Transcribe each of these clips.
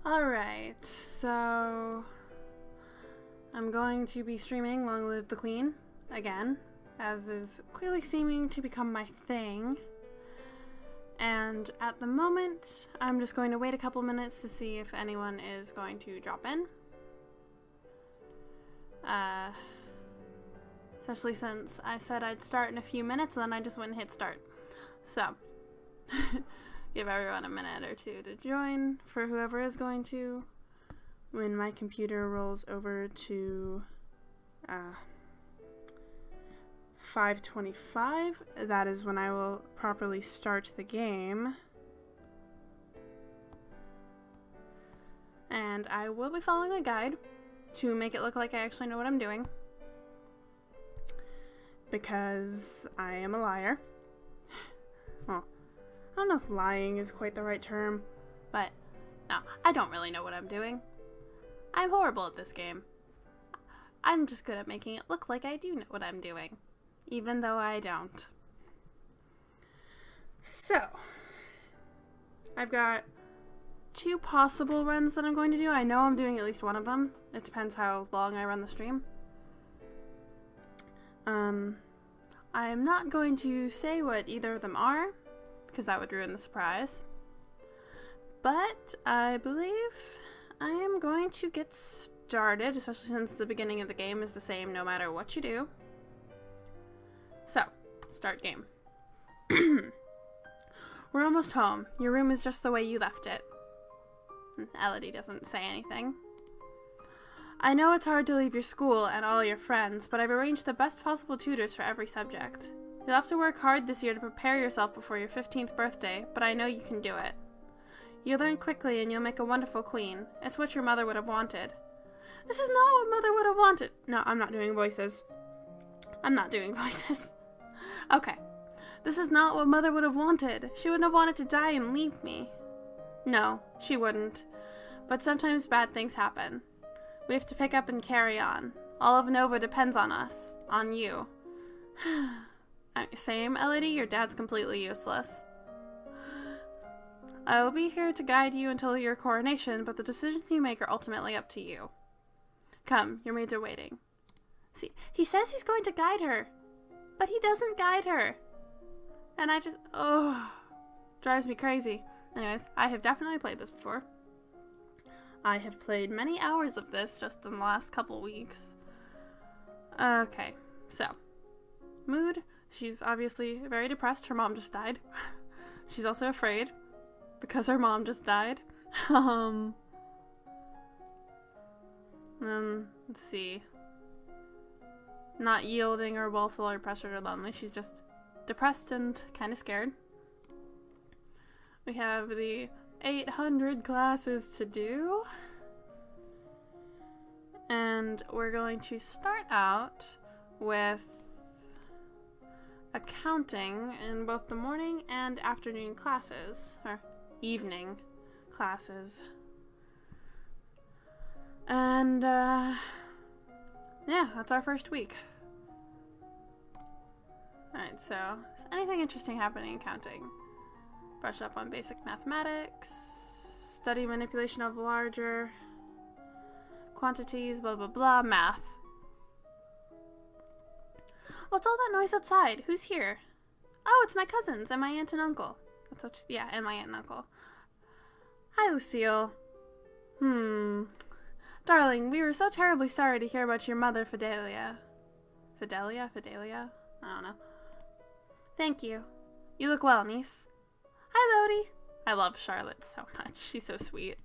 Alright, so I'm going to be streaming Long Live the Queen again, as is quickly seeming to become my thing. And at the moment, I'm just going to wait a couple minutes to see if anyone is going to drop in. Especially since I said I'd start in a few minutes and then I just went and hit start. So, give everyone a minute or two to join for whoever is going to. When my computer rolls over to 5:25, that is when I will properly start the game. And I will be following a guide to make it look like I actually know what I'm doing. Because I am a liar. Well, I don't know if lying is quite the right term, but no, I don't really know what I'm doing. I'm horrible at this game. I'm just good at making it look like I do know what I'm doing, even though I don't. So, I've got 2 possible runs that I'm going to do. I know I'm doing at least one of them. It depends how long I run the stream. I'm not going to say what either of them are, because that would ruin the surprise. But I believe I am going to get started, especially since the beginning of the game is the same no matter what you do. So, start game. We're almost home. Your room is just the way you left it. Elodie doesn't say anything. I know it's hard to leave your school and all your friends, but I've arranged the best possible tutors for every subject. You'll have to work hard this year to prepare yourself before your 15th birthday, but I know you can do it. You'll learn quickly and you'll make a wonderful queen. It's what your mother would have wanted. This is not what mother would have wanted. No, I'm not doing voices. Okay. This is not what mother would have wanted. She wouldn't have wanted to die and leave me. No, she wouldn't. But sometimes bad things happen. We have to pick up and carry on. All of Nova depends on us. On you. Same, Elodie? Your dad's completely useless. I will be here to guide you until your coronation, but the decisions you make are ultimately up to you. Come, your maids are waiting. See, he says he's going to guide her, but he doesn't guide her. And I just, drives me crazy. Anyways, I have definitely played this before. I have played many hours of this just in the last couple weeks. Okay, so, mood. She's obviously very depressed. Her mom just died. She's also afraid because her mom just died. Let's see. Not yielding or woeful or pressured or lonely. She's just depressed and kind of scared. We have the 800 classes to do. And we're going to start out with accounting in both the morning and afternoon classes, or evening classes. And, yeah, that's our first week. Alright, so, is anything interesting happening in counting? Brush up on basic mathematics, study manipulation of larger quantities, blah blah blah, math. What's all that noise outside? Who's here? Oh, it's my cousins and my aunt and uncle. That's what yeah, and my aunt and uncle. Hi, Lucille. Darling, we were so terribly sorry to hear about your mother, Fidelia. Fidelia? I don't know. Thank you. You look well, niece. Hi, Lottie. I love Charlotte so much. She's so sweet.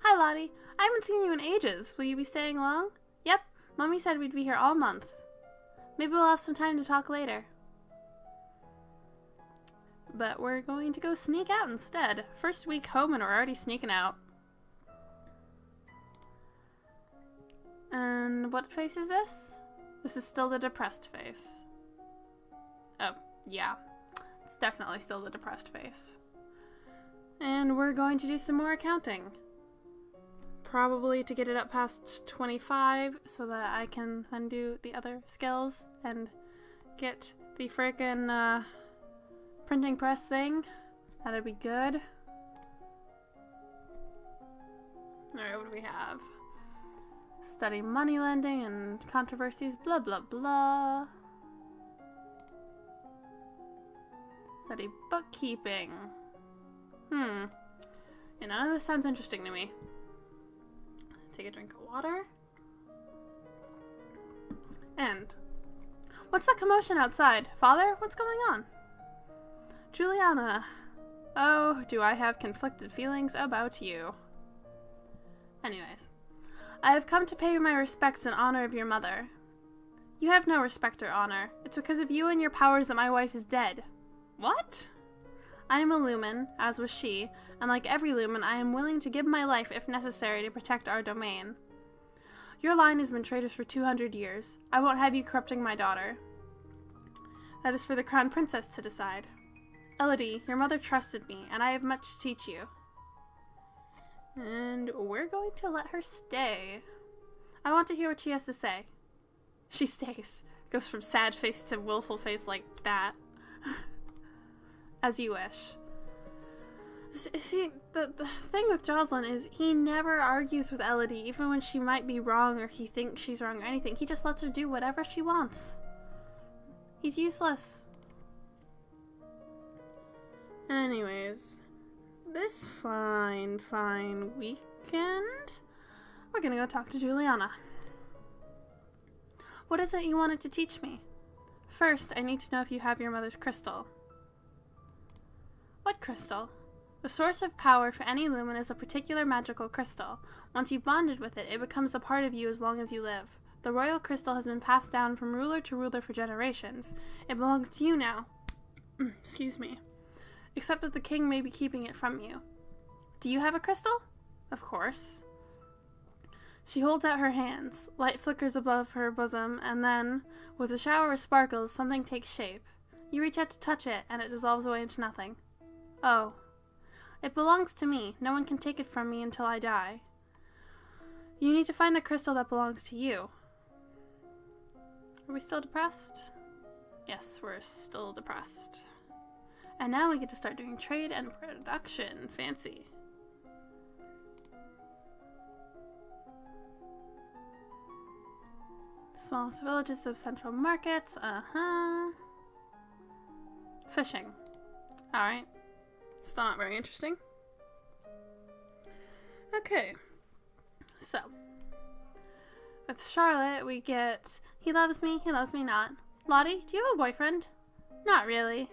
Hi, Lottie. I haven't seen you in ages. Will you be staying long? Yep. Mommy said we'd be here all month. Maybe we'll have some time to talk later. But we're going to go sneak out instead. First week home and we're already sneaking out. And what face is this? This is still the depressed face. Oh, yeah. It's definitely still the depressed face. And we're going to do some more accounting. Probably to get it up past 25 so that I can then do the other skills and get the frickin' printing press thing. That'd be good. Alright, what do we have? Study money lending and controversies, blah blah blah. Study bookkeeping. None of this sounds interesting to me. Take a drink of water. And what's that commotion outside? Father, what's going on? Juliana. Oh, do I have conflicted feelings about you. Anyways. I have come to pay my respects in honor of your mother. You have no respect or honor. It's because of you and your powers that my wife is dead. What? I am a lumen, as was she, and like every lumen, I am willing to give my life if necessary to protect our domain. Your line has been traitors for 200 years. I won't have you corrupting my daughter. That is for the crown princess to decide. Elodie, your mother trusted me, and I have much to teach you. And we're going to let her stay. I want to hear what she has to say. She stays. Goes from sad face to willful face like that. As you wish. See, the thing with Jocelyn is he never argues with Elodie, even when she might be wrong or he thinks she's wrong or anything. He just lets her do whatever she wants. He's useless. Anyways, this fine weekend, we're gonna go talk to Juliana. What is it you wanted to teach me? First, I need to know if you have your mother's crystal. What crystal? The source of power for any lumen is a particular magical crystal. Once you've bonded with it, it becomes a part of you as long as you live. The royal crystal has been passed down from ruler to ruler for generations. It belongs to you now. Excuse me. Except that the king may be keeping it from you. Do you have a crystal? Of course. She holds out her hands. Light flickers above her bosom, and then, with a shower of sparkles, something takes shape. You reach out to touch it, and it dissolves away into nothing. Oh. It belongs to me. No one can take it from me until I die. You need to find the crystal that belongs to you. Are we still depressed? Yes, we're still depressed. And now we get to start doing trade and production. Fancy. Smallest villages of central markets. Fishing. Alright. Still not very interesting. Okay. So. With Charlotte, we get, he loves me not. Lottie, do you have a boyfriend? Not really.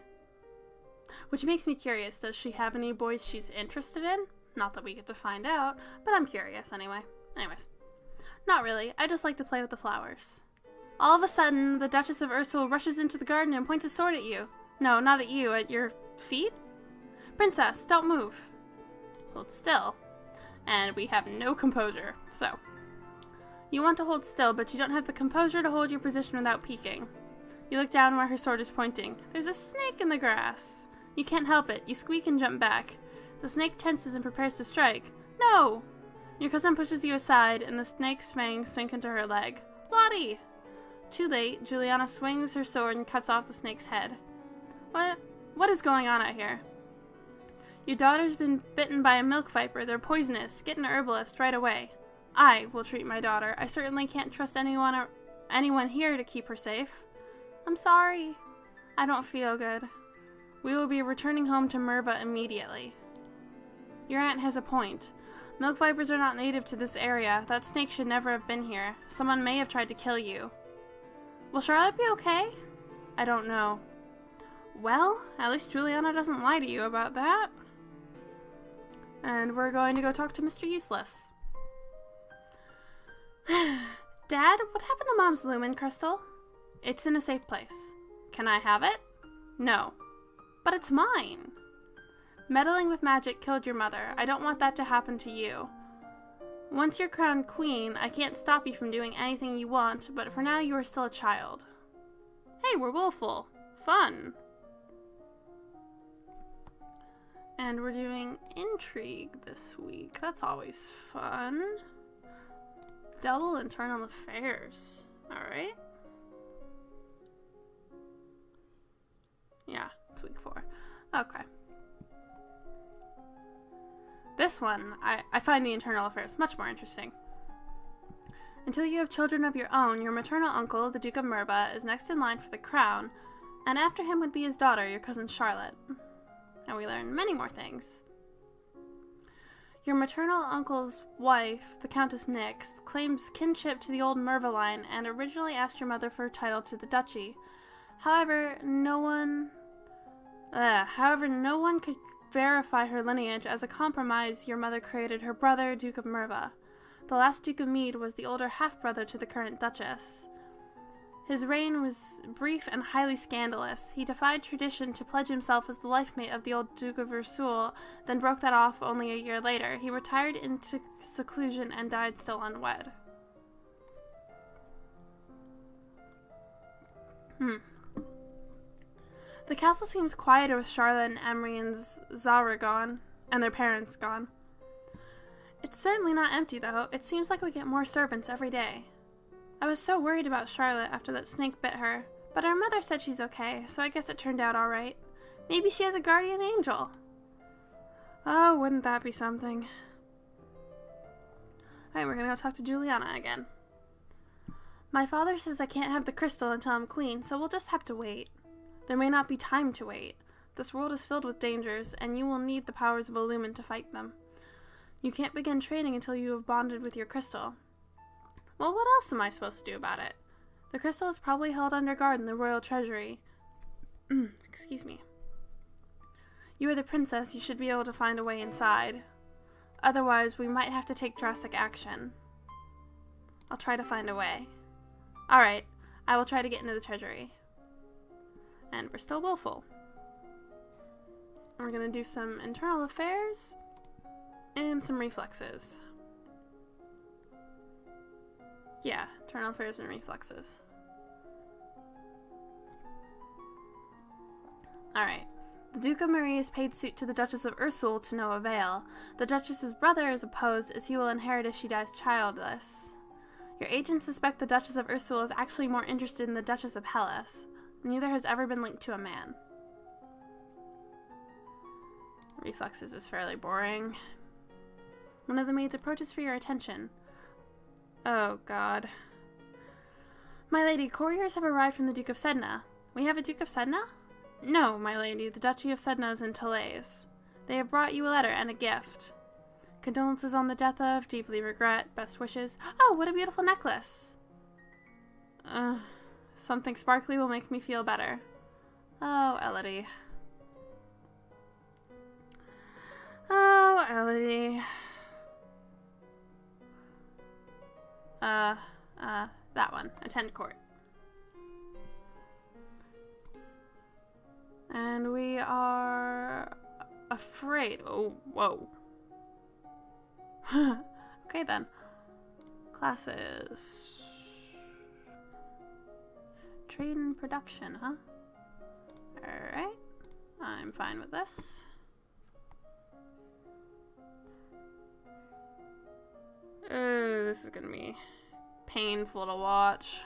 Which makes me curious, does she have any boys she's interested in? Not that we get to find out, but I'm curious anyway. Anyways. Not really, I just like to play with the flowers. All of a sudden, the Duchess of Ursula rushes into the garden and points a sword at you. No, not at you, at your feet? Princess, don't move. Hold still. And we have no composure, so. You want to hold still, but you don't have the composure to hold your position without peeking. You look down where her sword is pointing. There's a snake in the grass. You can't help it. You squeak and jump back. The snake tenses and prepares to strike. No! Your cousin pushes you aside, and the snake's fangs sink into her leg. Lottie! Too late, Juliana swings her sword and cuts off the snake's head. What is going on out here? Your daughter's been bitten by a milk viper. They're poisonous. Get an herbalist right away. I will treat my daughter. I certainly can't trust anyone here to keep her safe. I'm sorry. I don't feel good. We will be returning home to Merva immediately. Your aunt has a point. Milk vipers are not native to this area. That snake should never have been here. Someone may have tried to kill you. Will Charlotte be okay? I don't know. Well, at least Juliana doesn't lie to you about that. And we're going to go talk to Mr. Useless. Dad, what happened to Mom's lumen crystal? It's in a safe place. Can I have it? No. But it's mine. Meddling with magic killed your mother. I don't want that to happen to you. Once you're crowned queen, I can't stop you from doing anything you want, but for now you are still a child. Hey, we're willful. Fun. And we're doing intrigue this week. That's always fun. Double internal affairs. Alright. Yeah, it's week 4. Okay. This one, I find the internal affairs much more interesting. Until you have children of your own, your maternal uncle, the Duke of Merva, is next in line for the crown, and after him would be his daughter, your cousin Charlotte. And we learn many more things. Your maternal uncle's wife, the Countess Nix, claims kinship to the old Merva line and originally asked your mother for a title to the duchy. However, no one could verify her lineage. As a compromise, your mother created her brother, Duke of Merva. The last Duke of Mead was the older half-brother to the current Duchess. His reign was brief and highly scandalous. He defied tradition to pledge himself as the life mate of the old Duke of Vesoul, then broke that off only a year later. He retired into seclusion and died still unwed. The castle seems quieter with Charlotte and Emery and Zara gone, and their parents gone. It's certainly not empty, though. It seems like we get more servants every day. I was so worried about Charlotte after that snake bit her, but her mother said she's okay, so I guess it turned out alright. Maybe she has a guardian angel. Oh, wouldn't that be something? Alright, we're gonna go talk to Juliana again. My father says I can't have the crystal until I'm queen, so we'll just have to wait. There may not be time to wait. This world is filled with dangers, and you will need the powers of a lumen to fight them. You can't begin training until you have bonded with your crystal. Well, what else am I supposed to do about it? The crystal is probably held under guard in the royal treasury. Excuse me. You are the princess. You should be able to find a way inside. Otherwise, we might have to take drastic action. I'll try to find a way. Alright, I will try to get into the treasury. And we're still willful. We're going to do some internal affairs and some reflexes. Yeah, internal affairs and reflexes. Alright. The Duke of Marie has paid suit to the Duchess of Ursul to no avail. The Duchess's brother is opposed, as he will inherit if she dies childless. Your agents suspect the Duchess of Ursul is actually more interested in the Duchess of Hellas. Neither has ever been linked to a man. Reflexes is fairly boring. One of the maids approaches for your attention. Oh, God. My lady, couriers have arrived from the Duke of Sedna. We have a Duke of Sedna? No, my lady, the Duchy of Sedna is in Calais. They have brought you a letter and a gift. Condolences on the death of, deeply regret, best wishes. Oh, what a beautiful necklace. Something sparkly will make me feel better. Oh, Elodie. Oh, Elodie. That one. Attend court. And we are afraid. Oh, whoa. Okay then. Classes. Trade and production, huh? Alright. I'm fine with this. This is gonna be painful to watch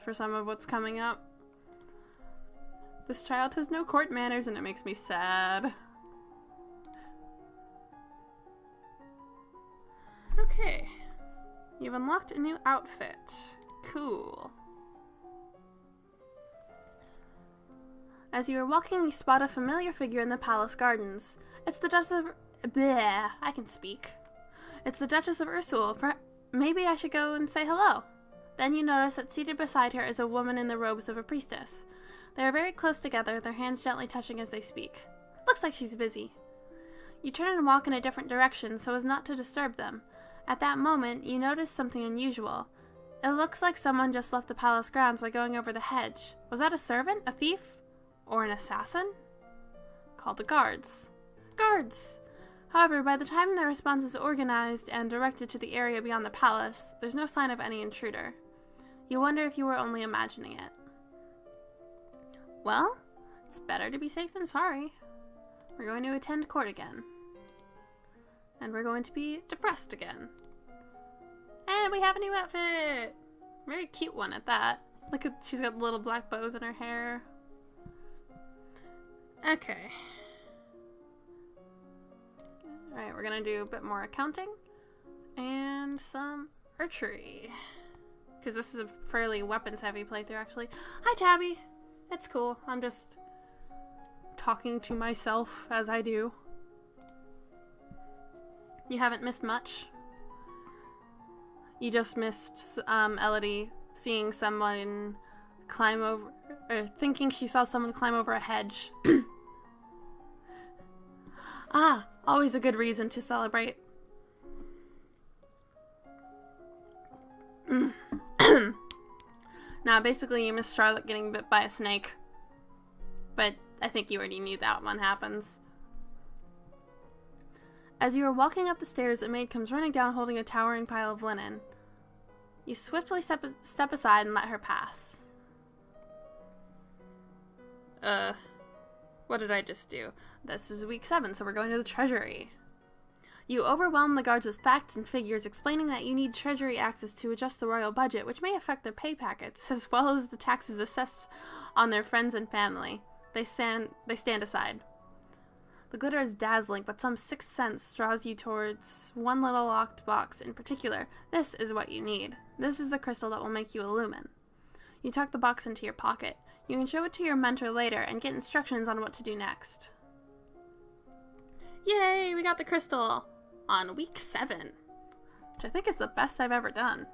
for some of what's coming up. This child has no court manners and it makes me sad. Okay. You've unlocked a new outfit. Cool. As you are walking, you spot a familiar figure in the palace gardens. It's the Duchess of... Bleh, I can speak. It's the Duchess of Ursul. Maybe I should go and say hello. Then you notice that seated beside her is a woman in the robes of a priestess. They are very close together, their hands gently touching as they speak. Looks like she's busy. You turn and walk in a different direction so as not to disturb them. At that moment, you notice something unusual. It looks like someone just left the palace grounds by going over the hedge. Was that a servant? A thief? Or an assassin? Call the guards. Guards! However, by the time the response is organized and directed to the area beyond the palace, there's no sign of any intruder. You wonder if you were only imagining it. Well, it's better to be safe than sorry. We're going to attend court again. And we're going to be depressed again. And we have a new outfit! Very cute one at that. Look at, she's got little black bows in her hair. Okay. Alright, we're gonna do a bit more accounting and some archery. Because this is a fairly weapons-heavy playthrough, actually. Hi, Tabi! It's cool. I'm just talking to myself as I do. You haven't missed much. You just missed Elodie seeing someone climb over, or thinking she saw someone climb over a hedge. Ah, always a good reason to celebrate. Now, basically, you missed Charlotte getting bit by a snake. But I think you already knew that one happens. As you are walking up the stairs, a maid comes running down holding a towering pile of linen. You swiftly step aside and let her pass. What did I just do? This is week 7, so we're going to the treasury. You overwhelm the guards with facts and figures, explaining that you need treasury access to adjust the royal budget, which may affect their pay packets, as well as the taxes assessed on their friends and family. They stand aside. The glitter is dazzling, but some sixth sense draws you towards one little locked box in particular. This is what you need. This is the crystal that will make you illumine. You tuck the box into your pocket. You can show it to your mentor later and get instructions on what to do next. Yay, we got the crystal! On week 7. Which I think is the best I've ever done.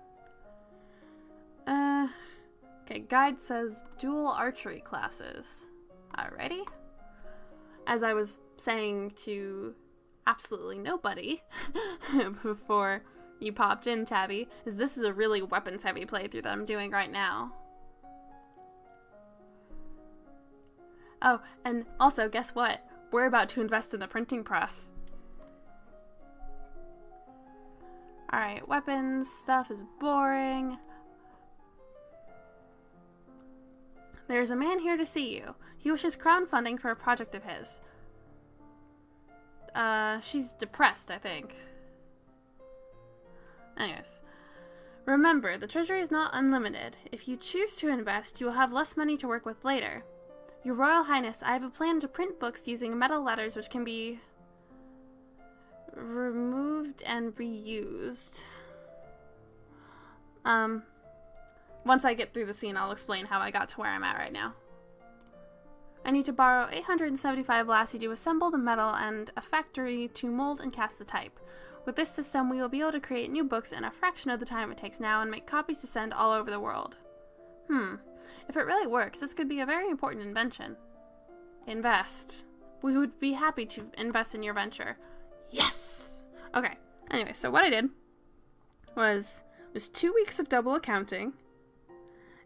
Okay, guide says dual archery classes. Alrighty. As I was saying to absolutely nobody before you popped in, Tabi, this is a really weapons-heavy playthrough that I'm doing right now. Oh, and also, guess what? We're about to invest in the printing press. Alright, weapons stuff is boring. There's a man here to see you. He wishes crowdfunding for a project of his. She's depressed, I think. Anyways. Remember, the treasury is not unlimited. If you choose to invest, you will have less money to work with later. Your Royal Highness, I have a plan to print books using metal letters which can be removed and reused. Once I get through the scene, I'll explain how I got to where I'm at right now. I need to borrow 875 lassie to assemble the metal and a factory to mold and cast the type. With this system, we will be able to create new books in a fraction of the time it takes now and make copies to send all over the world. If it really works, this could be a very important invention. Invest. We would be happy to invest in your venture. Yes! Okay, anyway, so what I did was 2 weeks of double accounting,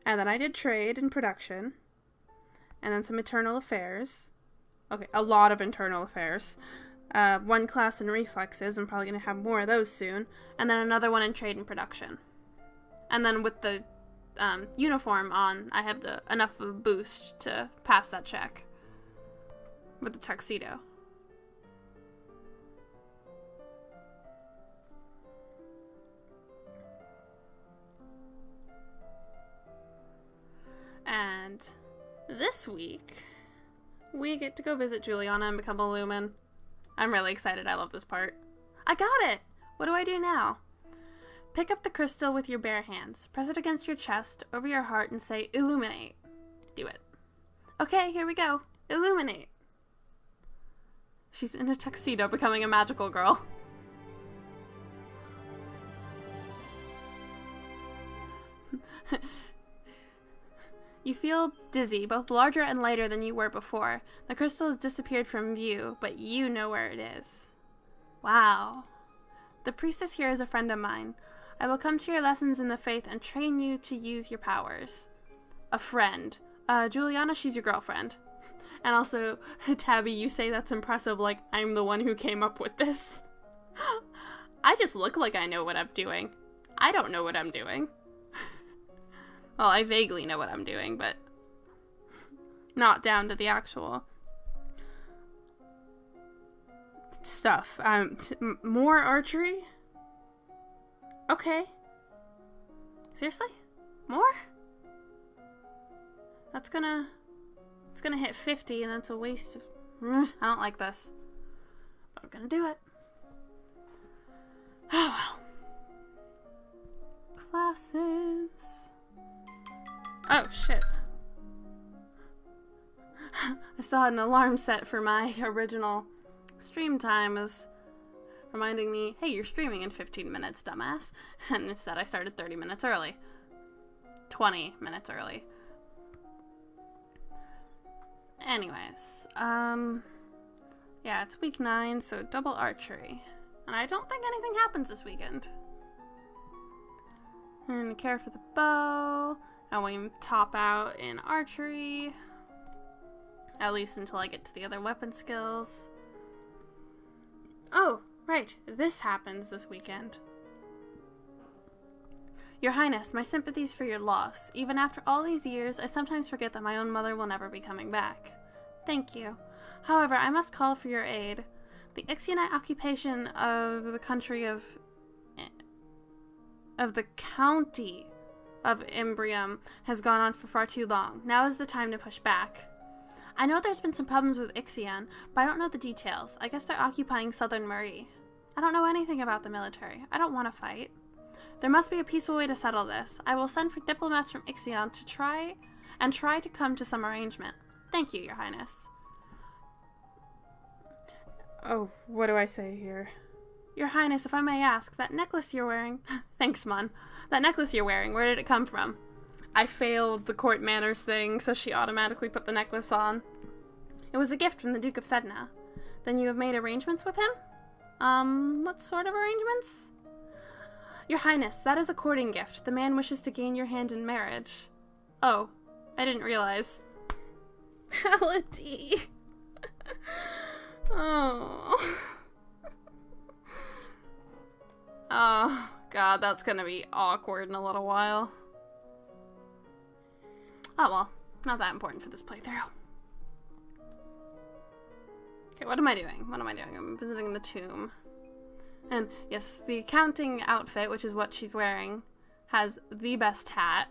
and then I did trade and production, and then some internal affairs. Okay, a lot of internal affairs. 1 class in reflexes, I'm probably going to have more of those soon, and then another one in trade and production. And then with the uniform on, I have enough of a boost to pass that check with the tuxedo. And this week, we get to go visit Juliana and become a lumen. I'm really excited. I love this part. I got it! What do I do now? Pick up the crystal with your bare hands. Press it against your chest, over your heart, and say, illuminate. Do it. Okay, here we go. Illuminate. She's in a tuxedo becoming a magical girl. You feel dizzy, both larger and lighter than you were before. The crystal has disappeared from view, but you know where it is. Wow. The priestess here is a friend of mine. I will come to your lessons in the faith and train you to use your powers. A friend. Juliana, she's your girlfriend. And also, Tabi, you say that's impressive, like I'm the one who came up with this. I just look like I know what I'm doing. I don't know what I'm doing. Well, I vaguely know what I'm doing, but not down to the actual stuff. More archery? Okay. Seriously? More? It's gonna hit 50 and that's a waste of... I don't like this. But I'm gonna do it. Oh well. Classes. Oh shit. I still had an alarm set for my original stream time as reminding me, hey, you're streaming in 15 minutes, dumbass. And instead I started 30 minutes early. 20 minutes early. Anyways, yeah, it's week 9, so double archery. And I don't think anything happens this weekend. And care for the bow, and we top out in archery. At least until I get to the other weapon skills. Oh, right, this happens this weekend. Your Highness, my sympathies for your loss. Even after all these years, I sometimes forget that my own mother will never be coming back. Thank you. However, I must call for your aid. The Ixionite occupation of the country of the county of Imbrium has gone on for far too long. Now is the time to push back. I know there's been some problems with Ixion, but I don't know the details. I guess they're occupying Southern Marie. I don't know anything about the military. I don't want to fight. There must be a peaceful way to settle this. I will send for diplomats from Ixion to try to come to some arrangement. Thank you, Your Highness. Oh, what do I say here? Your Highness, if I may ask, that necklace you're wearing... Thanks, Mon. That necklace you're wearing, where did it come from? I failed the court manners thing, so she automatically put the necklace on. It was a gift from the Duke of Sedna. Then you have made arrangements with him? What sort of arrangements? Your Highness, that is a courting gift. The man wishes to gain your hand in marriage. Oh, I didn't realize. Elodie. Oh. Oh, God, that's gonna be awkward in a little while. Oh, well, not that important for this playthrough. Okay, what am I doing? I'm visiting the tomb. And yes, the accounting outfit, which is what she's wearing, has the best hat.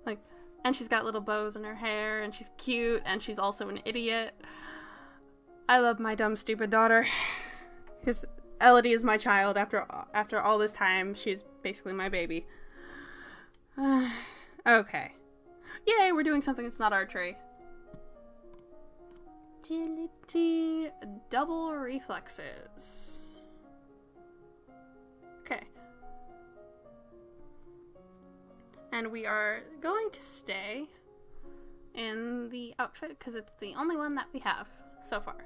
Like, and she's got little bows in her hair, and she's cute, and she's also an idiot. I love my dumb, stupid daughter. Because Elodie is my child after all this time. She's basically my baby. Okay. Yay, we're doing something that's not archery. Agility, double reflexes. Okay. And we are going to stay in the outfit because it's the only one that we have so far.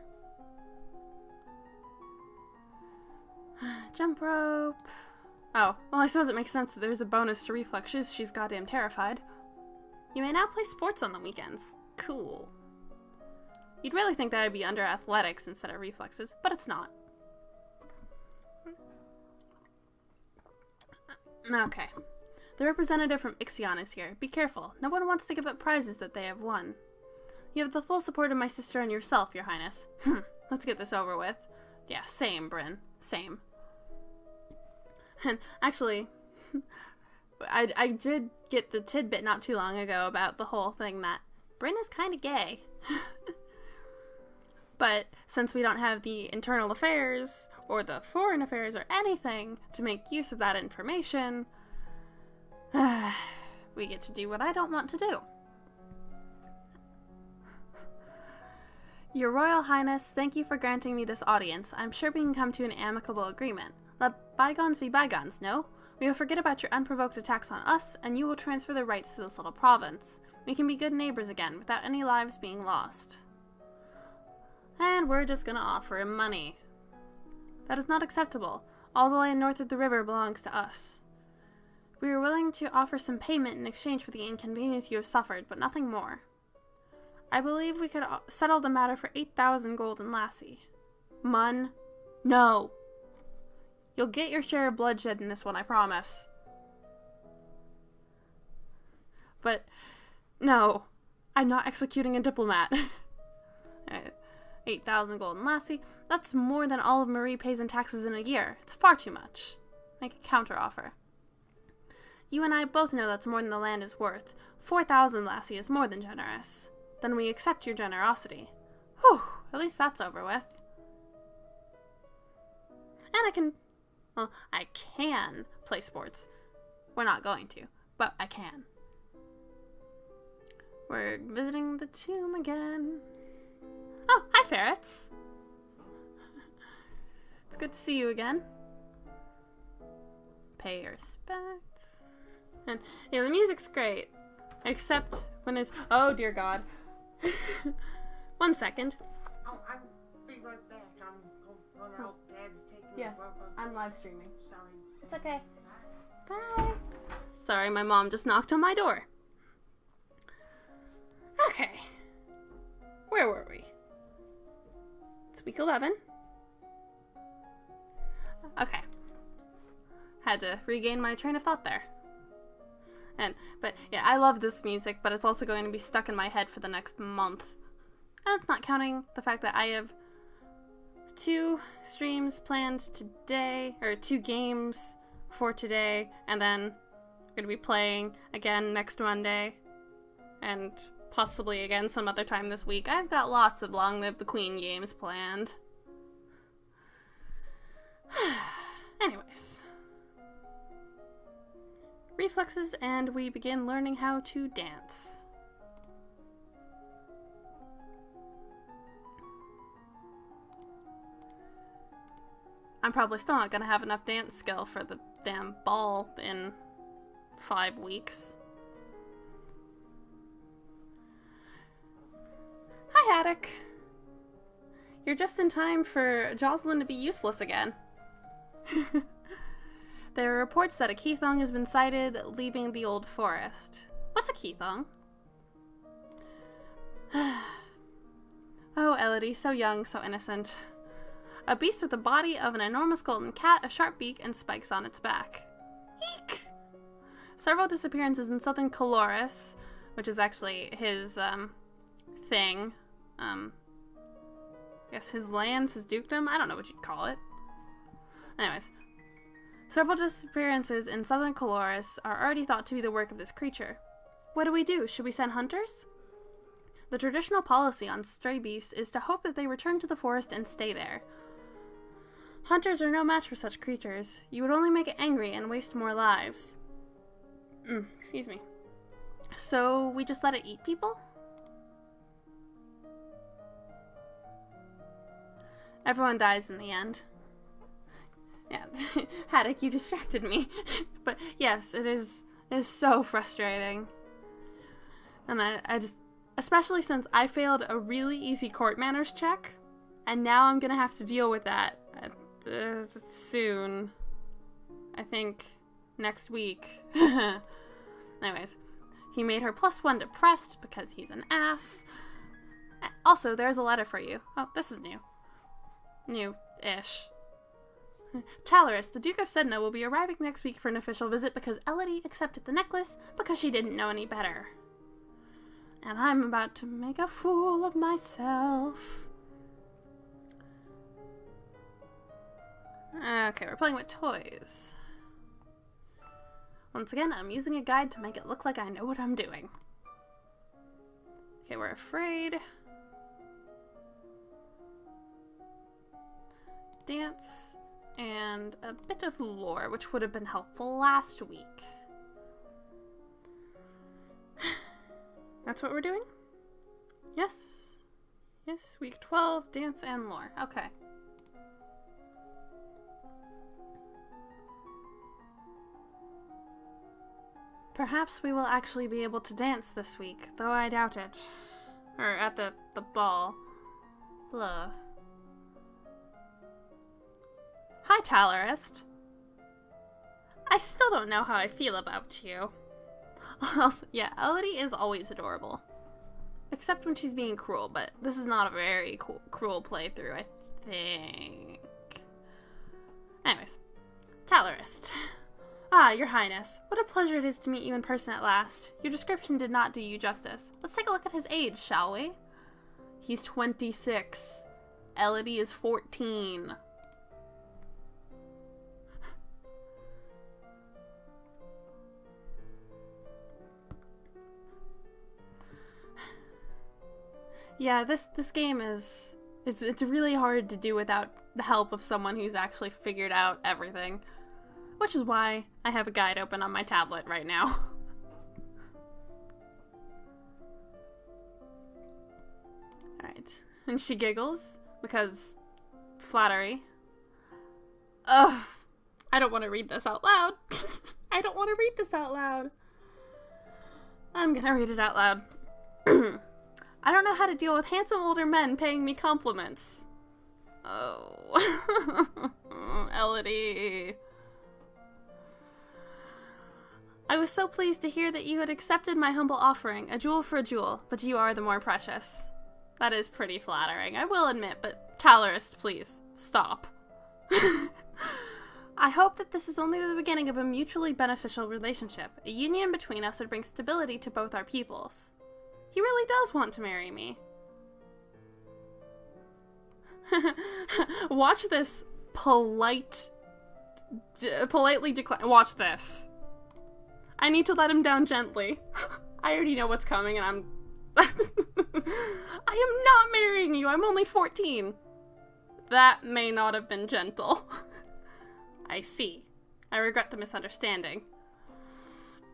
Jump rope. Oh, well, I suppose it makes sense that there's a bonus to reflexes. She's goddamn terrified. You may now play sports on the weekends. Cool. You'd really think that would be under athletics instead of reflexes, but it's not. Okay. The representative from Ixion is here. Be careful. No one wants to give up prizes that they have won. You have the full support of my sister and yourself, Your Highness. Let's get this over with. Yeah, same, Bryn. Same. And actually, I did get the tidbit not too long ago about the whole thing that Bryn is kind of gay. But since we don't have the internal affairs or the foreign affairs or anything to make use of that information, we get to do what I don't want to do. Your Royal Highness, thank you for granting me this audience. I'm sure we can come to an amicable agreement. Let bygones be bygones, no? We will forget about your unprovoked attacks on us, and you will transfer the rights to this little province. We can be good neighbors again, without any lives being lost. And we're just gonna offer him money. That is not acceptable. All the land north of the river belongs to us. We are willing to offer some payment in exchange for the inconvenience you have suffered, but nothing more. I believe we could settle the matter for 8,000 golden lassie. Mun? No. You'll get your share of bloodshed in this one, I promise. But, no. I'm not executing a diplomat. 8,000 golden lassie. That's more than all of Marie pays in taxes in a year. It's far too much. Make a counteroffer. You and I both know that's more than the land is worth. 4,000 lassie is more than generous. Then we accept your generosity. Whew, at least that's over with. I can, well, I can play sports. We're not going to, but I can. We're visiting the tomb again. Oh, hi, ferrets. It's good to see you again. Pay your respects. And yeah, the music's great. Except when it's... Oh, dear God. 1 second. I'll be right back. I'm going out. Dad's taking Yes, I'm live streaming. Sorry. It's okay. Bye. Sorry, my mom just knocked on my door. Okay. Where were we? It's week 11. Okay. Had to regain my train of thought there. But yeah, I love this music, but it's also going to be stuck in my head for the next month. And that's not counting the fact that I have 2 streams planned today, or 2 games for today, and then I'm going to be playing again next Monday, and possibly again some other time this week. I've got lots of Long Live the Queen games planned. Anyways. Reflexes, and we begin learning how to dance. I'm probably still not gonna have enough dance skill for the damn ball in 5 weeks. Hi, Attic. You're just in time for Jocelyn to be useless again. There are reports that a Keithong has been sighted leaving the old forest. What's a Keithong? Oh, Elodie, so young, so innocent. A beast with the body of an enormous golden cat, a sharp beak, and spikes on its back. Eek! Several disappearances in southern Coloris, which is actually his, thing. I guess his lands, his dukedom? I don't know what you'd call it. Anyways. Several disappearances in southern Coloris are already thought to be the work of this creature. What do? Should we send hunters? The traditional policy on stray beasts is to hope that they return to the forest and stay there. Hunters are no match for such creatures. You would only make it angry and waste more lives. Excuse me. So we just let it eat people? Everyone dies in the end. Yeah, Haddock, you distracted me. But yes, it is so frustrating. And I just, especially since I failed a really easy court manners check, and now I'm gonna have to deal with that soon. I think next week. Anyways, he made her +1 depressed because he's an ass. Also, there's a letter for you. Oh, this is new. New-ish. Talaris, the Duke of Sedna, will be arriving next week for an official visit because Elodie accepted the necklace because she didn't know any better. And I'm about to make a fool of myself. Okay, we're playing with toys. Once again, I'm using a guide to make it look like I know what I'm doing. Okay, we're afraid. Dance. And a bit of lore, which would have been helpful last week. That's what we're doing? Yes. Yes, week 12, dance and lore. Okay. Perhaps we will actually be able to dance this week, though I doubt it. Or at the ball. Blah. Hi, Talarist. I still don't know how I feel about you. Also, yeah, Elodie is always adorable. Except when she's being cruel, but this is not a very cruel playthrough, I think. Anyways, Talarist. Ah, Your Highness. What a pleasure it is to meet you in person at last. Your description did not do you justice. Let's take a look at his age, shall we? He's 26. Elodie is 14. Yeah, this game is it's really hard to do without the help of someone who's actually figured out everything. Which is why I have a guide open on my tablet right now. Alright. And she giggles because flattery. Ugh. I don't want to read this out loud. I don't want to read this out loud. I'm gonna read it out loud. I don't know how to deal with handsome older men paying me compliments. Oh. Elodie. I was so pleased to hear that you had accepted my humble offering, a jewel for a jewel, but you are the more precious. That is pretty flattering, I will admit, but Talorist, please, stop. I hope that this is only the beginning of a mutually beneficial relationship. A union between us would bring stability to both our peoples. He really does want to marry me. Watch this politely decline. Watch this. I need to let him down gently. I already know what's coming and I'm... I am not marrying you. I'm only 14. That may not have been gentle. I see. I regret the misunderstanding.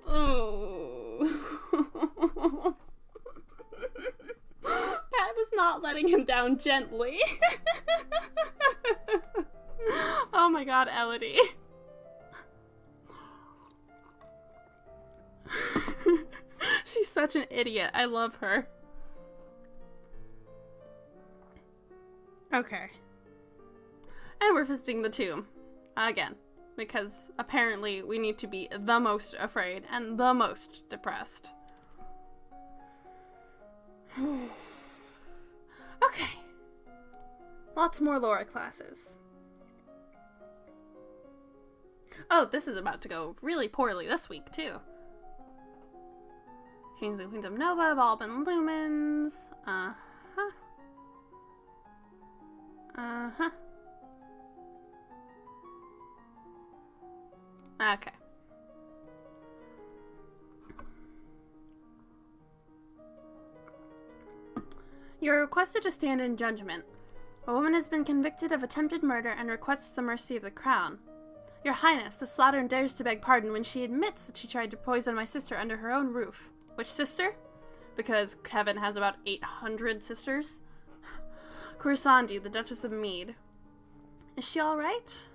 Oh. Pat was not letting him down gently. Oh my god, Elodie. She's such an idiot. I love her. Okay. And we're visiting the tomb. Again. Because apparently we need to be the most afraid and the most depressed. Okay. Lots more Laura classes. Oh, this is about to go really poorly this week, too. Kings and Queens of Nova have all been lumens. Uh-huh. Uh-huh. Okay. You are requested to stand in judgment. A woman has been convicted of attempted murder and requests the mercy of the crown. Your Highness, the slattern dares to beg pardon when she admits that she tried to poison my sister under her own roof. Which sister? Because Kevin has about 800 sisters. Kursandi, the Duchess of Mead. Is she alright?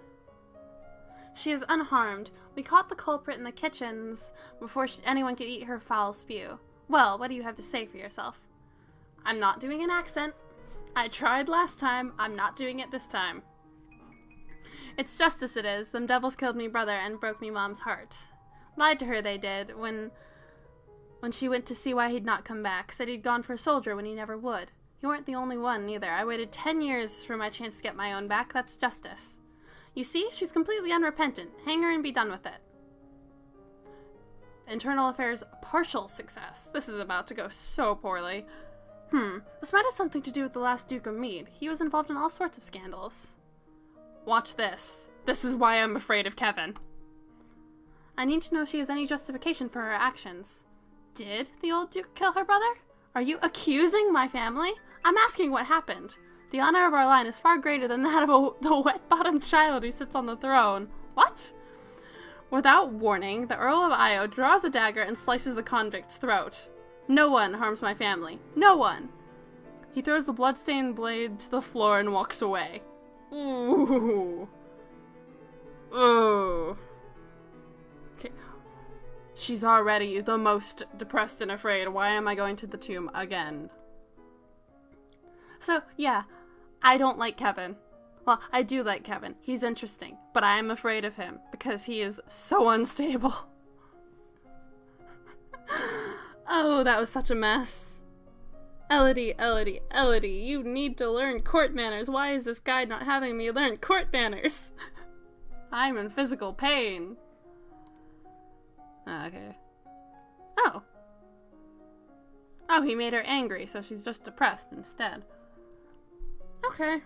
She is unharmed. We caught the culprit in the kitchens before anyone could eat her foul spew. Well, what do you have to say for yourself? I'm not doing an accent. I tried last time. I'm not doing it this time. It's justice it is. Them devils killed me brother and broke me mom's heart. Lied to her they did when she went to see why he'd not come back. Said he'd gone for a soldier when he never would. You weren't the only one, neither. I waited 10 years for my chance to get my own back. That's justice. You see, she's completely unrepentant. Hang her and be done with it. Internal affairs, partial success. This is about to go so poorly. This might have something to do with the last Duke of Mead. He was involved in all sorts of scandals. Watch this. This is why I'm afraid of Kevin. I need to know if she has any justification for her actions. Did the old Duke kill her brother? Are you accusing my family? I'm asking what happened. The honor of our line is far greater than that of the wet-bottomed child who sits on the throne. What? Without warning, the Earl of Io draws a dagger and slices the convict's throat. No one harms my family. No one. He throws the blood-stained blade to the floor and walks away. Ooh. Ooh. Okay. She's already the most depressed and afraid. Why am I going to the tomb again? So, yeah, I don't like Kevin. Well, I do like Kevin. He's interesting, but I am afraid of him because he is so unstable. Oh, that was such a mess. Elodie, Elodie, Elodie, you need to learn court manners. Why is this guide not having me learn court manners? I'm in physical pain. Okay. Oh. Oh, he made her angry, so she's just depressed instead. Okay.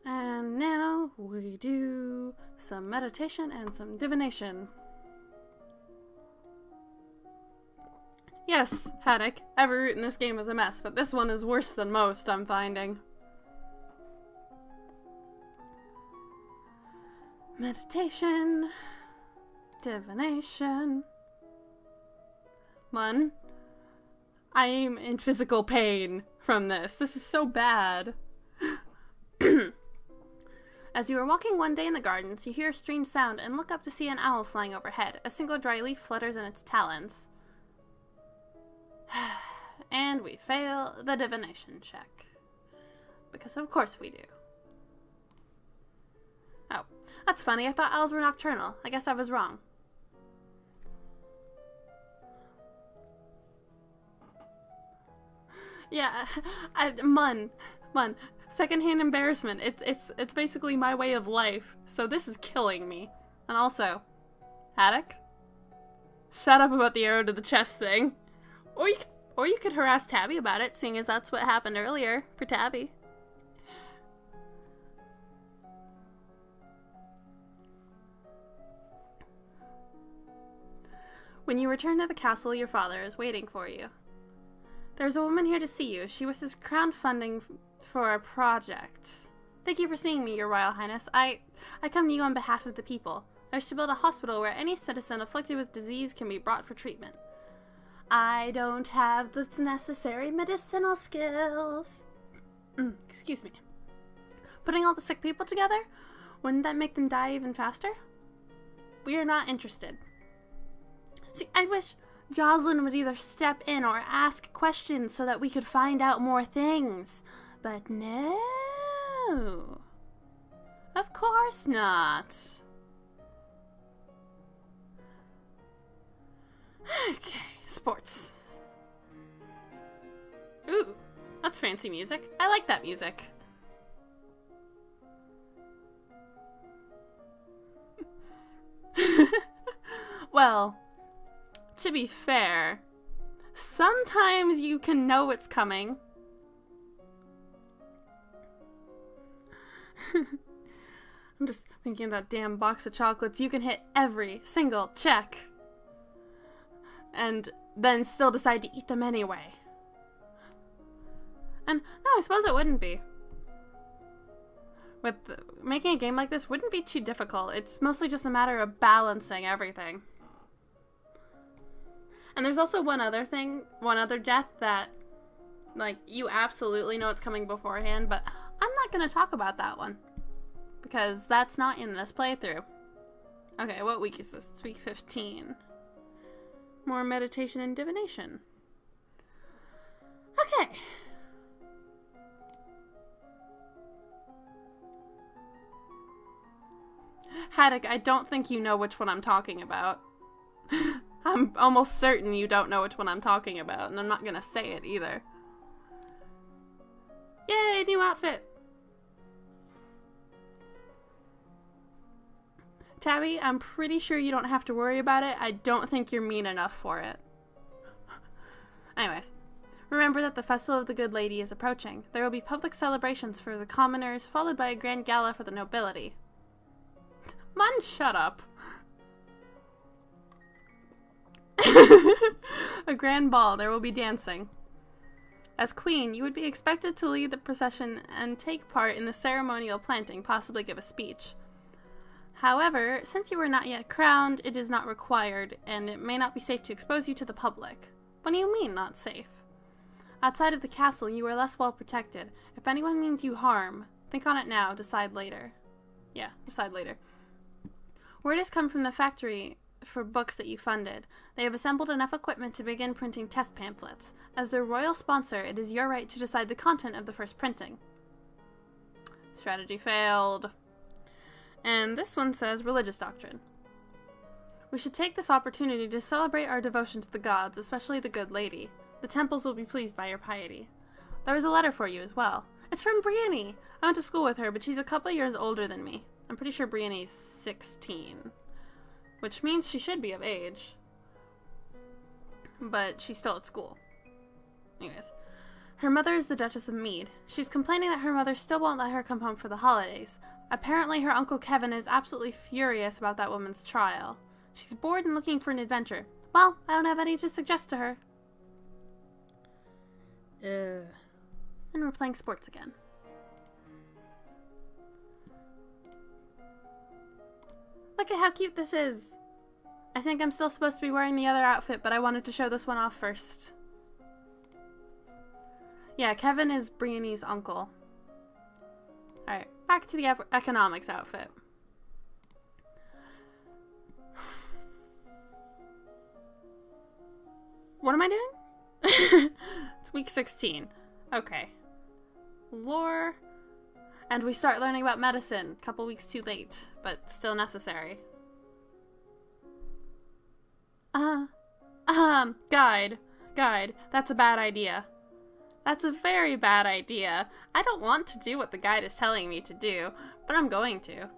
And now we do some meditation and some divination. Yes, Haddock, every route in this game is a mess, but this one is worse than most, I'm finding. Meditation. Divination. Mun, I'm in physical pain from this. This is so bad. As you are walking one day in the gardens, you hear a strange sound and look up to see an owl flying overhead. A single dry leaf flutters in its talons. And we fail the divination check. Because of course we do. Oh, that's funny. I thought owls were nocturnal. I guess I was wrong. Yeah, Mun, secondhand embarrassment. It's basically my way of life. So this is killing me. And also, Haddock, shut up about the arrow to the chest thing. Or you could harass Tabi about it, seeing as that's what happened earlier for Tabi. When you return to the castle, your father is waiting for you. There's a woman here to see you. She wishes crowdfunding for a project. Thank you for seeing me, Your Royal Highness. I come to you on behalf of the people. I wish to build a hospital where any citizen afflicted with disease can be brought for treatment. I don't have the necessary medicinal skills. Excuse me. Putting all the sick people together? Wouldn't that make them die even faster? We are not interested. See, I wish Jocelyn would either step in or ask questions so that we could find out more things. But no. Of course not. Okay, sports. Ooh, that's fancy music. I like that music. Well, to be fair, sometimes you can know what's coming. I'm just thinking of that damn box of chocolates. You can hit every single check and then still decide to eat them anyway. And no, I suppose it wouldn't be. Making a game like this wouldn't be too difficult. It's mostly just a matter of balancing everything. And there's also one other death that, like, you absolutely know it's coming beforehand, but I'm not going to talk about that one. Because that's not in this playthrough. Okay, what week is this? It's week 15. More meditation and divination. Okay. Haddock, I don't think you know which one I'm talking about. I'm almost certain you don't know which one I'm talking about, and I'm not gonna say it either. Yay, new outfit! Tabi, I'm pretty sure you don't have to worry about it. I don't think you're mean enough for it. Anyways, remember that the Festival of the Good Lady is approaching. There will be public celebrations for the commoners, followed by a grand gala for the nobility. Mun, shut up. A grand ball. There will be dancing. As queen, you would be expected to lead the procession and take part in the ceremonial planting, possibly give a speech. However, since you are not yet crowned, it is not required, and it may not be safe to expose you to the public. What do you mean, not safe? Outside of the castle, you are less well protected. If anyone means you harm, think on it now, decide later. Yeah, decide later. Word has come from the factory for books that you funded. They have assembled enough equipment to begin printing test pamphlets. As their royal sponsor, it is your right to decide the content of the first printing. Strategy failed. And this one says religious doctrine. We should take this opportunity to celebrate our devotion to the gods, especially the Good Lady. The temples will be pleased by your piety. There is a letter for you as well. It's from Brienne. I went to school with her, but she's a couple years older than me. I'm pretty sure Brienne's 16. Which means she should be of age. But she's still at school. Anyways. Her mother is the Duchess of Mead. She's complaining that her mother still won't let her come home for the holidays. Apparently her Uncle Kevin is absolutely furious about that woman's trial. She's bored and looking for an adventure. Well, I don't have any to suggest to her. And we're playing sports again. Look at how cute this is. I think I'm still supposed to be wearing the other outfit, but I wanted to show this one off first. Yeah, Kevin is Brianny's uncle. Alright, back to the economics outfit. What am I doing? It's week 16. Okay. Lore. And we start learning about medicine. A couple weeks too late, but still necessary. Guide. Guide. That's a bad idea. That's a very bad idea. I don't want to do what the guide is telling me to do, but I'm going to.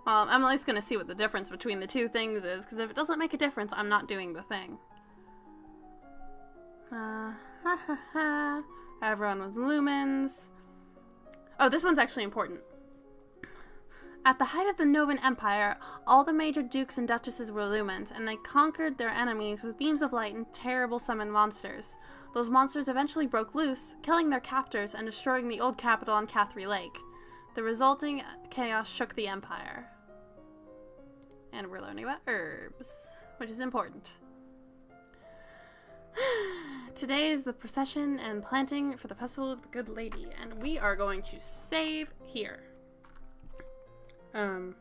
Well, I'm at least going to see what the difference between the two things is, because if it doesn't make a difference, I'm not doing the thing. Everyone was lumens. Oh, this one's actually important. At the height of the Novan Empire, all the major dukes and duchesses were lumens, and they conquered their enemies with beams of light and terrible summoned monsters. Those monsters eventually broke loose, killing their captors and destroying the old capital on Cathri Lake. The resulting chaos shook the empire. And we're learning about herbs, which is important. Today is the procession and planting for the Festival of the Good Lady, and we are going to save here. I'm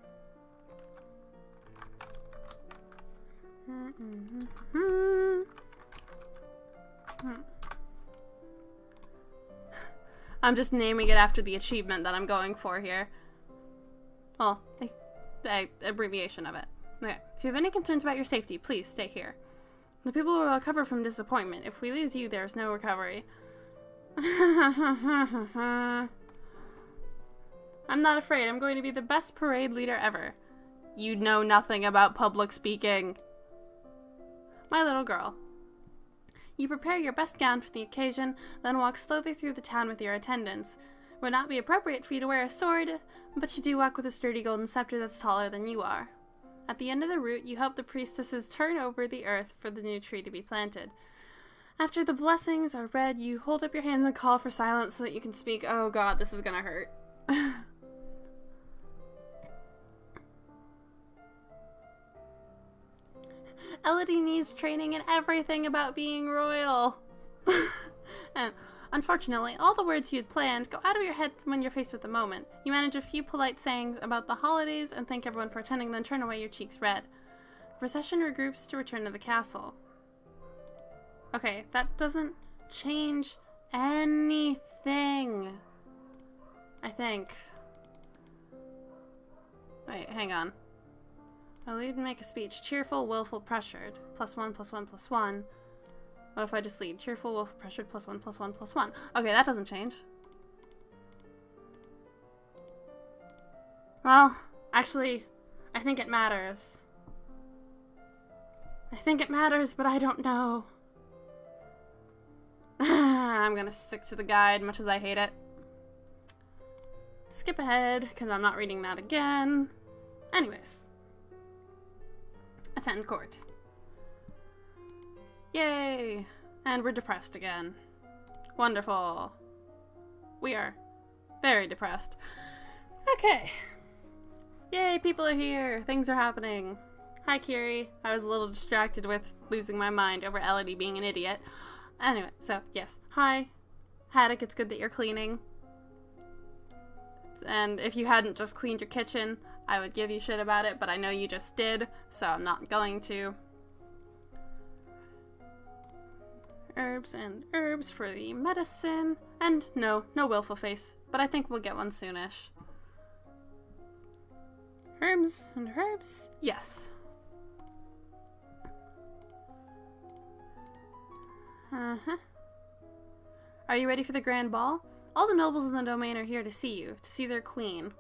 just naming it after the achievement that I'm going for here. Well, the abbreviation of it. Okay. If you have any concerns about your safety, please stay here. The people will recover from disappointment. If we lose you, there's no recovery. I'm not afraid. I'm going to be the best parade leader ever. You know nothing about public speaking. My little girl. You prepare your best gown for the occasion, then walk slowly through the town with your attendants. It would not be appropriate for you to wear a sword, but you do walk with a sturdy golden scepter that's taller than you are. At the end of the route, you help the priestesses turn over the earth for the new tree to be planted. After the blessings are read, you hold up your hands and call for silence so that you can speak. Oh god, this is gonna hurt. Elodie needs training in everything about being royal. And unfortunately, all the words you had planned go out of your head when you're faced with the moment. You manage a few polite sayings about the holidays and thank everyone for attending, then turn away, your cheeks red. The procession regroups to return to the castle. Okay, that doesn't change anything. I think. Wait, hang on. I'll lead and make a speech. Cheerful, willful, pressured. +1, +1, +1. What if I just lead? Cheerful, willful, pressured, +1, +1, +1. Okay, that doesn't change. Well, actually, I think it matters. I think it matters, but I don't know. I'm gonna stick to the guide, much as I hate it. Skip ahead, because I'm not reading that again. Anyways. Attend court. Yay! And we're depressed again. Wonderful. We are very depressed. Okay. Yay, people are here. Things are happening. Hi, Kiri. I was a little distracted with losing my mind over Elodie being an idiot. Anyway, so, yes. Hi. Haddock, it's good that you're cleaning. And if you hadn't just cleaned your kitchen, I would give you shit about it, but I know you just did, so I'm not going to. Herbs and herbs for the medicine. And no willful face, but I think we'll get one soonish. Herbs and herbs? Yes. Uh-huh. Are you ready for the grand ball? All the nobles in the domain are here to see you, to see their queen.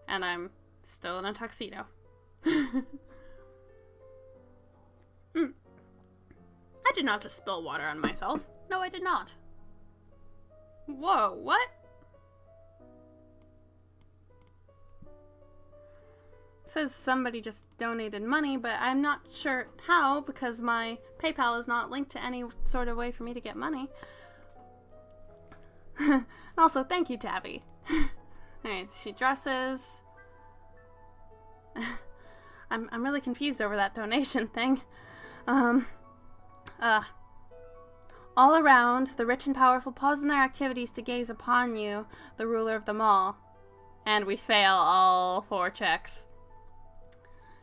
And I'm still in a tuxedo. I did not just spill water on myself. No, I did not. Whoa, what? It says somebody just donated money, but I'm not sure how because my PayPal is not linked to any sort of way for me to get money. Also, thank you, Tabi. Alright, she dresses. I'm really confused over that donation thing. All around, the rich and powerful pause in their activities to gaze upon you, the ruler of them all. And we fail all 4 checks.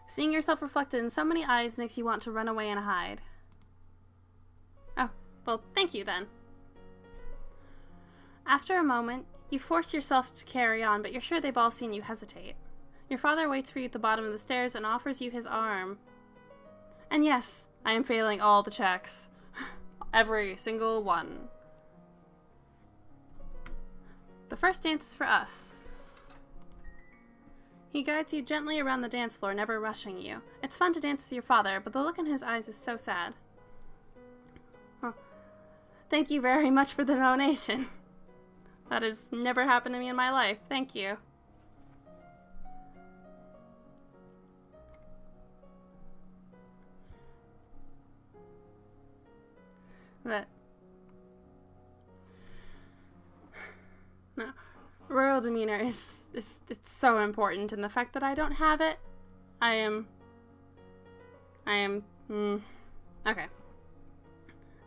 Seeing yourself reflected in so many eyes makes you want to run away and hide. Oh, well, thank you then. After a moment, you force yourself to carry on, but you're sure they've all seen you hesitate. Your father waits for you at the bottom of the stairs and offers you his arm. And yes, I am failing all the checks. Every single one. The first dance is for us. He guides you gently around the dance floor, never rushing you. It's fun to dance with your father, but the look in his eyes is so sad. Well, thank you very much for the donation. That has never happened to me in my life. Thank you. But no, royal demeanor is it's so important, and the fact that I don't have it, I am okay.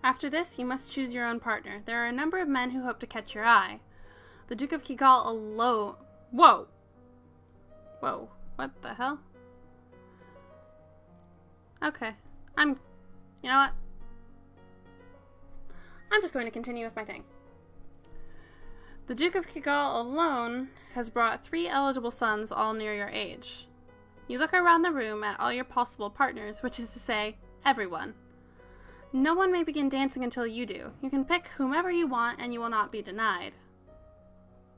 After this, you must choose your own partner. There are a number of men who hope to catch your eye. The Duke of Kigal alone. Whoa, what the hell? Okay, you know what? I'm just going to continue with my thing. The Duke of Kigal alone has brought 3 eligible sons, all near your age. You look around the room at all your possible partners, which is to say, everyone. No one may begin dancing until you do. You can pick whomever you want, and you will not be denied.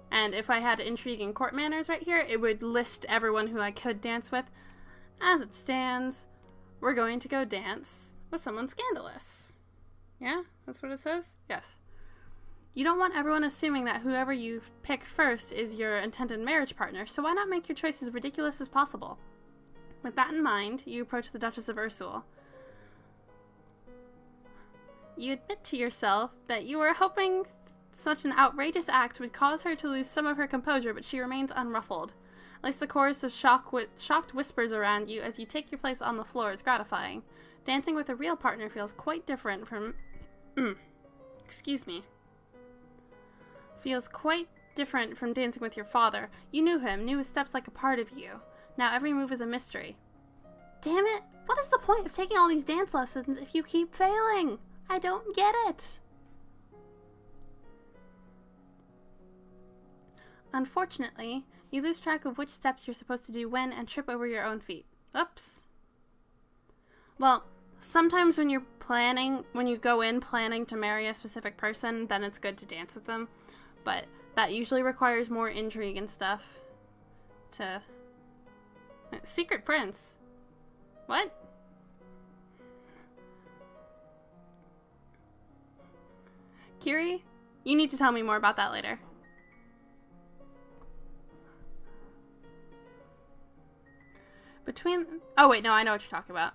And if I had intriguing court manners right here, it would list everyone who I could dance with. As it stands, we're going to go dance with someone scandalous. Yeah, that's what it says? Yes. You don't want everyone assuming that whoever you pick first is your intended marriage partner, so why not make your choice as ridiculous as possible? With that in mind, you approach the Duchess of Ursul. You admit to yourself that you were hoping such an outrageous act would cause her to lose some of her composure, but she remains unruffled. At least the chorus of shocked whispers around you as you take your place on the floor is gratifying. Dancing with a real partner feels quite different from... Excuse me. Feels quite different from dancing with your father. You knew him, knew his steps like a part of you. Now every move is a mystery. Damn it! What is the point of taking all these dance lessons if you keep failing? I don't get it. Unfortunately, you lose track of which steps you're supposed to do when and trip over your own feet. Oops. Well, sometimes when you go in planning to marry a specific person, then it's good to dance with them. But that usually requires more intrigue and stuff. Secret Prince. What? Kiri, you need to tell me more about that later. Oh wait, no, I know what you're talking about.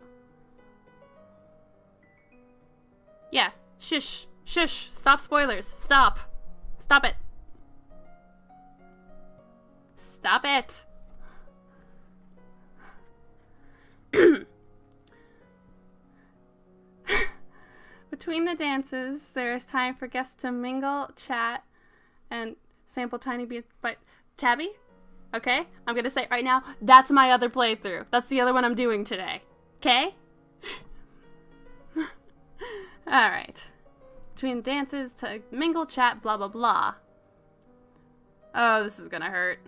Yeah, shush, stop spoilers, stop it. Stop it. Between the dances, there is time for guests to mingle, chat, and sample tiny bits. But Tabi? Okay? I'm gonna say it right now, that's my other playthrough. That's the other one I'm doing today. Okay? Alright. Between dances to mingle, chat, blah, blah, blah. Oh, this is gonna hurt.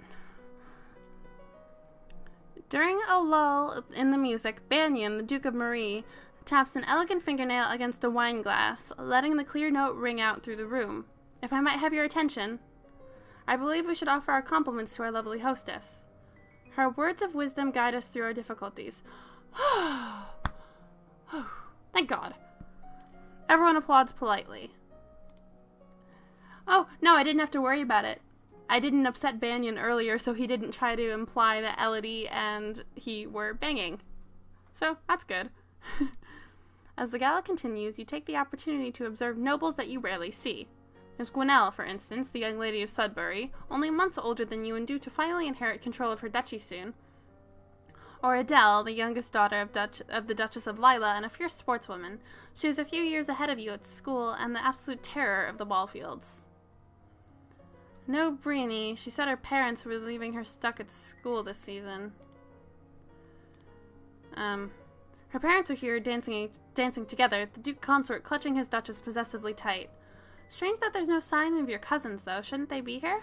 During a lull in the music, Banyan, the Duke of Marie, taps an elegant fingernail against a wine glass, letting the clear note ring out through the room. If I might have your attention, I believe we should offer our compliments to our lovely hostess. Her words of wisdom guide us through our difficulties. Thank God. Everyone applauds politely. Oh, no, I didn't have to worry about it. I didn't upset Banyan earlier, so he didn't try to imply that Elodie and he were banging. So, that's good. As the gala continues, you take the opportunity to observe nobles that you rarely see. There's Gwenelle, for instance, the young lady of Sudbury, only months older than you and due to finally inherit control of her duchy soon. Or Adele, the youngest daughter of the Duchess of Lila and a fierce sportswoman. She was a few years ahead of you at school and the absolute terror of the ball fields. No, Brini. She said her parents were leaving her stuck at school this season. Her parents are here dancing together, the Duke Consort clutching his Duchess possessively tight. Strange that there's no sign of your cousins, though. Shouldn't they be here?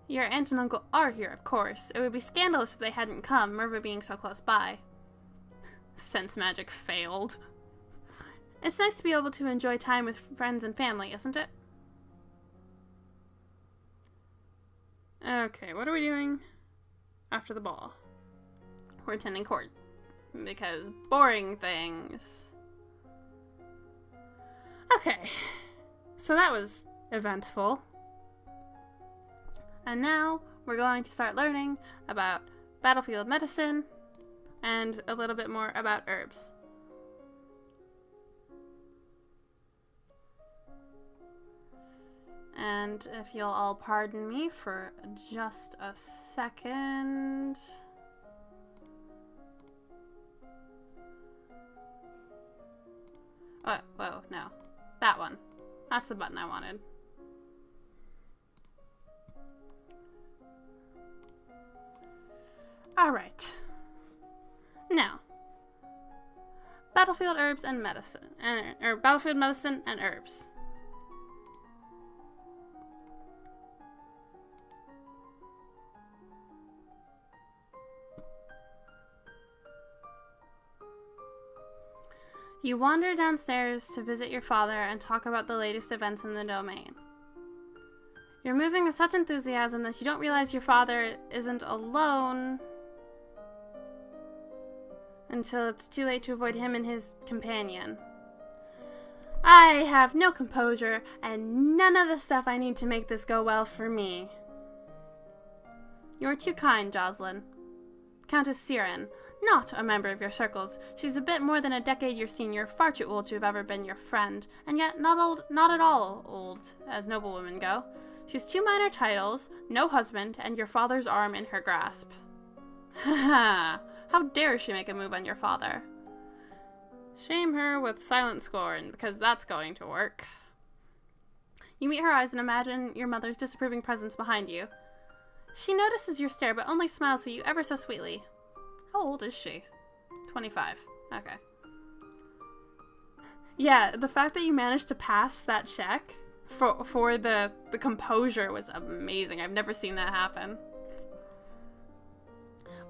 Your aunt and uncle are here, of course. It would be scandalous if they hadn't come, Merva being so close by. Sense magic failed. It's nice to be able to enjoy time with friends and family, isn't it? Okay, what are we doing after the ball? We're attending court. Because boring things. Okay. So that was eventful. And now we're going to start learning about battlefield medicine and a little bit more about herbs. And if you'll all pardon me for just a second. Oh, whoa, no. That one. That's the button I wanted. Alright. Now. Battlefield herbs and medicine. Or battlefield medicine and herbs. You wander downstairs to visit your father and talk about the latest events in the domain. You're moving with such enthusiasm that you don't realize your father isn't alone until it's too late to avoid him and his companion. I have no composure and none of the stuff I need to make this go well for me. You are too kind, Jocelyn. Countess Siren. Not a member of your circles. She's a bit more than a decade your senior, far too old to have ever been your friend, and yet not at all old, as noblewomen go. She's 2 minor titles, no husband, and your father's arm in her grasp. Ha ha! How dare she make a move on your father? Shame her with silent scorn, because that's going to work. You meet her eyes and imagine your mother's disapproving presence behind you. She notices your stare, but only smiles at you ever so sweetly. How old is she? 25. Okay. Yeah, the fact that you managed to pass that check for the composure was amazing. I've never seen that happen.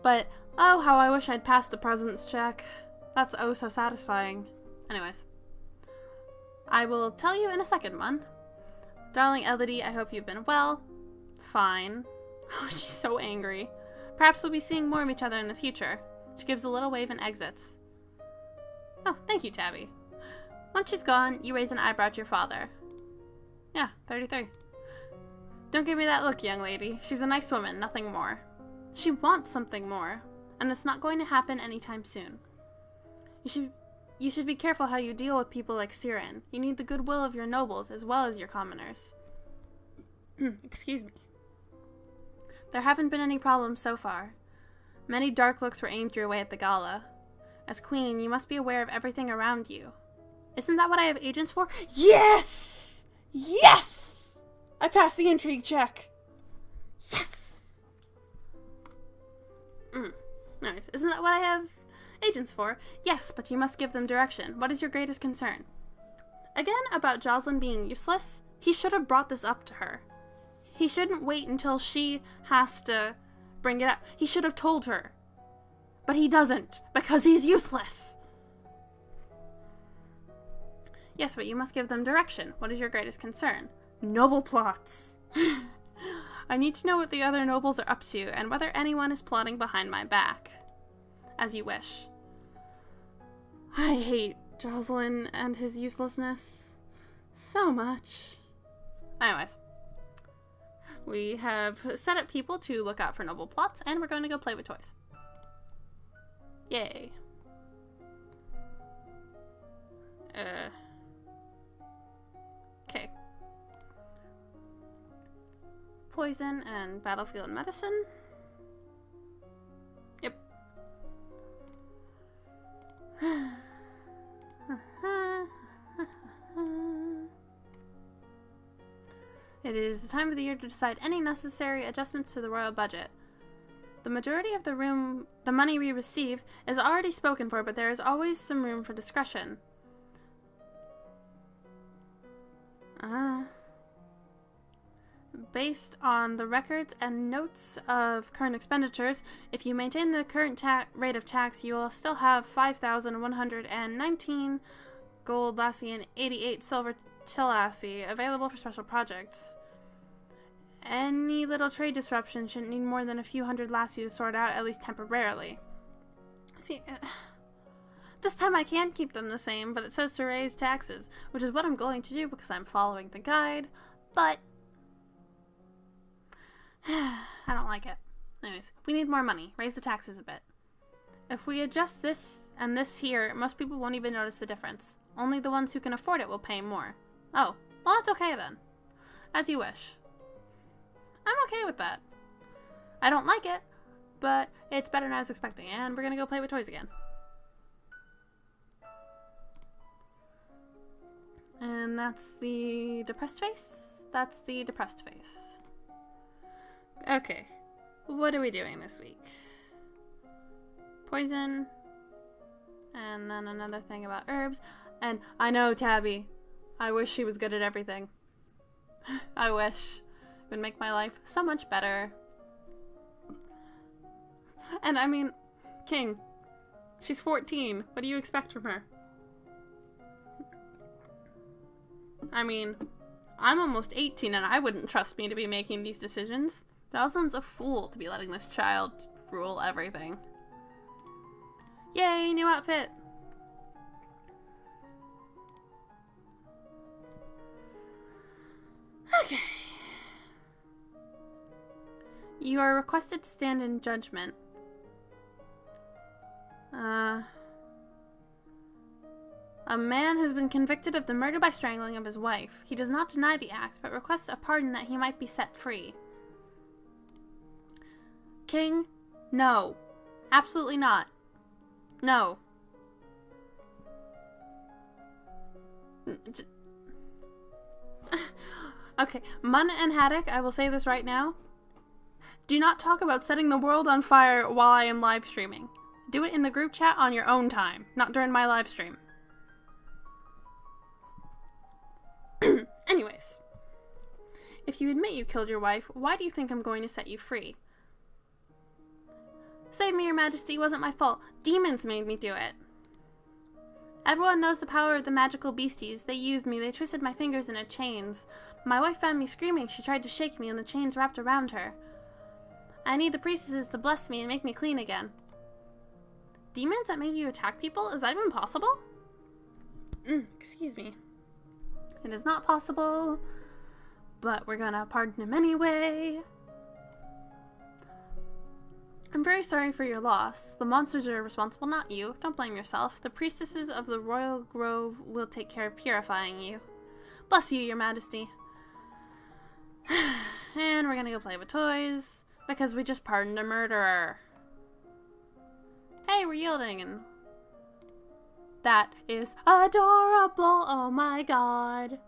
But, oh, how I wish I'd passed the presence check. That's oh so satisfying. Anyways. I will tell you in a second, Mun. Darling Elodie, I hope you've been well. Fine. Oh, she's so angry. Perhaps we'll be seeing more of each other in the future. She gives a little wave and exits. Oh, thank you, Tabi. Once she's gone, you raise an eyebrow at your father. Yeah, 33. Don't give me that look, young lady. She's a nice woman, nothing more. She wants something more, and it's not going to happen anytime soon. You should be careful how you deal with people like Siren. You need the goodwill of your nobles as well as your commoners. Excuse me. There haven't been any problems so far. Many dark looks were aimed your way at the gala. As queen, you must be aware of everything around you. Isn't that what I have agents for? Yes! Yes! I passed the intrigue check. Yes! Nice. Isn't that what I have agents for? Yes, but you must give them direction. What is your greatest concern? Again, about Jocelyn being useless, he should have brought this up to her. He shouldn't wait until she has to bring it up. He should have told her. But he doesn't, because he's useless. Yes, but you must give them direction. What is your greatest concern? Noble plots. I need to know what the other nobles are up to, and whether anyone is plotting behind my back. As you wish. I hate Jocelyn and his uselessness so much. Anyways. We have set up people to look out for noble plots, and we're going to go play with toys. Yay. Okay. Poison and battlefield medicine. a time of the year to decide any necessary adjustments to the royal budget. The majority of the money we receive is already spoken for, but there is always some room for discretion. Based on the records and notes of current expenditures, if you maintain the current rate of tax, you will still have 5,119 gold lassie and 88 silver tillassie available for special projects. Any little trade disruption shouldn't need more than a few hundred lassie to sort out, at least temporarily. See, this time I can't keep them the same, but it says to raise taxes, which is what I'm going to do because I'm following the guide, but I don't like it. Anyways, we need more money. Raise the taxes a bit. If we adjust this and this here, most people won't even notice the difference. Only the ones who can afford it will pay more. Oh, well, that's okay then. As you wish. I'm okay with that. I don't like it, but it's better than I was expecting, and we're gonna go play with toys again. And that's the depressed face? That's the depressed face. Okay, what are we doing this week? Poison, and then another thing about herbs, and I know, Tabi, I wish she was good at everything. I wish. It would make my life so much better. And I mean, King, she's 14. What do you expect from her? I mean, I'm almost 18 and I wouldn't trust me to be making these decisions. Jocelyn's a fool to be letting this child rule everything. Yay, new outfit! Okay. You are requested to stand in judgment. A man has been convicted of the murder by strangling of his wife. He does not deny the act, but requests a pardon that he might be set free. King, no. Absolutely not. No. Okay, Mun and Haddock, I will say this right now. Do not talk about setting the world on fire while I am live streaming. Do it in the group chat on your own time, not during my live stream. Anyways, if you admit you killed your wife, why do you think I'm going to set you free? Save me, Your Majesty, it wasn't my fault. Demons made me do it. Everyone knows the power of the magical beasties. They used me, they twisted my fingers into chains. My wife found me screaming, she tried to shake me and the chains wrapped around her. I need the priestesses to bless me and make me clean again. Demons that make you attack people? Is that even possible? Excuse me. It is not possible, but we're gonna pardon him anyway. I'm very sorry for your loss. The monsters are responsible, not you. Don't blame yourself. The priestesses of the Royal Grove will take care of purifying you. Bless you, Your Majesty. And we're gonna go play with toys, because we just pardoned a murderer. Hey, we're yielding, and that is adorable. Oh my god.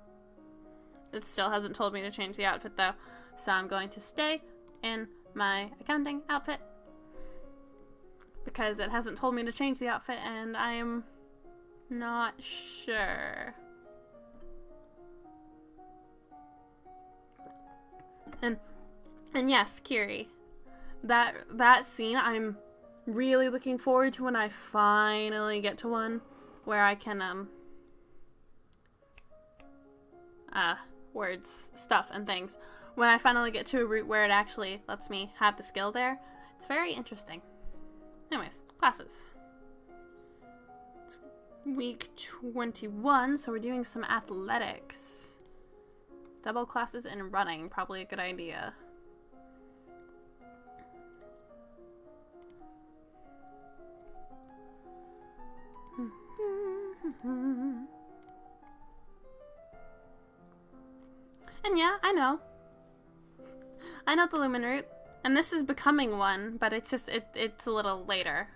It still hasn't told me to change the outfit, though, so I'm going to stay in my accounting outfit. Because it hasn't told me to change the outfit, and I am not sure. And yes, Kiri, that scene I'm really looking forward to when I finally get to one where I can words, stuff, and things. When I finally get to a route where it actually lets me have the skill there, it's very interesting. Anyways, classes. It's week 21, so we're doing some athletics. Double classes in running, probably a good idea. And yeah, I know the Lumen route, and this is becoming one, but it's just, it's a little later.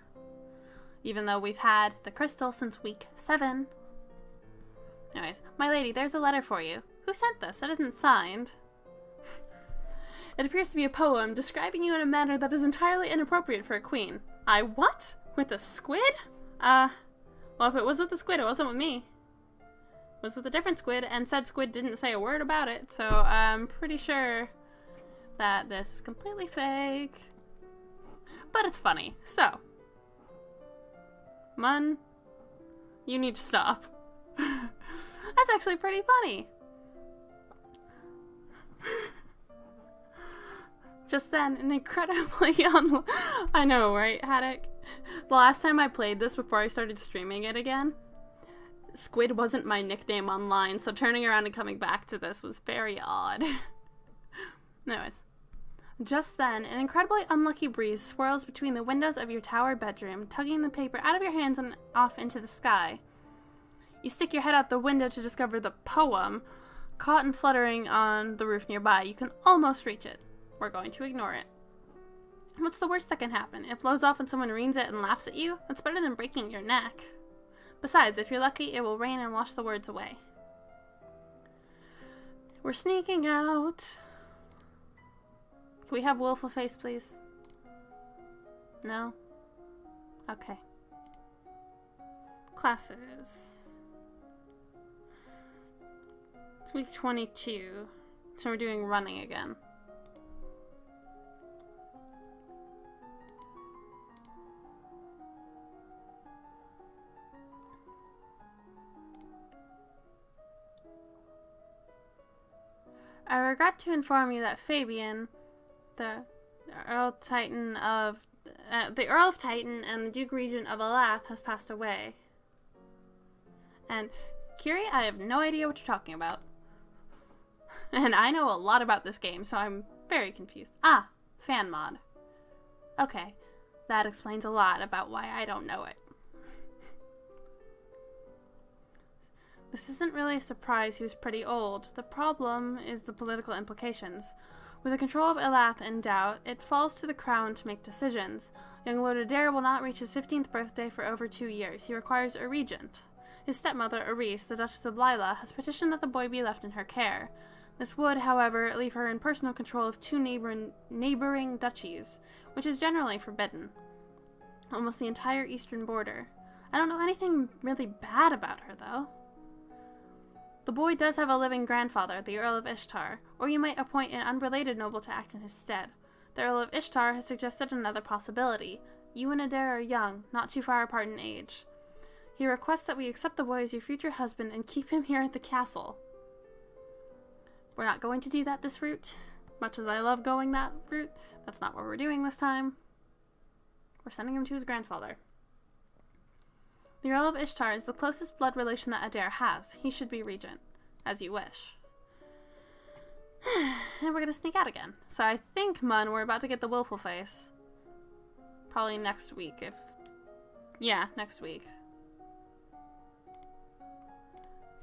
Even though we've had the crystal since week 7. Anyways, my lady, there's a letter for you. Who sent this? It isn't signed. It appears to be a poem describing you in a manner that is entirely inappropriate for a queen. I what? With a squid? Well, if it was with a squid, it wasn't with me. It was with a different squid, and said squid didn't say a word about it, so I'm pretty sure that this is completely fake. But it's funny, so. Mun, you need to stop. That's actually pretty funny. Just then, an incredibly I know, right, Haddock? The last time I played this before I started streaming it again, Squid wasn't my nickname online, so turning around and coming back to this was very odd. Anyways. Just then, an incredibly unlucky breeze swirls between the windows of your tower bedroom, tugging the paper out of your hands and off into the sky. You stick your head out the window to discover the poem, caught and fluttering on the roof nearby. You can almost reach it. We're going to ignore it. What's the worst that can happen? It blows off and someone reads it and laughs at you? That's better than breaking your neck. Besides, if you're lucky, it will rain and wash the words away. We're sneaking out. Can we have Willful Face, please? No? Okay. Classes. It's week 22. So we're doing running again. I regret to inform you that Fabian, the Earl of Titan and the Duke Regent of Elath has passed away. And Kiri, I have no idea what you're talking about. And I know a lot about this game, so I'm very confused. Ah, fan mod. Okay, that explains a lot about why I don't know it. This isn't really a surprise. He was pretty old. The problem is the political implications. With the control of Elath in doubt, it falls to the crown to make decisions. Young Lord Adair will not reach his 15th birthday for over 2 years. He requires a regent. His stepmother, Aris, the Duchess of Lila, has petitioned that the boy be left in her care. This would, however, leave her in personal control of 2 neighboring duchies, which is generally forbidden. Almost the entire eastern border. I don't know anything really bad about her, though. The boy does have a living grandfather, the Earl of Ishtar, or you might appoint an unrelated noble to act in his stead. The Earl of Ishtar has suggested another possibility. You and Adair are young, not too far apart in age. He requests that we accept the boy as your future husband and keep him here at the castle. We're not going to do that this route. Much as I love going that route, that's not what we're doing this time. We're sending him to his grandfather. The Earl of Ishtar is the closest blood relation that Adair has. He should be regent, as you wish. And we're gonna sneak out again. So I think, Mun, we're about to get the Willful Face. Probably next week, if... Yeah, next week.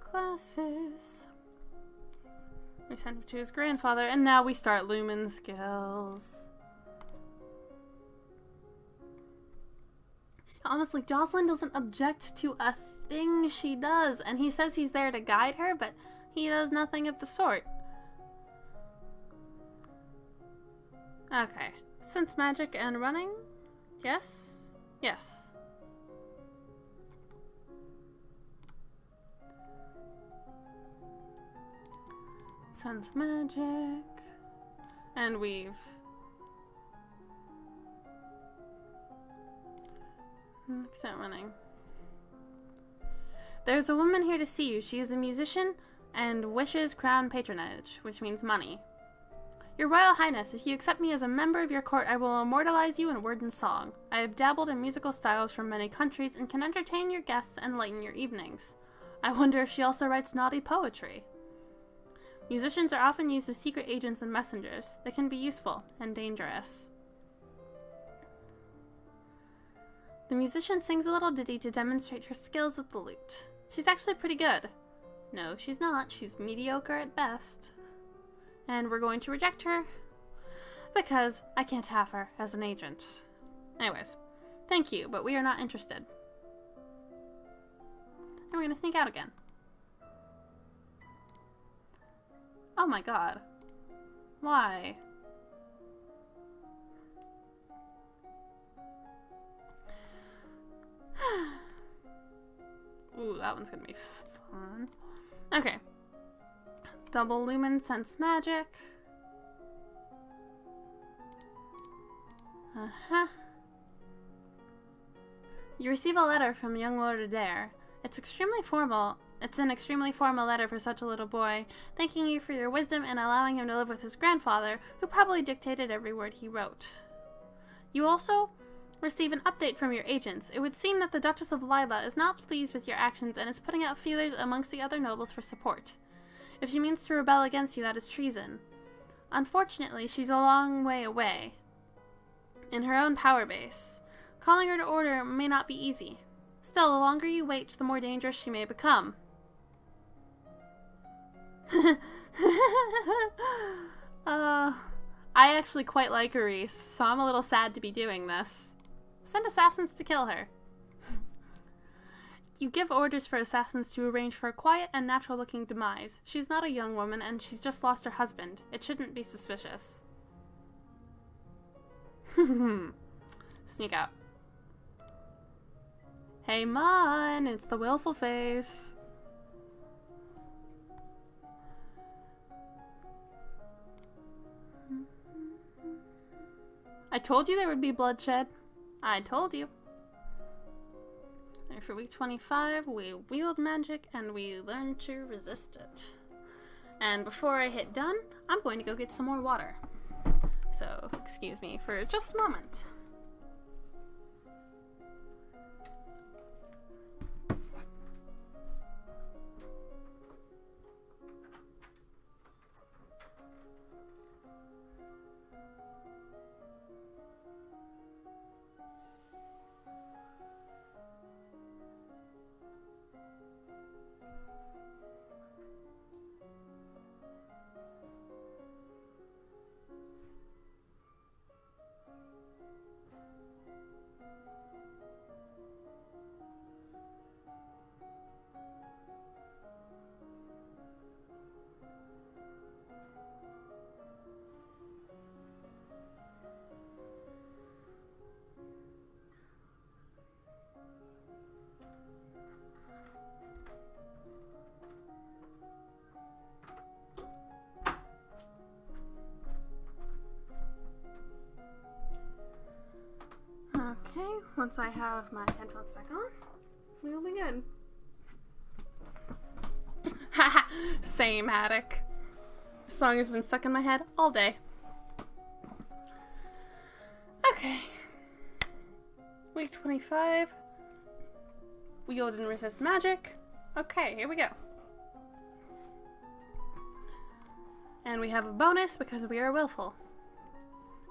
Classes. We sent him to his grandfather, and now we start Lumen skills. Honestly, Jocelyn doesn't object to a thing she does, and he says he's there to guide her, but he does nothing of the sort. Okay. Sense magic and running? Yes? Yes. Sense magic. And weave. Except running. There's a woman here to see you. She is a musician and wishes crown patronage, which means money. Your Royal Highness, if you accept me as a member of your court, I will immortalize you in word and song. I have dabbled in musical styles from many countries and can entertain your guests and lighten your evenings. I wonder if she also writes naughty poetry. Musicians are often used as secret agents and messengers. They can be useful and dangerous. The musician sings a little ditty to demonstrate her skills with the lute. She's actually pretty good. No, she's not. She's mediocre at best. And we're going to reject her because I can't have her as an agent. Anyways, thank you, but we are not interested. And we're gonna sneak out again. Oh my god. Why? that one's gonna be fun. Okay. Double lumen sense magic. Uh-huh. You receive a letter from young Lord Adair. It's an extremely formal letter for such a little boy, thanking you for your wisdom and allowing him to live with his grandfather, who probably dictated every word he wrote. You also receive an update from your agents. It would seem that the Duchess of Lila is not pleased with your actions and is putting out feelers amongst the other nobles for support. If she means to rebel against you, that is treason. Unfortunately, she's a long way away, in her own power base. Calling her to order may not be easy. Still, the longer you wait, the more dangerous she may become. I actually quite like Reese, so I'm a little sad to be doing this. Send assassins to kill her. You give orders for assassins to arrange for a quiet and natural-looking demise. She's not a young woman, and she's just lost her husband. It shouldn't be suspicious. Sneak out. Hey, Mon! It's the willful face. I told you there would be bloodshed. I told you. And for week 25, we wield magic and we learn to resist it. And before I hit done, I'm going to go get some more water. So, excuse me for just a moment. Okay, once I have my headphones back on, we will begin. Haha, same attic. This song has been stuck in my head all day. Okay. Week 25. Wield and resist magic. Okay, here we go. And we have a bonus because we are willful.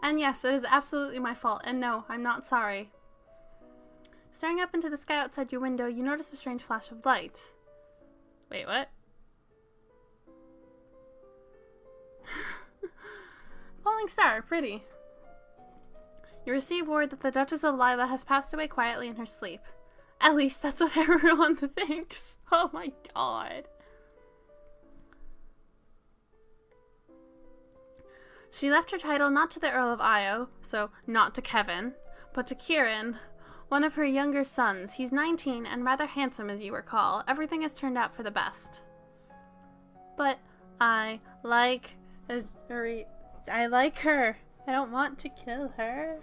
And yes, it is absolutely my fault, and no, I'm not sorry. Staring up into the sky outside your window, you notice a strange flash of light. Wait, what? Falling star, pretty. You receive word that the Duchess of Lila has passed away quietly in her sleep. At least that's what everyone thinks. Oh my god. She left her title not to the Earl of Io, so not to Kevin, but to Kieran, one of her younger sons. He's 19 and rather handsome, as you recall. Everything has turned out for the best. But I like her. I don't want to kill her.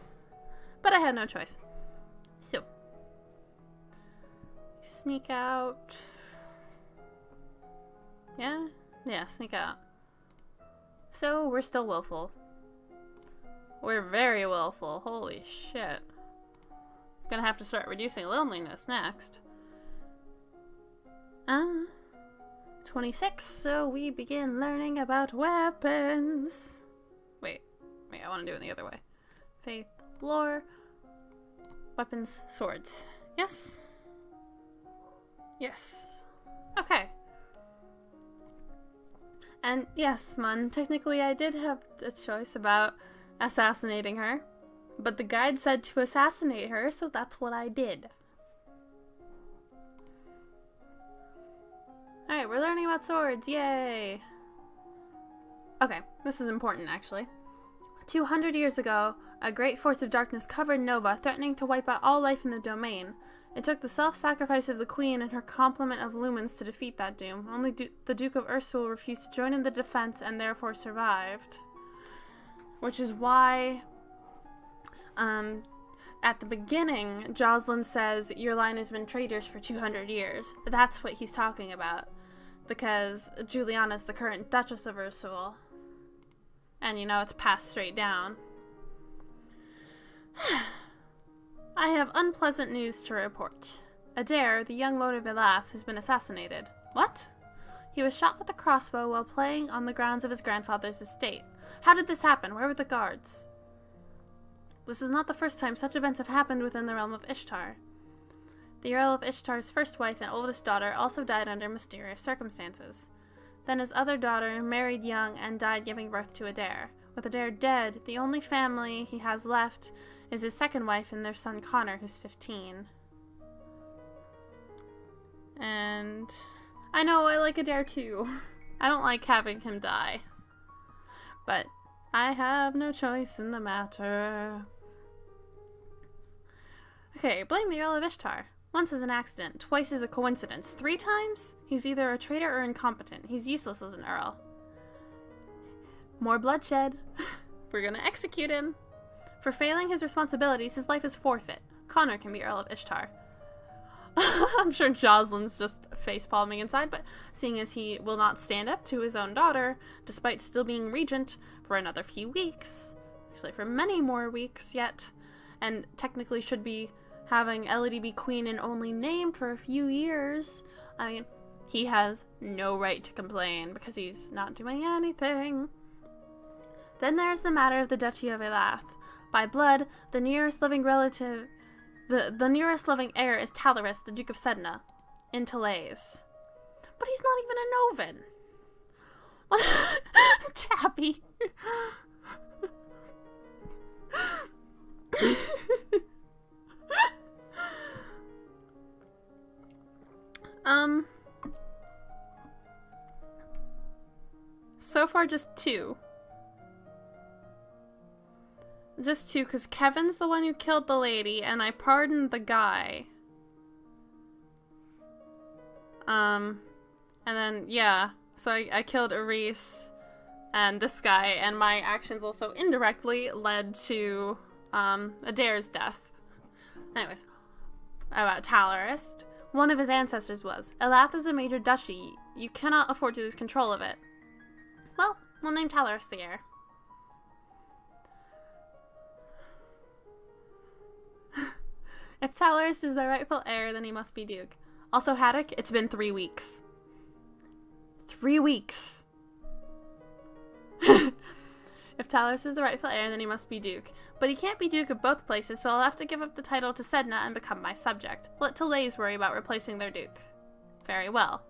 But I had no choice. So, sneak out. Yeah, sneak out. So, we're still willful. We're very willful. Holy shit. Gonna have to start reducing loneliness next. 26, so we begin learning about weapons. Wait, I want to do it the other way. Faith, lore, weapons, swords. Yes? Yes. Okay. And yes, Mun, technically I did have a choice about assassinating her, but the guide said to assassinate her, so that's what I did. Alright, we're learning about swords, yay! Okay, this is important actually. 200 years ago, a great force of darkness covered Nova, threatening to wipe out all life in the domain. It took the self-sacrifice of the queen and her complement of lumens to defeat that doom. Only the Duke of Ursul refused to join in the defense and therefore survived. Which is why, at the beginning, Jocelyn says, your line has been traitors for 200 years. That's what he's talking about. Because Juliana's the current Duchess of Ursul. And you know, it's passed straight down. I have unpleasant news to report. Adair, the young Lord of Elath, has been assassinated. What? He was shot with a crossbow while playing on the grounds of his grandfather's estate. How did this happen? Where were the guards? This is not the first time such events have happened within the realm of Ishtar. The Earl of Ishtar's first wife and oldest daughter also died under mysterious circumstances. Then his other daughter married young and died giving birth to Adair. With Adair dead, the only family he has left is his second wife and their son Connor, who's 15. And I know I like Adair too. I don't like having him die. But I have no choice in the matter. Okay, blame the Earl of Ishtar. Once is an accident, twice is a coincidence, 3 times? He's either a traitor or incompetent. He's useless as an earl. More bloodshed. We're gonna execute him. For failing his responsibilities, his life is forfeit. Connor can be Earl of Ishtar. I'm sure Jocelyn's just face-palming inside, but seeing as he will not stand up to his own daughter, despite still being regent for another few weeks, actually for many more weeks yet, and technically should be having Elodie be queen in only name for a few years, I mean, he has no right to complain because he's not doing anything. Then there's the matter of the Duchy of Elath. By blood, the nearest living relative, the nearest living heir is Talaris, the Duke of Sedna, in Talaise. But he's not even a Novan. What? Tabi. So far just 2. Just 2, because Kevin's the one who killed the lady, and I pardoned the guy. And then, yeah. So I killed Aris and this guy, and my actions also indirectly led to, Adair's death. Anyways, about Talaris. One of his ancestors was. Elath is a major duchy. You cannot afford to lose control of it. Well, we'll name Talaris the heir. If Talaris is the rightful heir, then he must be Duke. Also, Haddock, it's been 3 weeks. 3 weeks! If Talaris is the rightful heir, then he must be Duke. But he can't be Duke of both places, so I'll have to give up the title to Sedna and become my subject. Let Talaise worry about replacing their Duke. Very well.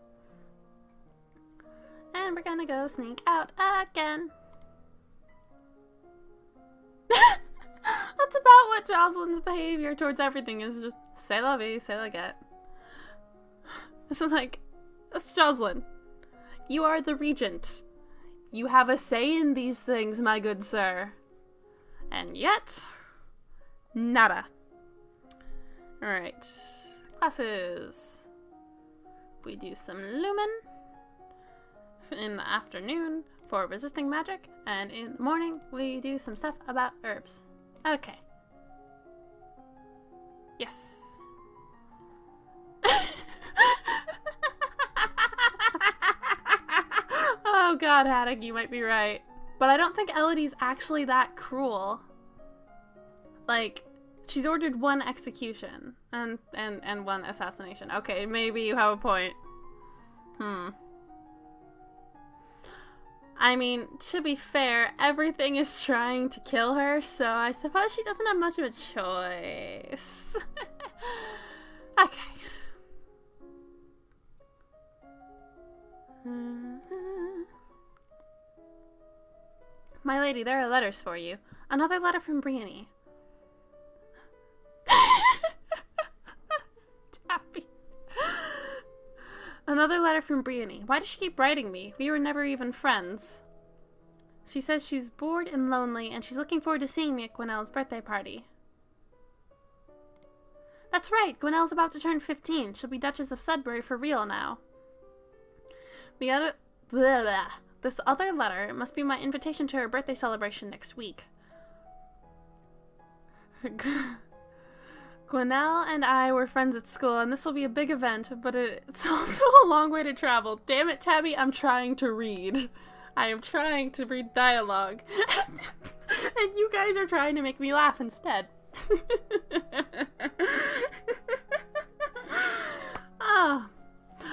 And we're gonna go sneak out again. That's about what Jocelyn's behavior towards everything is. Just say la vie, say la get. It's like, that's Jocelyn. You are the regent. You have a say in these things, my good sir. And yet, nada. Alright. Classes. We do some lumen in the afternoon for resisting magic, and in the morning we do some stuff about herbs. Okay. Yes. Oh god, Haddock, you might be right. But I don't think Elodie's actually that cruel. Like, she's ordered 1 execution and 1 assassination. Okay, maybe you have a point. I mean, to be fair, everything is trying to kill her, so I suppose she doesn't have much of a choice. Okay. My lady, there are letters for you. Another letter from Brienne. Tabi. Another letter from Brienne. Why does she keep writing me? We were never even friends. She says she's bored and lonely, and she's looking forward to seeing me at Gwenelle's birthday party. That's right, Gwenelle's about to turn 15. She'll be Duchess of Sudbury for real now. The other... Blah, blah. This other letter must be my invitation to her birthday celebration next week. Gwenelle and I were friends at school, and this will be a big event, but it's also a long way to travel. Damn it, Tabby, I'm trying to read. I am trying to read dialogue. And you guys are trying to make me laugh instead.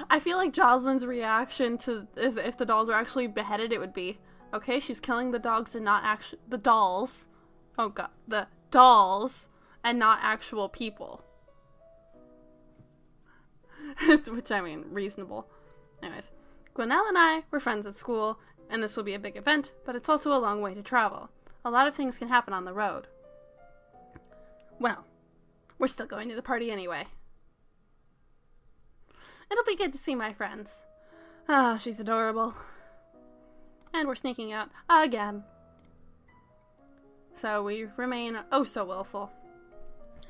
I feel like Jocelyn's reaction to if the dolls are actually beheaded, it would be, okay, she's killing the dogs and not actually the dolls. Oh god, the dolls and not actual people. Which, I mean, reasonable. Anyways, Gwenelle and I were friends at school, and this will be a big event, but it's also a long way to travel. A lot of things can happen on the road. Well, we're still going to the party anyway. It'll be good to see my friends. Ah, she's adorable. And we're sneaking out again. So we remain oh so willful.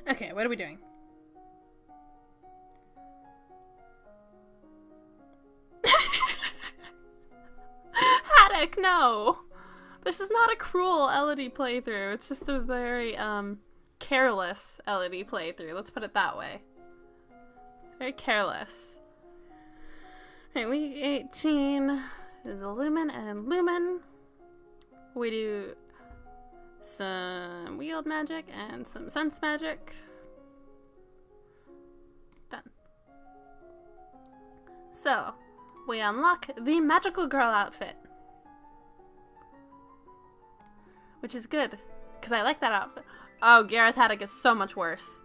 Okay, what are we doing? Haddock, no! This is not a cruel Elodie playthrough. It's just a very, careless Elodie playthrough. Let's put it that way. It's very careless. Right, week 18 is Illumin and Lumen. We do some wield magic and some sense magic. Done. So, we unlock the magical girl outfit. Which is good, because I like that outfit. Oh, Gareth Haddock is so much worse.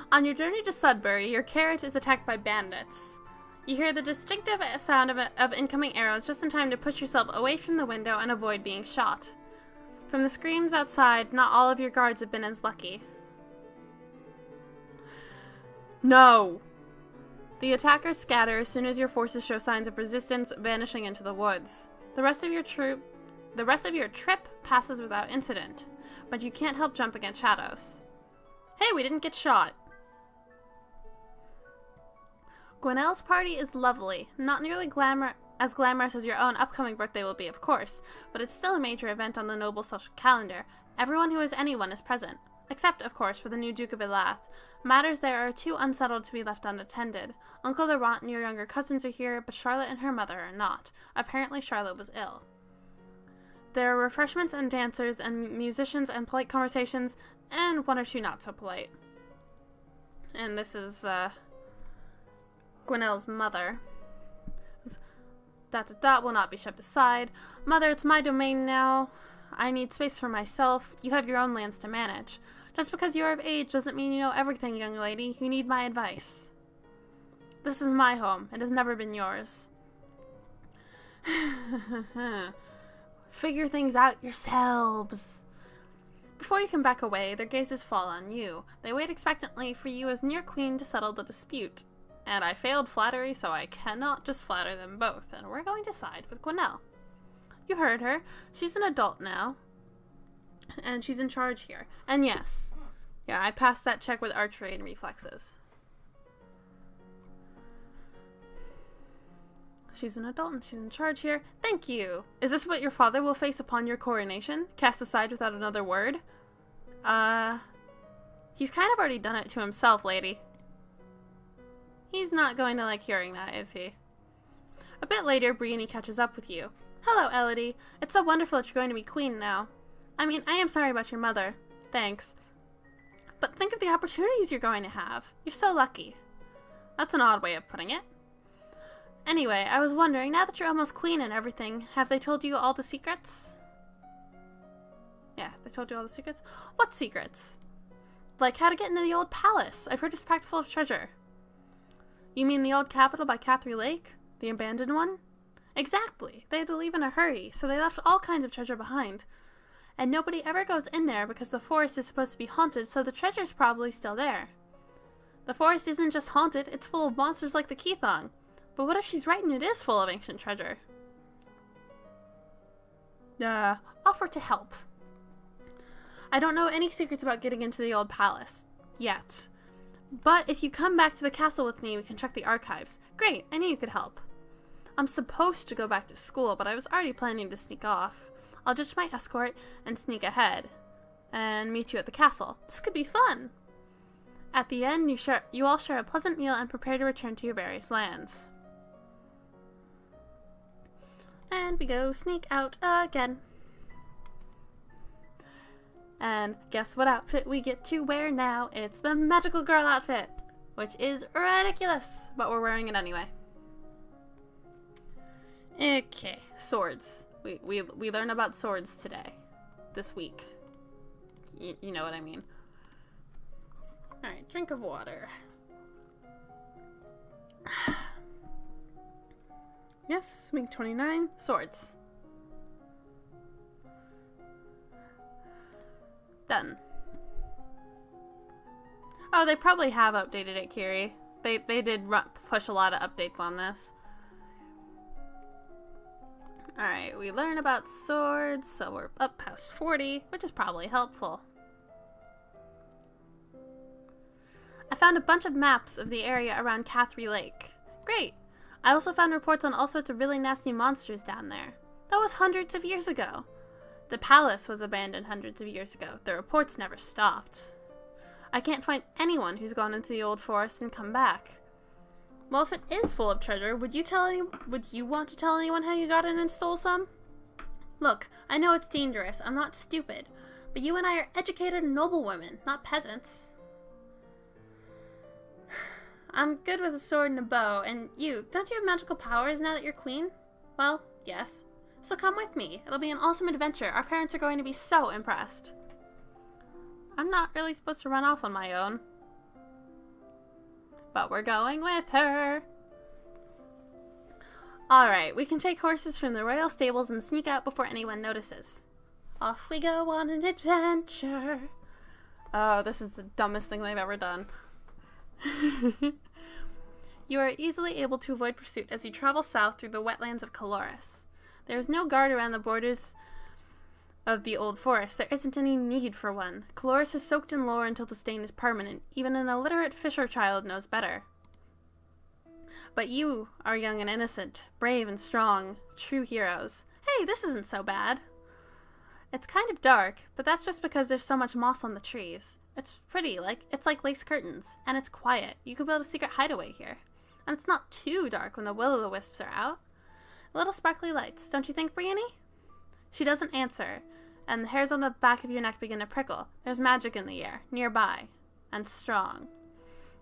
On your journey to Sudbury, your carrot is attacked by bandits. You hear the distinctive sound of incoming arrows just in time to push yourself away from the window and avoid being shot. From the screams outside, not all of your guards have been as lucky. No! The attackers scatter as soon as your forces show signs of resistance, vanishing into the woods. The rest of your trip passes without incident, but you can't help jump against shadows. Hey, we didn't get shot! Gwenelle's party is lovely, not nearly as glamorous as your own upcoming birthday will be, of course, but it's still a major event on the noble social calendar. Everyone who is anyone is present, except, of course, for the new Duke of Elath. Matters there are too unsettled to be left unattended. Uncle Laurent and your younger cousins are here, but Charlotte and her mother are not. Apparently Charlotte was ill. There are refreshments and dancers and musicians and polite conversations, and one or two not so polite. And this is, Gwenelle's mother. Dot will not be shoved aside. Mother, it's my domain now. I need space for myself. You have your own lands to manage. Just because you're of age doesn't mean you know everything, young lady. You need my advice. This is my home. It has never been yours. Figure things out yourselves. Before you can back away, their gazes fall on you. They wait expectantly for you as near queen to settle the dispute. And I failed flattery, so I cannot just flatter them both, and we're going to side with Gwenelle. You heard her. She's an adult now. And she's in charge here. And yes. Yeah, I passed that check with archery and reflexes. She's an adult and she's in charge here. Thank you. Is this what your father will face upon your coronation? Cast aside without another word? He's kind of already done it to himself, lady. He's not going to like hearing that, is he? A bit later, Brienne catches up with you. Hello, Elodie. It's so wonderful that you're going to be queen now. I mean, I am sorry about your mother. Thanks. But think of the opportunities you're going to have. You're so lucky. That's an odd way of putting it. Anyway, I was wondering, now that you're almost queen and everything, have they told you all the secrets? Yeah, they told you all the secrets? What secrets? Like how to get into the old palace. I've heard it's packed full of treasure. You mean the old capital by Catherine Lake? The abandoned one? Exactly. They had to leave in a hurry, so they left all kinds of treasure behind. And nobody ever goes in there because the forest is supposed to be haunted, so the treasure's probably still there. The forest isn't just haunted, it's full of monsters like the Keithong. But what if she's right and it is full of ancient treasure? Offer to help. I don't know any secrets about getting into the old palace. Yet. But if you come back to the castle with me, we can check the archives. Great, I knew you could help. I'm supposed to go back to school, but I was already planning to sneak off. I'll ditch my escort and sneak ahead. And meet you at the castle. This could be fun! At the end, you all share a pleasant meal and prepare to return to your various lands. And we go sneak out again. And guess what outfit we get to wear now? It's the magical girl outfit, which is ridiculous, but we're wearing it anyway. Okay, swords. We learn about swords today, this week. You know what I mean. Alright, drink of water. Yes, week 29. Swords. Done. Oh, they probably have updated it, Kiri. They did push a lot of updates on this. Alright, we learn about swords, so we're up past 40, which is probably helpful. I found a bunch of maps of the area around Catherine Lake. Great! I also found reports on all sorts of really nasty monsters down there. That was hundreds of years ago. The palace was abandoned hundreds of years ago. The reports never stopped. I can't find anyone who's gone into the old forest and come back. Well, if it is full of treasure, would you want to tell anyone how you got in and stole some? Look, I know it's dangerous. I'm not stupid. But you and I are educated noble women, not peasants. I'm good with a sword and a bow, and don't you have magical powers now that you're queen? Well, yes. So come with me. It'll be an awesome adventure. Our parents are going to be so impressed. I'm not really supposed to run off on my own. But we're going with her. Alright, we can take horses from the royal stables and sneak out before anyone notices. Off we go on an adventure. Oh, this is the dumbest thing they've ever done. You are easily able to avoid pursuit as you travel south through the wetlands of Caloris. There is no guard around the borders of the old forest. There isn't any need for one. Caloris is soaked in lore until the stain is permanent. Even an illiterate fisher child knows better. But you are young and innocent, brave and strong, true heroes. Hey, this isn't so bad. It's kind of dark, but that's just because there's so much moss on the trees. It's pretty, it's like lace curtains, and it's quiet. You could build a secret hideaway here. And it's not too dark when the will-o'-the-wisps are out. Little sparkly lights, don't you think, Brienne? She doesn't answer, and the hairs on the back of your neck begin to prickle. There's magic in the air, nearby, and strong.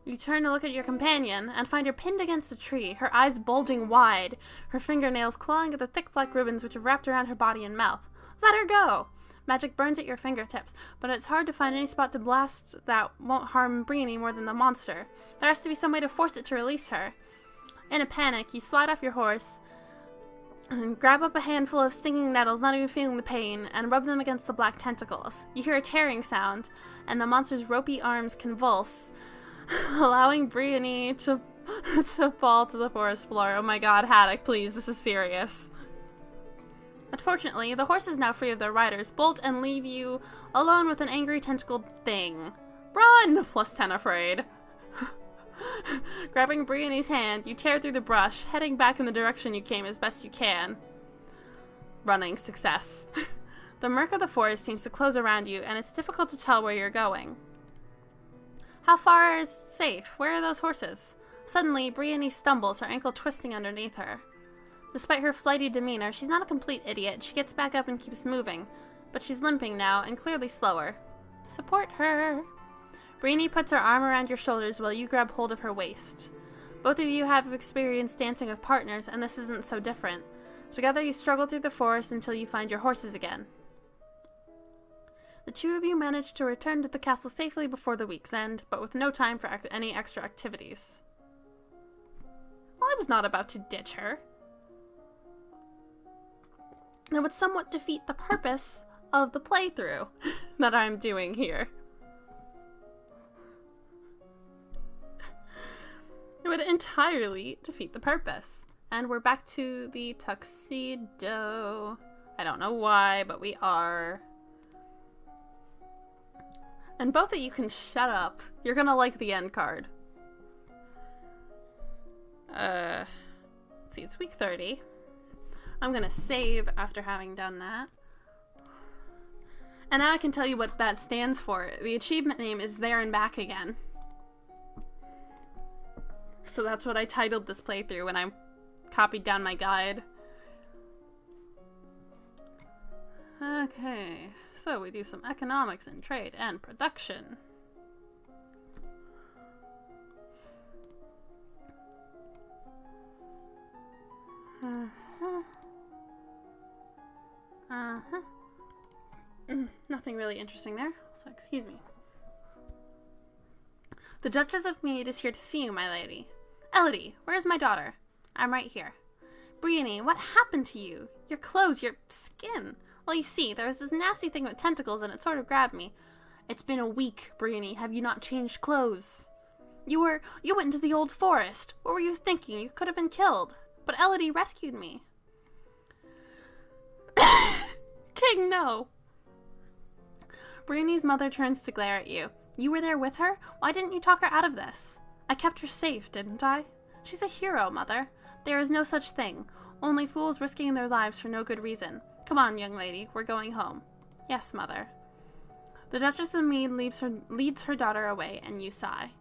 You turn to look at your companion, and find her pinned against a tree, her eyes bulging wide, her fingernails clawing at the thick black ribbons which have wrapped around her body and mouth. Let her go! Magic burns at your fingertips, but it's hard to find any spot to blast that won't harm Brienne more than the monster. There has to be some way to force it to release her. In a panic, you slide off your horse, and grab up a handful of stinging nettles, not even feeling the pain, and rub them against the black tentacles. You hear a tearing sound, and the monster's ropey arms convulse, allowing Brienne to fall to the forest floor. Oh my god, Haddock, please, this is serious. Unfortunately, the horse is now free of their riders, bolt and leave you alone with an angry tentacled thing. Run! +10 afraid. Grabbing Brienne's hand, you tear through the brush, heading back in the direction you came as best you can. Running success. The murk of the forest seems to close around you, and it's difficult to tell where you're going. How far is safe? Where are those horses? Suddenly, Brienne stumbles, her ankle twisting underneath her. Despite her flighty demeanor, she's not a complete idiot. She gets back up and keeps moving, but she's limping now and clearly slower. Support her. Brienne puts her arm around your shoulders while you grab hold of her waist. Both of you have experience dancing with partners, and this isn't so different. Together you struggle through the forest until you find your horses again. The two of you manage to return to the castle safely before the week's end, but with no time for any extra activities. Well, I was not about to ditch her. That would somewhat defeat the purpose of the playthrough that I'm doing here. It would entirely defeat the purpose. And we're back to the tuxedo. I don't know why, but we are. And both of you can shut up. You're gonna like the end card. Let's see, it's week 30. I'm gonna save after having done that. And now I can tell you what that stands for. The achievement name is There and Back Again. So that's what I titled this playthrough when I copied down my guide. Okay, so we do some economics and trade and production. Nothing really interesting there, so excuse me. The Duchess of Mead is here to see you, my lady. Elodie, where's my daughter? I'm right here. Brienne, what happened to you? Your clothes, your skin. Well, you see, there was this nasty thing with tentacles and it sort of grabbed me. It's been a week, Brienne. Have you not changed clothes? You went into the old forest. What were you thinking? You could have been killed. But Elodie rescued me. King, no. Brienne's mother turns to glare at you. You were there with her? Why didn't you talk her out of this? I kept her safe, didn't I? She's a hero, Mother. There is no such thing. Only fools risking their lives for no good reason. Come on, young lady. We're going home. Yes, Mother. The Duchess of Mead leads her daughter away, and you sigh.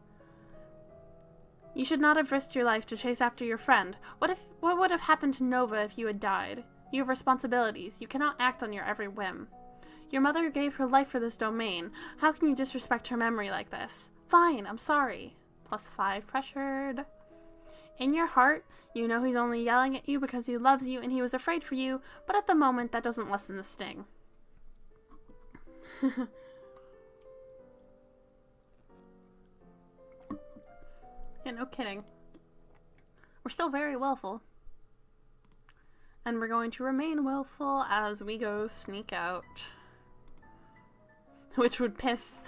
You should not have risked your life to chase after your friend. What would have happened to Nova if you had died? You have responsibilities. You cannot act on your every whim. Your mother gave her life for this domain. How can you disrespect her memory like this? Fine, I'm sorry. +5 pressured. In your heart, you know he's only yelling at you because he loves you and he was afraid for you, but at the moment, that doesn't lessen the sting. Yeah, no kidding. We're still very willful. And we're going to remain willful as we go sneak out. Which would piss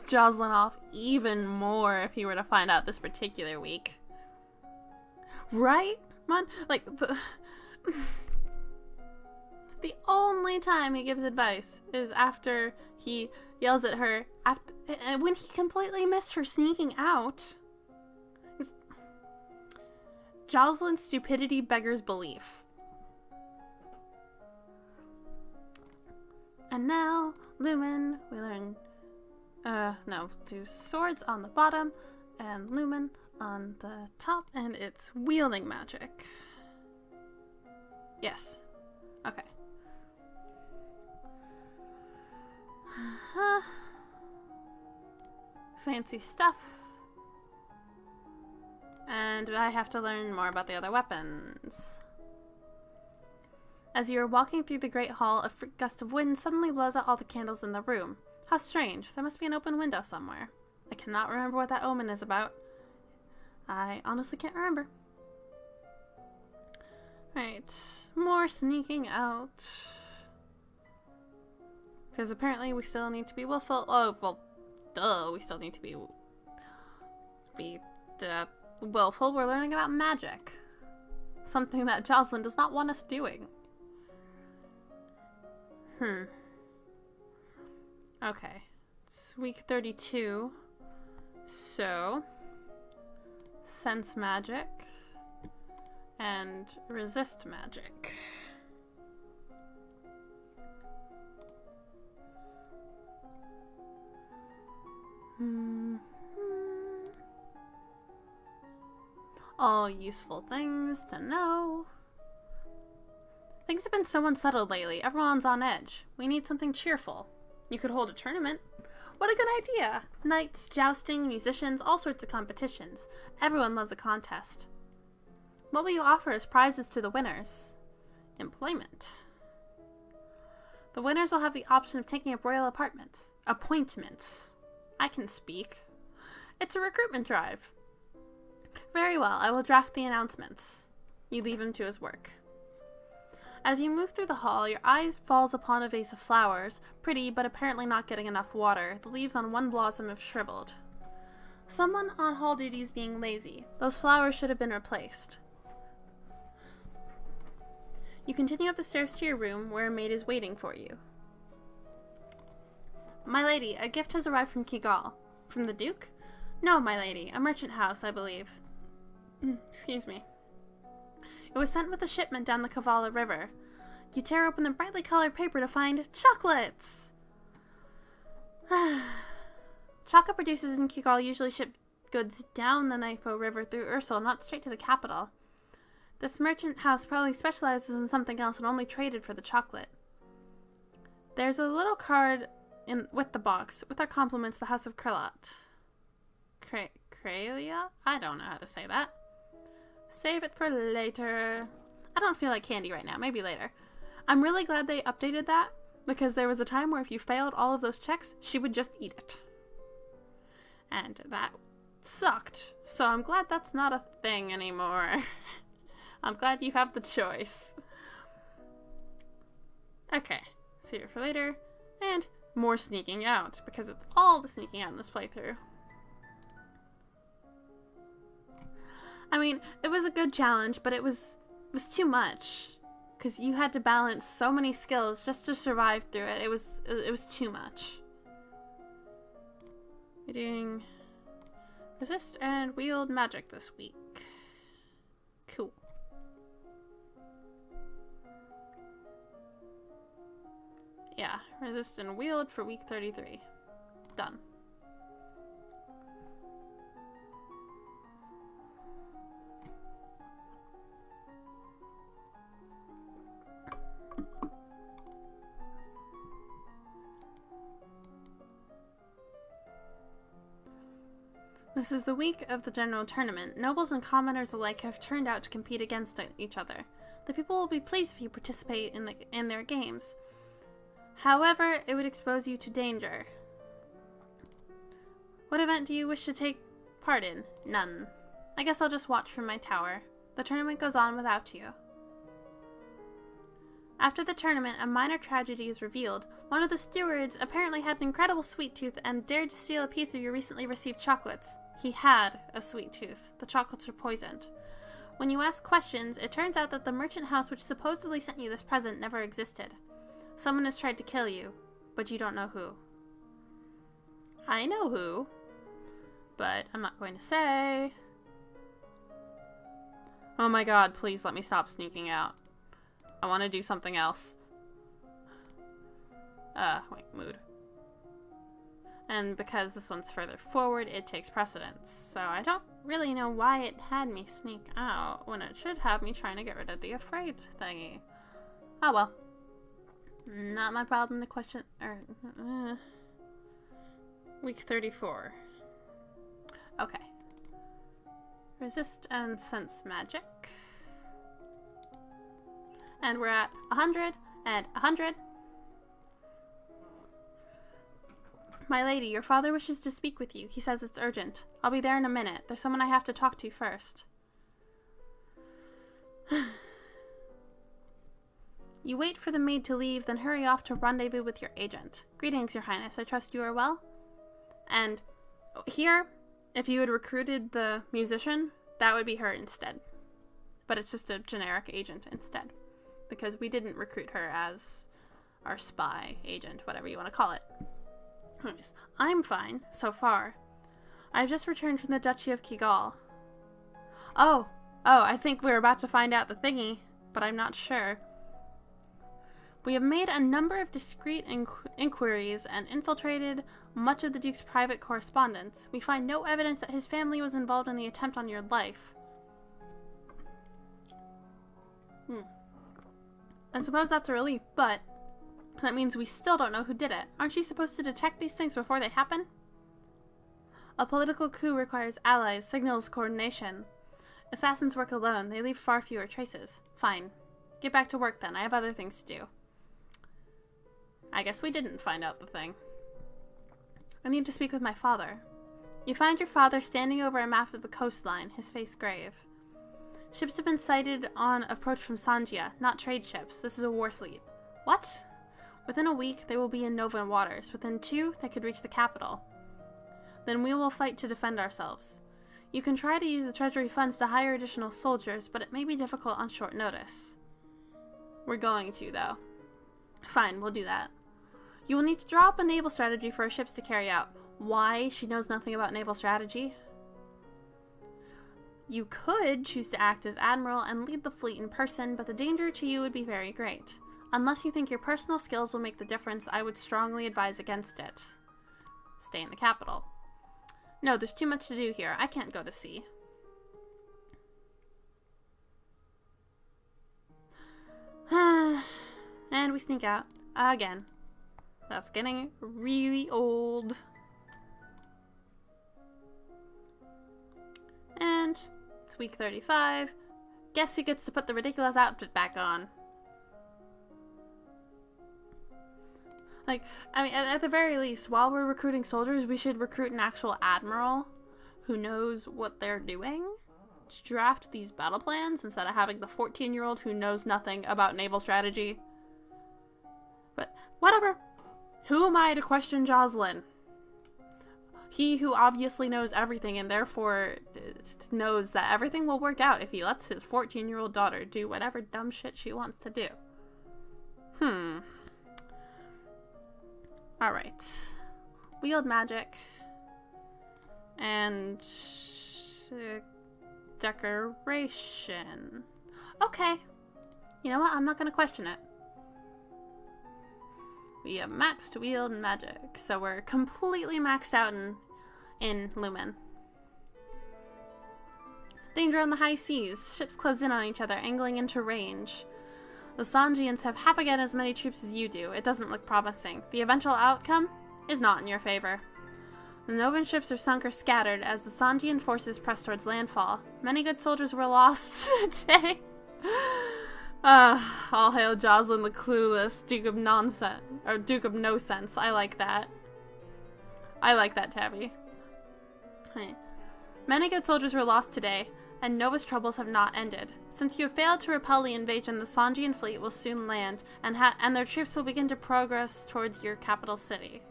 Jocelyn off even more if he were to find out this particular week. Right? Man, like, the only time he gives advice is after he yells at her, when he completely missed her sneaking out. Jocelyn's stupidity beggars belief. And now, Lumen, we learn, do swords on the bottom, and Lumen on the top, and it's wielding magic. Yes. Okay. Fancy stuff. And I have to learn more about the other weapons. As you are walking through the great hall, a gust of wind suddenly blows out all the candles in the room. How strange. There must be an open window somewhere. I cannot remember what that omen is about. I honestly can't remember. Right. More sneaking out. Because apparently we still need to be willful. Oh, well, duh. We still need to be willful. We're learning about magic. Something that Jocelyn does not want us doing. Okay. It's week 32. So, sense magic and resist magic. All useful things to know. Things have been so unsettled lately. Everyone's on edge. We need something cheerful. You could hold a tournament. What a good idea. Knights, jousting, musicians, all sorts of competitions. Everyone loves a contest. What will you offer as prizes to the winners? Employment. The winners will have the option of taking up royal appointments. I can speak. It's a recruitment drive. Very well, I will draft the announcements. You leave him to his work. As you move through the hall, your eye falls upon a vase of flowers, pretty but apparently not getting enough water. The leaves on one blossom have shriveled. Someone on hall duty is being lazy. Those flowers should have been replaced. You continue up the stairs to your room, where a maid is waiting for you. My lady, a gift has arrived from Kigal. From the Duke? No, my lady, a merchant house, I believe. Excuse me. It was sent with a shipment down the Kavala River. You tear open the brightly colored paper to find chocolates! Chocolate producers in Kigal usually ship goods down the Naipo River through Ursul, not straight to the capital. This merchant house probably specializes in something else and only traded for the chocolate. There's a little card with the box. With our compliments, the House of Krelot. Kralia? I don't know how to say that. Save it for later. I don't feel like candy right now. Maybe later. I'm really glad they updated that, because there was a time where if you failed all of those checks, she would just eat it. And that sucked. So I'm glad that's not a thing anymore. I'm glad you have the choice. Okay. Save it for later. And more sneaking out, because it's all the sneaking out in this playthrough. I mean, it was a good challenge, but it was too much. Because you had to balance so many skills just to survive through it. It was too much. We're doing resist and wield magic this week. Cool. Yeah, resist and wield for week 33. Done. This is the week of the general tournament. Nobles and commoners alike have turned out to compete against each other. The people will be pleased if you participate in their games. However, it would expose you to danger. What event do you wish to take part in? None. I guess I'll just watch from my tower. The tournament goes on without you. After the tournament, a minor tragedy is revealed. One of the stewards apparently had an incredible sweet tooth and dared to steal a piece of your recently received chocolates. He had a sweet tooth. The chocolates are poisoned. When you ask questions, it turns out that the merchant house which supposedly sent you this present never existed. Someone has tried to kill you, but you don't know who. I know who, but I'm not going to say. Oh my god, please let me stop sneaking out. I want to do something else. Wait, mood. And because this one's further forward, it takes precedence. So I don't really know why it had me sneak out when it should have me trying to get rid of the afraid thingy. Oh well. Not my problem to question, week 34. Okay. Resist and sense magic. And we're at 100 and 100. My lady, your father wishes to speak with you. He says it's urgent. I'll be there in a minute. There's someone I have to talk to first. You wait for the maid to leave, then hurry off to rendezvous with your agent. Greetings, your highness. I trust you are well. And here, if you had recruited the musician, that would be her instead. But it's just a generic agent instead. Because we didn't recruit her as our spy agent, whatever you want to call it. Anyways, I'm fine, so far. I've just returned from the Duchy of Kigal. Oh, I think we're about to find out the thingy, but I'm not sure. We have made a number of discreet inquiries and infiltrated much of the Duke's private correspondence. We find no evidence that his family was involved in the attempt on your life. I suppose that's a relief, but that means we still don't know who did it. Aren't you supposed to detect these things before they happen? A political coup requires allies, signals, coordination. Assassins work alone. They leave far fewer traces. Fine. Get back to work then. I have other things to do. I guess we didn't find out the thing. I need to speak with my father. You find your father standing over a map of the coastline, his face grave. Ships have been sighted on approach from Sanjia, not trade ships. This is a war fleet. What? Within a week, they will be in Novan waters. Within 2, they could reach the capital. Then we will fight to defend ourselves. You can try to use the treasury funds to hire additional soldiers, but it may be difficult on short notice. We're going to, though. Fine, we'll do that. You will need to draw up a naval strategy for our ships to carry out. Why? She knows nothing about naval strategy. You could choose to act as admiral and lead the fleet in person, but the danger to you would be very great. Unless you think your personal skills will make the difference, I would strongly advise against it. Stay in the capital. No, there's too much to do here. I can't go to sea. And we sneak out again. That's getting really old. And it's week 35. Guess who gets to put the ridiculous outfit back on? Like, I mean, at the very least, while we're recruiting soldiers, we should recruit an actual admiral who knows what they're doing to draft these battle plans instead of having the 14-year-old who knows nothing about naval strategy. But whatever. Who am I to question Jocelyn? He who obviously knows everything and therefore knows that everything will work out if he lets his 14-year-old daughter do whatever dumb shit she wants to do. Alright. Wield magic. And decoration. Okay. You know what? I'm not going to question it. We have maxed wield and magic. So we're completely maxed out in Lumen. Danger on the high seas. Ships close in on each other, angling into range. The Sanjians have half again as many troops as you do. It doesn't look promising. The eventual outcome is not in your favor. The Novan ships are sunk or scattered as the Sanjian forces press towards landfall. Many good soldiers were lost today. All hail Jocelyn the Clueless, Duke of Nonsense, or Duke of No Sense. I like that. I like that, Tabi. Right. Many good soldiers were lost today, and Nova's troubles have not ended. Since you have failed to repel the invasion, the Sanjian fleet will soon land, and their troops will begin to progress towards your capital city.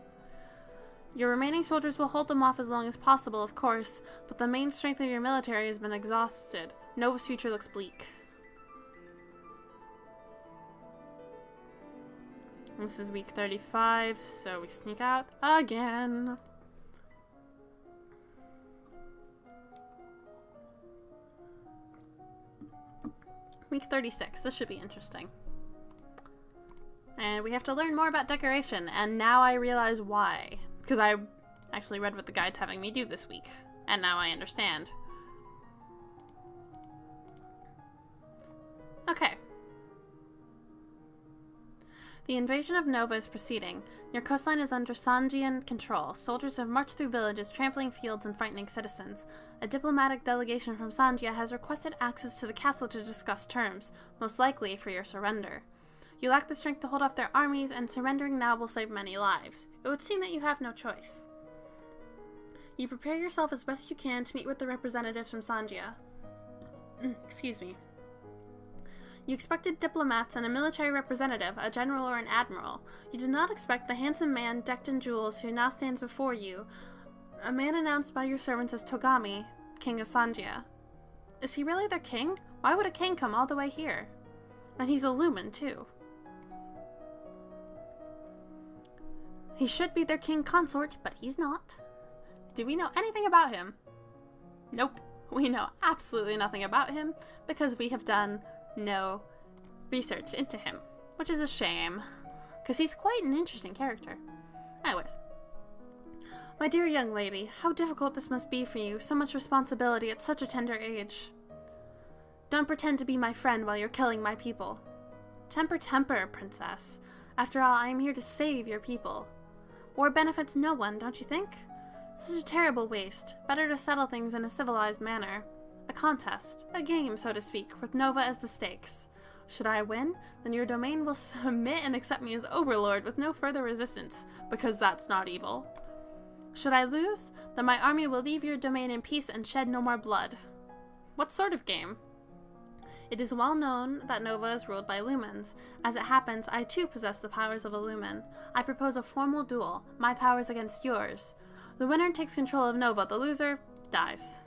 Your remaining soldiers will hold them off as long as possible, of course, but the main strength of your military has been exhausted. Nova's future looks bleak. This is week 35, so we sneak out again. Week 36. This should be interesting. And we have to learn more about decoration, and now I realize why. Because I actually read what the guide's having me do this week, and now I understand. Okay. The invasion of Nova is proceeding. Your coastline is under Sanjian control. Soldiers have marched through villages, trampling fields and frightening citizens. A diplomatic delegation from Sanjia has requested access to the castle to discuss terms, most likely for your surrender. You lack the strength to hold off their armies, and surrendering now will save many lives. It would seem that you have no choice. You prepare yourself as best you can to meet with the representatives from Sanjia. Excuse me. You expected diplomats and a military representative, a general or an admiral. You did not expect the handsome man decked in jewels who now stands before you, a man announced by your servants as Togami, king of Sanjia. Is he really their king? Why would a king come all the way here? And he's a Lumen, too. He should be their king consort, but he's not. Do we know anything about him? Nope. We know absolutely nothing about him because we have done no research into him, which is a shame, because he's quite an interesting character. Anyways. My dear young lady, how difficult this must be for you, so much responsibility at such a tender age. Don't pretend to be my friend while you're killing my people. Temper, temper, princess. After all, I am here to save your people. War benefits no one, don't you think? Such a terrible waste. Better to settle things in a civilized manner. A contest, a game, so to speak, with Nova as the stakes. Should I win, then your domain will submit and accept me as overlord with no further resistance, because that's not evil. Should I lose, then my army will leave your domain in peace and shed no more blood. What sort of game? It is well known that Nova is ruled by lumens. As it happens, I too possess the powers of a lumen. I propose a formal duel, my powers against yours. The winner takes control of Nova, the loser dies.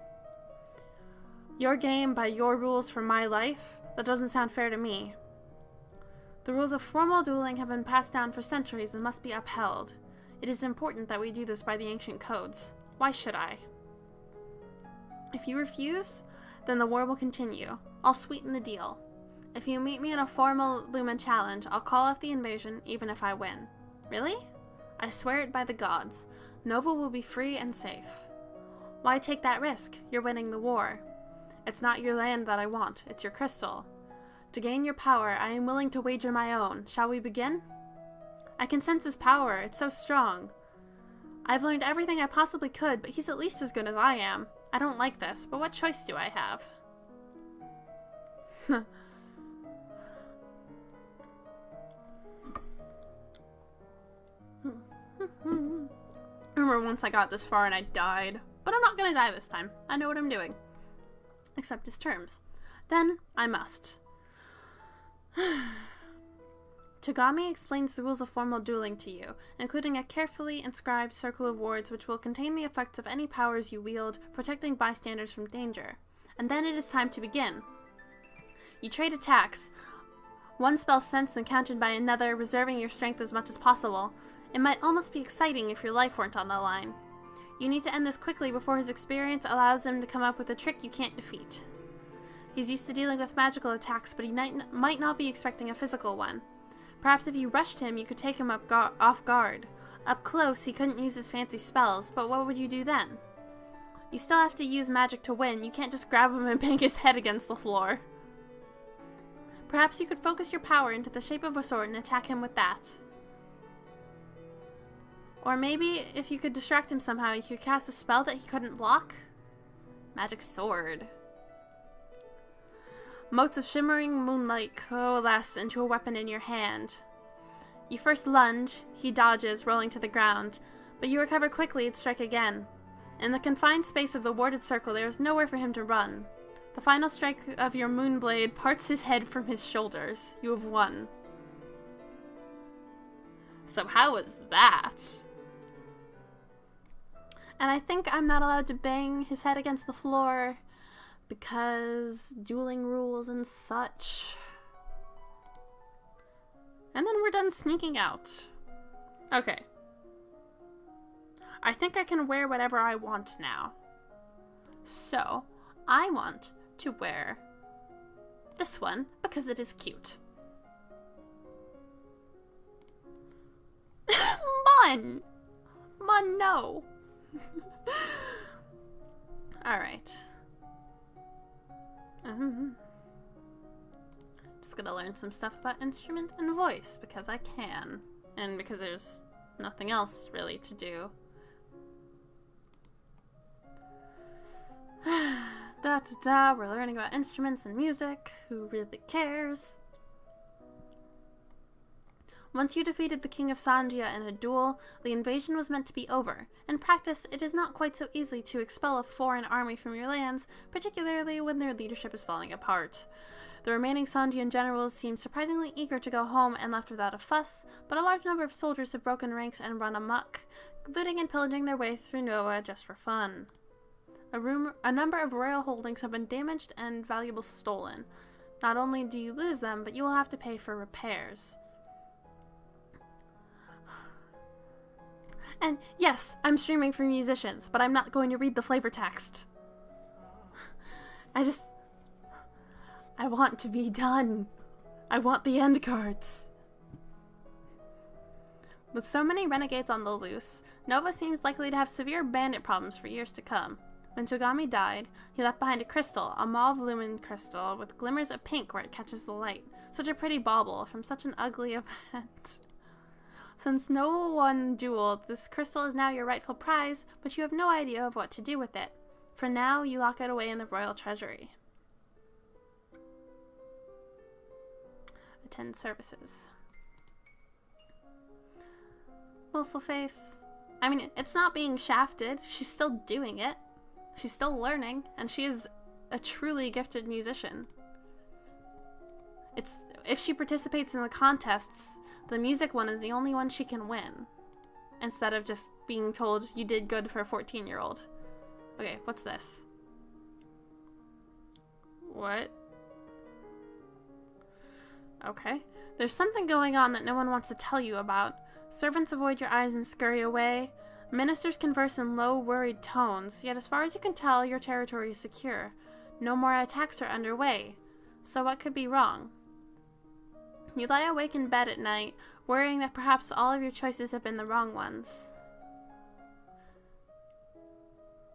Your game by your rules for my life? That doesn't sound fair to me. The rules of formal dueling have been passed down for centuries and must be upheld. It is important that we do this by the ancient codes. Why should I? If you refuse, then the war will continue. I'll sweeten the deal. If you meet me in a formal Lumen challenge, I'll call off the invasion even if I win. Really? I swear it by the gods. Nova will be free and safe. Why take that risk? You're winning the war. It's not your land that I want, it's your crystal. To gain your power, I am willing to wager my own. Shall we begin? I can sense his power, it's so strong. I've learned everything I possibly could, but he's at least as good as I am. I don't like this, but what choice do I have? I remember once I got this far and I died. But I'm not gonna die this time. I know what I'm doing. Accept his terms. Then, I must. Togami explains the rules of formal dueling to you, including a carefully inscribed circle of wards which will contain the effects of any powers you wield, protecting bystanders from danger. And then it is time to begin. You trade attacks. One spell sensed and countered by another, reserving your strength as much as possible. It might almost be exciting if your life weren't on the line. You need to end this quickly before his experience allows him to come up with a trick you can't defeat. He's used to dealing with magical attacks, but he might not be expecting a physical one. Perhaps if you rushed him, you could take him off guard. Up close, he couldn't use his fancy spells, but what would you do then? You still have to use magic to win. You can't just grab him and bang his head against the floor. Perhaps you could focus your power into the shape of a sword and attack him with that. Or maybe, if you could distract him somehow, you could cast a spell that he couldn't block? Magic sword. Motes of shimmering moonlight coalesce into a weapon in your hand. You first lunge, he dodges, rolling to the ground, but you recover quickly and strike again. In the confined space of the warded circle, there is nowhere for him to run. The final strike of your moonblade parts his head from his shoulders. You have won. So how was that? And I think I'm not allowed to bang his head against the floor because dueling rules and such. And then we're done sneaking out. Okay. I think I can wear whatever I want now. So, I want to wear this one because it is cute. Mon! Mon, no! Alright. Just gonna learn some stuff about instrument and voice because I can. And because there's nothing else really to do. We're learning about instruments and music. Who really cares? Once you defeated the King of Sangia in a duel, the invasion was meant to be over. In practice, it is not quite so easy to expel a foreign army from your lands, particularly when their leadership is falling apart. The remaining Sandian generals seem surprisingly eager to go home and left without a fuss, but a large number of soldiers have broken ranks and run amok, looting and pillaging their way through Noah just for fun. A number of royal holdings have been damaged and valuables stolen. Not only do you lose them, but you will have to pay for repairs. And yes, I'm streaming for musicians, but I'm not going to read the flavor text. I want to be done. I want the end cards. With so many renegades on the loose, Nova seems likely to have severe bandit problems for years to come. When Togami died, he left behind a crystal, a mauve lumen crystal with glimmers of pink where it catches the light. Such a pretty bauble from such an ugly event. Since no one dueled, this crystal is now your rightful prize, but you have no idea of what to do with it. For now, you lock it away in the royal treasury. Attend services. Willful face. I mean, it's not being shafted. She's still doing it. She's still learning, and she is a truly gifted musician. If she participates in the contests, the music one is the only one she can win. Instead of just being told, you did good for a 14-year-old. Okay, what's this? What? Okay. There's something going on that no one wants to tell you about. Servants avoid your eyes and scurry away. Ministers converse in low, worried tones, yet as far as you can tell, your territory is secure. No more attacks are underway. So what could be wrong? You lie awake in bed at night, worrying that perhaps all of your choices have been the wrong ones.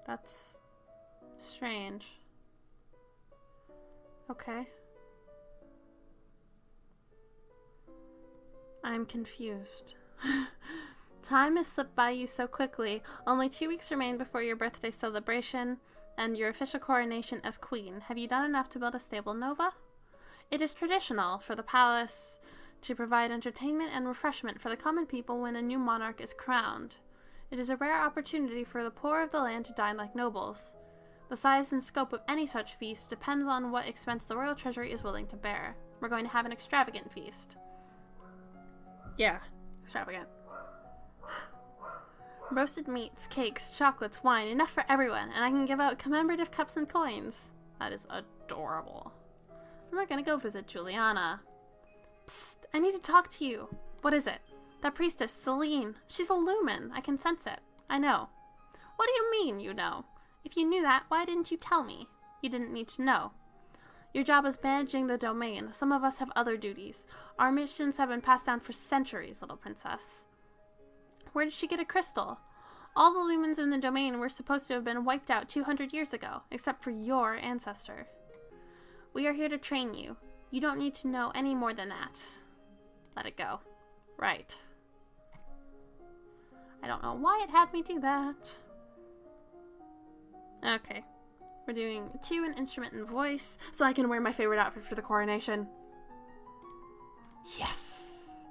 That's strange. Okay. I'm confused. Time has slipped by you so quickly. Only 2 weeks remain before your birthday celebration and your official coronation as queen. Have you done enough to build a stable nova? It is traditional for the palace to provide entertainment and refreshment for the common people when a new monarch is crowned. It is a rare opportunity for the poor of the land to dine like nobles. The size and scope of any such feast depends on what expense the royal treasury is willing to bear. We're going to have an extravagant feast. Yeah. Extravagant. Roasted meats, cakes, chocolates, wine, enough for everyone, and I can give out commemorative cups and coins. That is adorable. And we're gonna go visit Juliana. Psst, I need to talk to you. What is it? That priestess, Celine. She's a lumen. I can sense it. I know. What do you mean, you know? If you knew that, why didn't you tell me? You didn't need to know. Your job is managing the domain. Some of us have other duties. Our missions have been passed down for centuries, little princess. Where did she get a crystal? All the lumens in the domain were supposed to have been wiped out 200 years ago, except for your ancestor. We are here to train you. You don't need to know any more than that. Let it go. Right. I don't know why it had me do that. Okay. We're doing 2 in instrument and voice, so I can wear my favorite outfit for the coronation. Yes!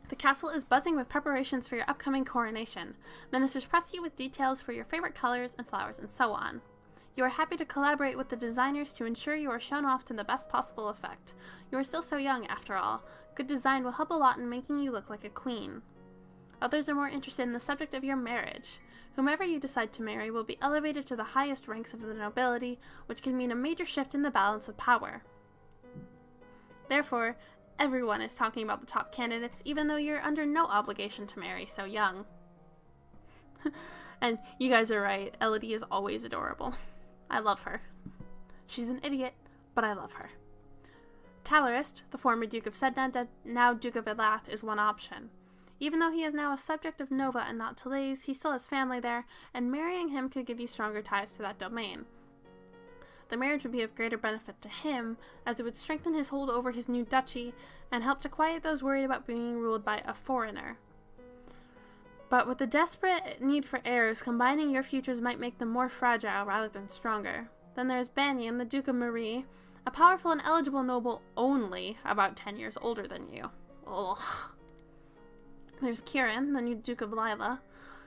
The castle is buzzing with preparations for your upcoming coronation. Ministers press you with details for your favorite colors and flowers and so on. You are happy to collaborate with the designers to ensure you are shown off to the best possible effect. You are still so young, after all. Good design will help a lot in making you look like a queen. Others are more interested in the subject of your marriage. Whomever you decide to marry will be elevated to the highest ranks of the nobility, which can mean a major shift in the balance of power. Therefore, everyone is talking about the top candidates, even though you're under no obligation to marry so young. And you guys are right, Elodie is always adorable. I love her. She's an idiot, but I love her. Talarist, the former Duke of Sedna, now Duke of Elath, is one option. Even though he is now a subject of Nova and not Telaise, he still has family there, and marrying him could give you stronger ties to that domain. The marriage would be of greater benefit to him, as it would strengthen his hold over his new duchy, and help to quiet those worried about being ruled by a foreigner. But with the desperate need for heirs, combining your futures might make them more fragile rather than stronger. Then there's Banyan, the Duke of Marie, a powerful and eligible noble only about 10 years older than you. Ugh. There's Kieran, the new Duke of Lila.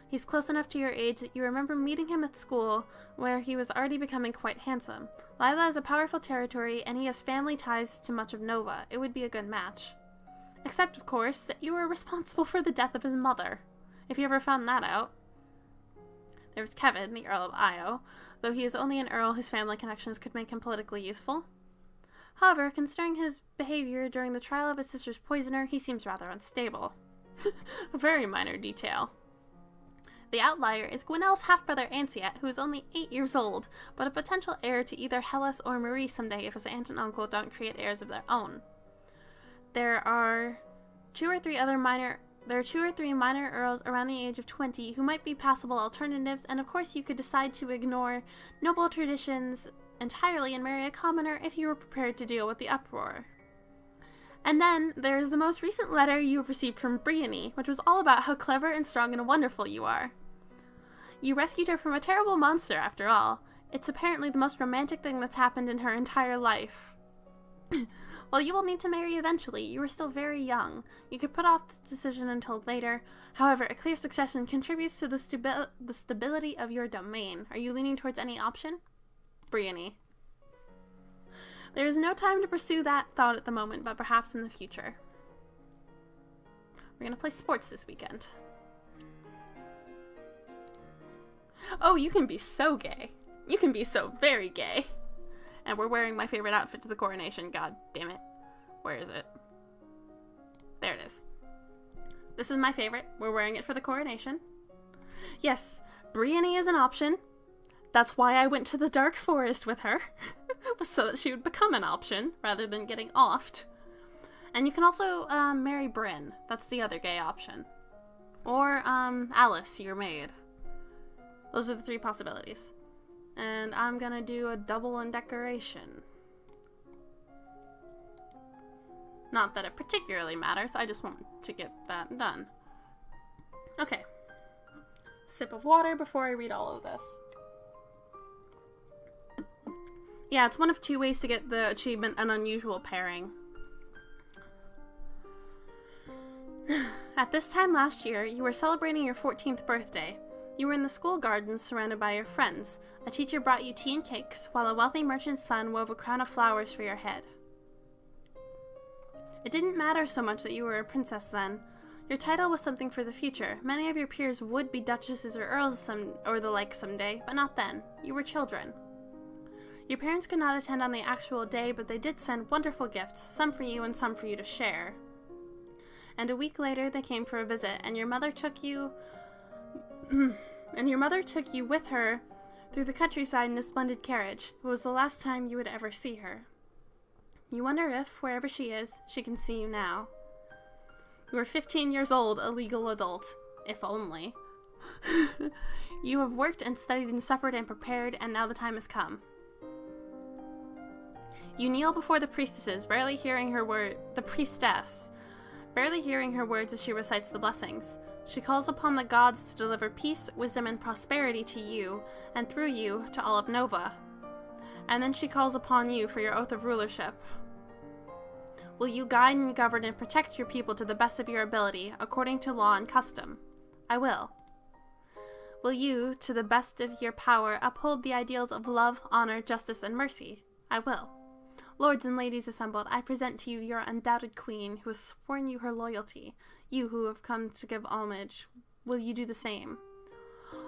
He's close enough to your age that you remember meeting him at school, where he was already becoming quite handsome. Lila is a powerful territory, and he has family ties to much of Nova. It would be a good match. Except, of course, that you were responsible for the death of his mother, if you ever found that out. There's Kevin, the Earl of Io. Though he is only an earl, his family connections could make him politically useful. However, considering his behavior during the trial of his sister's poisoner, he seems rather unstable. A very minor detail. The outlier is Gwenelle's half-brother Anciette, who is only 8 years old, but a potential heir to either Hellas or Marie someday if his aunt and uncle don't create heirs of their own. There are 2 or 3 minor earls around the age of 20 who might be passable alternatives, and of course you could decide to ignore noble traditions entirely and marry a commoner if you were prepared to deal with the uproar. And then there is the most recent letter you have received from Briony, which was all about how clever and strong and wonderful you are. You rescued her from a terrible monster, after all. It's apparently the most romantic thing that's happened in her entire life. Well, you will need to marry eventually. You are still very young. You could put off this decision until later. However, a clear succession contributes to the stability of your domain. Are you leaning towards any option? Briony. There is no time to pursue that thought at the moment, but perhaps in the future. We're going to play sports this weekend. Oh, you can be so gay. You can be so very gay. And we're wearing my favorite outfit to the coronation. God damn it. Where is it? There it is. This is my favorite. We're wearing it for the coronation. Yes, Brienne is an option. That's why I went to the Dark Forest with her. So that she would become an option, rather than getting offed. And you can also marry Brynn. That's the other gay option. Or Alice, your maid. Those are the 3 possibilities. And I'm gonna do a double in decoration. Not that it particularly matters, I just want to get that done. Okay. Sip of water before I read all of this. Yeah, it's one of 2 ways to get the achievement An Unusual Pairing. At this time last year, you were celebrating your 14th birthday. You were in the school gardens surrounded by your friends. A teacher brought you tea and cakes, while a wealthy merchant's son wove a crown of flowers for your head. It didn't matter so much that you were a princess then. Your title was something for the future. Many of your peers would be duchesses or earls or the like someday, but not then. You were children. Your parents could not attend on the actual day, but they did send wonderful gifts, some for you and some for you to share. And a week later, they came for a visit, and your mother took you with her through the countryside in a splendid carriage. It was the last time you would ever see her. You wonder if, wherever she is, she can see you now. You are 15 years old, a legal adult. If only. You have worked and studied and suffered and prepared, and now the time has come. You kneel before the priestess, barely hearing her words as she recites the blessings. She calls upon the gods to deliver peace, wisdom, and prosperity to you, and through you, to all of Nova. And then she calls upon you for your oath of rulership. Will you guide and govern and protect your people to the best of your ability, according to law and custom? I will. Will you, to the best of your power, uphold the ideals of love, honor, justice, and mercy? I will. Lords and ladies assembled, I present to you your undoubted queen, who has sworn you her loyalty. You who have come to give homage, will you do the same?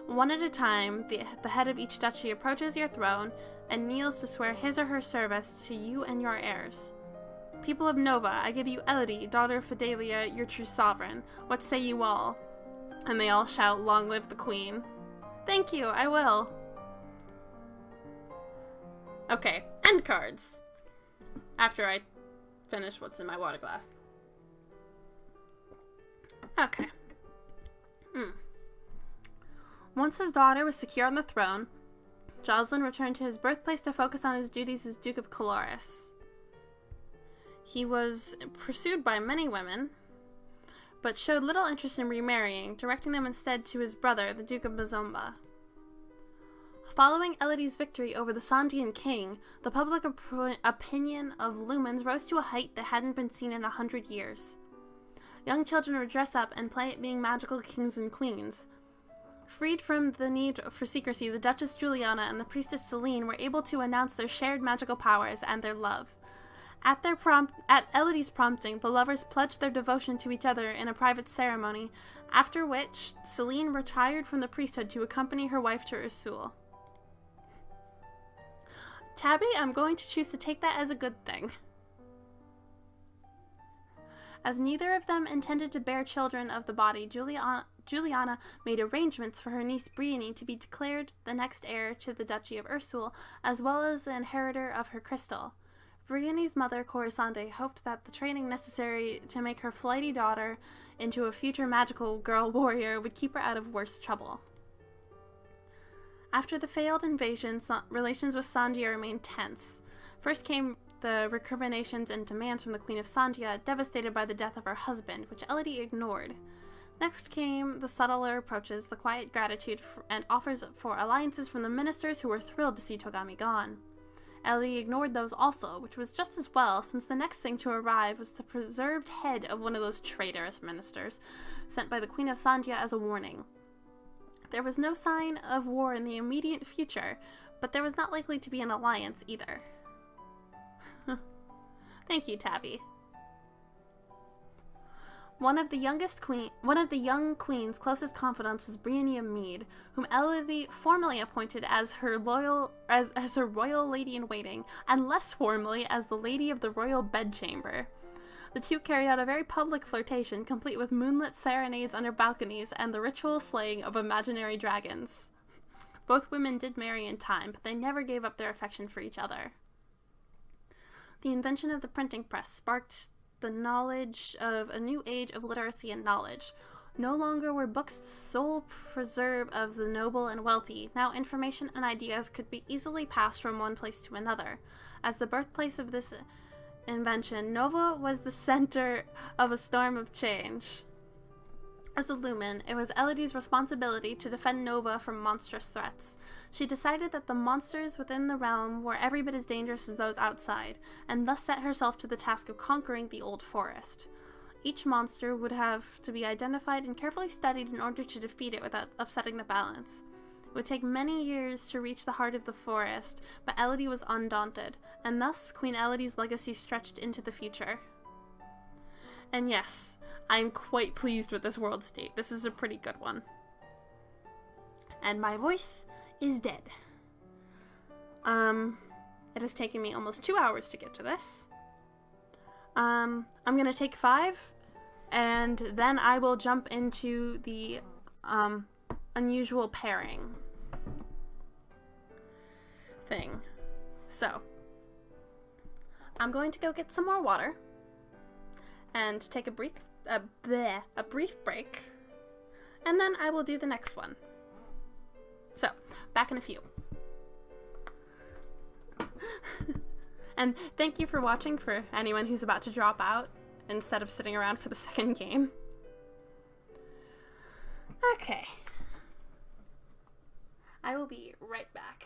One at a time, the head of each duchy approaches your throne and kneels to swear his or her service to you and your heirs. People of Nova, I give you Elodie, daughter of Fidelia, your true sovereign. What say you all? And they all shout, "Long live the queen." Thank you, I will. Okay, end cards. After I finish what's in my water glass. Okay. Once his daughter was secure on the throne, Jocelyn returned to his birthplace to focus on his duties as Duke of Caloris. He was pursued by many women, but showed little interest in remarrying, directing them instead to his brother, the Duke of Mazomba. Following Elodie's victory over the Sandian king, the public opinion of Lumens rose to a height that hadn't been seen in 100 years. Young children would dress up and play at being magical kings and queens. Freed from the need for secrecy, the Duchess Juliana and the Priestess Celine were able to announce their shared magical powers and their love. At Elodie's prompting, the lovers pledged their devotion to each other in a private ceremony, after which Celine retired from the priesthood to accompany her wife to Ursul. Tabi, I'm going to choose to take that as a good thing. As neither of them intended to bear children of the body, Juliana made arrangements for her niece Brienne to be declared the next heir to the Duchy of Ursul, as well as the inheritor of her crystal. Brienne's mother, Corisande, hoped that the training necessary to make her flighty daughter into a future magical girl warrior would keep her out of worse trouble. After the failed invasion, relations with Sandia remained tense. First came the recriminations and demands from the Queen of Sandia, devastated by the death of her husband, which Elodie ignored. Next came the subtler approaches, the quiet gratitude, and offers for alliances from the ministers who were thrilled to see Togami gone. Elodie ignored those also, which was just as well, since the next thing to arrive was the preserved head of one of those traitorous ministers, sent by the Queen of Sandia as a warning. There was no sign of war in the immediate future, but there was not likely to be an alliance either. Thank you, Tabi. One of the young queen's closest confidants was Brienne Mead, whom Elodie formally appointed as her royal lady-in-waiting, and less formally as the lady of the royal bedchamber. The two carried out a very public flirtation, complete with moonlit serenades under balconies and the ritual slaying of imaginary dragons. Both women did marry in time, but they never gave up their affection for each other. The invention of the printing press sparked the knowledge of a new age of literacy and knowledge. No longer were books the sole preserve of the noble and wealthy. Now information and ideas could be easily passed from one place to another. As the birthplace of this invention, Nova was the center of a storm of change. As a Lumen, it was Elodie's responsibility to defend Nova from monstrous threats. She decided that the monsters within the realm were every bit as dangerous as those outside, and thus set herself to the task of conquering the Old Forest. Each monster would have to be identified and carefully studied in order to defeat it without upsetting the balance. It would take many years to reach the heart of the forest, but Elodie was undaunted, and thus Queen Elodie's legacy stretched into the future. And yes, I'm quite pleased with this world state. This is a pretty good one. And my voice is dead. It has taken me almost 2 hours to get to this. I'm gonna take 5, and then I will jump into the unusual pairing thing. So, I'm going to go get some more water and take a brief break, and then I will do the next one. So, back in a few. And thank you for watching for anyone who's about to drop out instead of sitting around for the second game. Okay. I will be right back.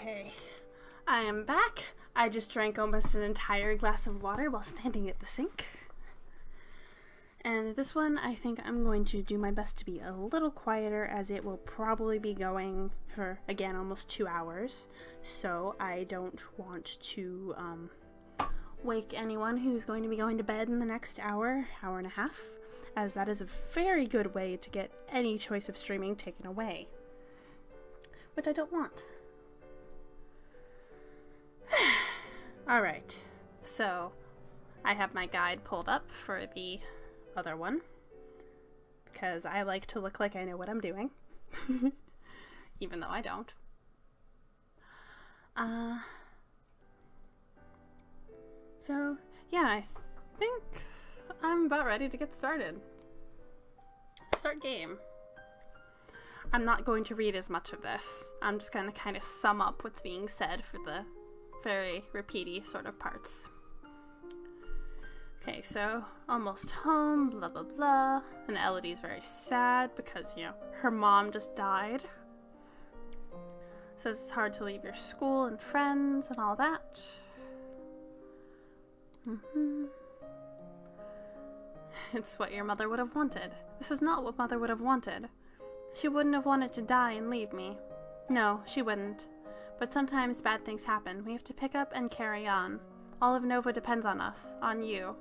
Okay. I am back. I just drank almost an entire glass of water while standing at the sink. And this one, I think I'm going to do my best to be a little quieter, as it will probably be going for, again, almost 2 hours. So I don't want to wake anyone who's going to be going to bed in the next hour and a half, as that is a very good way to get any choice of streaming taken away, which I don't want. Alright, so I have my guide pulled up for the other one, because I like to look like I know what I'm doing, even though I don't. So, yeah, I think I'm about ready to get started. Start game. I'm not going to read as much of this. I'm just going to kind of sum up what's being said for the very repeaty sort of parts. Okay, so almost home, blah blah blah. And Elodie's very sad because, you know, her mom just died. Says it's hard to leave your school and friends and all that. It's what your mother would have wanted. This is not what mother would have wanted. She wouldn't have wanted to die and leave me. No, she wouldn't. But sometimes bad things happen. We have to pick up and carry on. All of Nova depends on us, on you.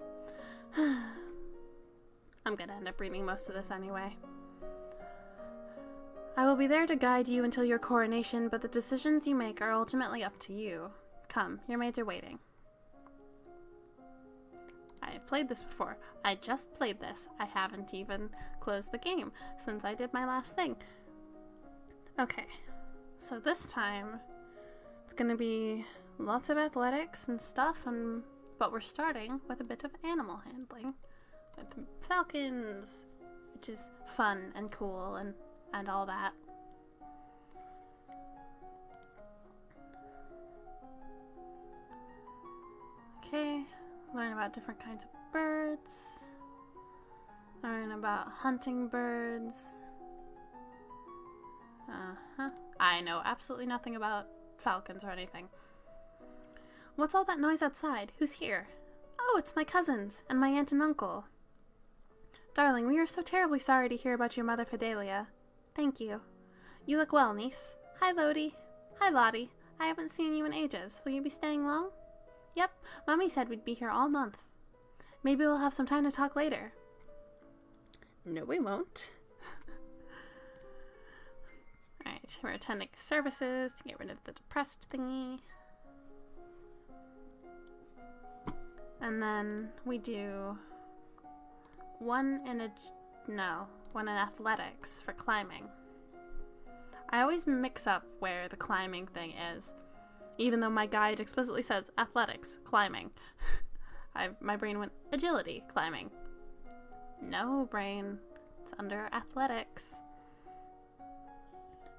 I'm gonna end up reading most of this anyway. I will be there to guide you until your coronation, but the decisions you make are ultimately up to you. Come, your maids are waiting. I have played this before. I just played this. I haven't even closed the game since I did my last thing. Okay, so this time it's gonna be lots of athletics and stuff, but we're starting with a bit of animal handling with falcons, which is fun and cool and all that. Okay, learn about different kinds of birds, learn about hunting birds. I know absolutely nothing about falcons or anything. What's all that noise outside? Who's here? Oh, it's my cousins and my aunt and uncle. Darling, we are so terribly sorry to hear about your mother, Fidelia. Thank you. You look well, niece. Hi, Lodi. Hi, Lottie. I haven't seen you in ages. Will you be staying long? Yep, Mommy said we'd be here all month. Maybe we'll have some time to talk later. No, we won't. Alright, we're attending services to get rid of the depressed thingy. And then we do one in athletics for climbing. I always mix up where the climbing thing is, even though my guide explicitly says athletics, climbing. My brain went agility, climbing. No, brain, it's under athletics.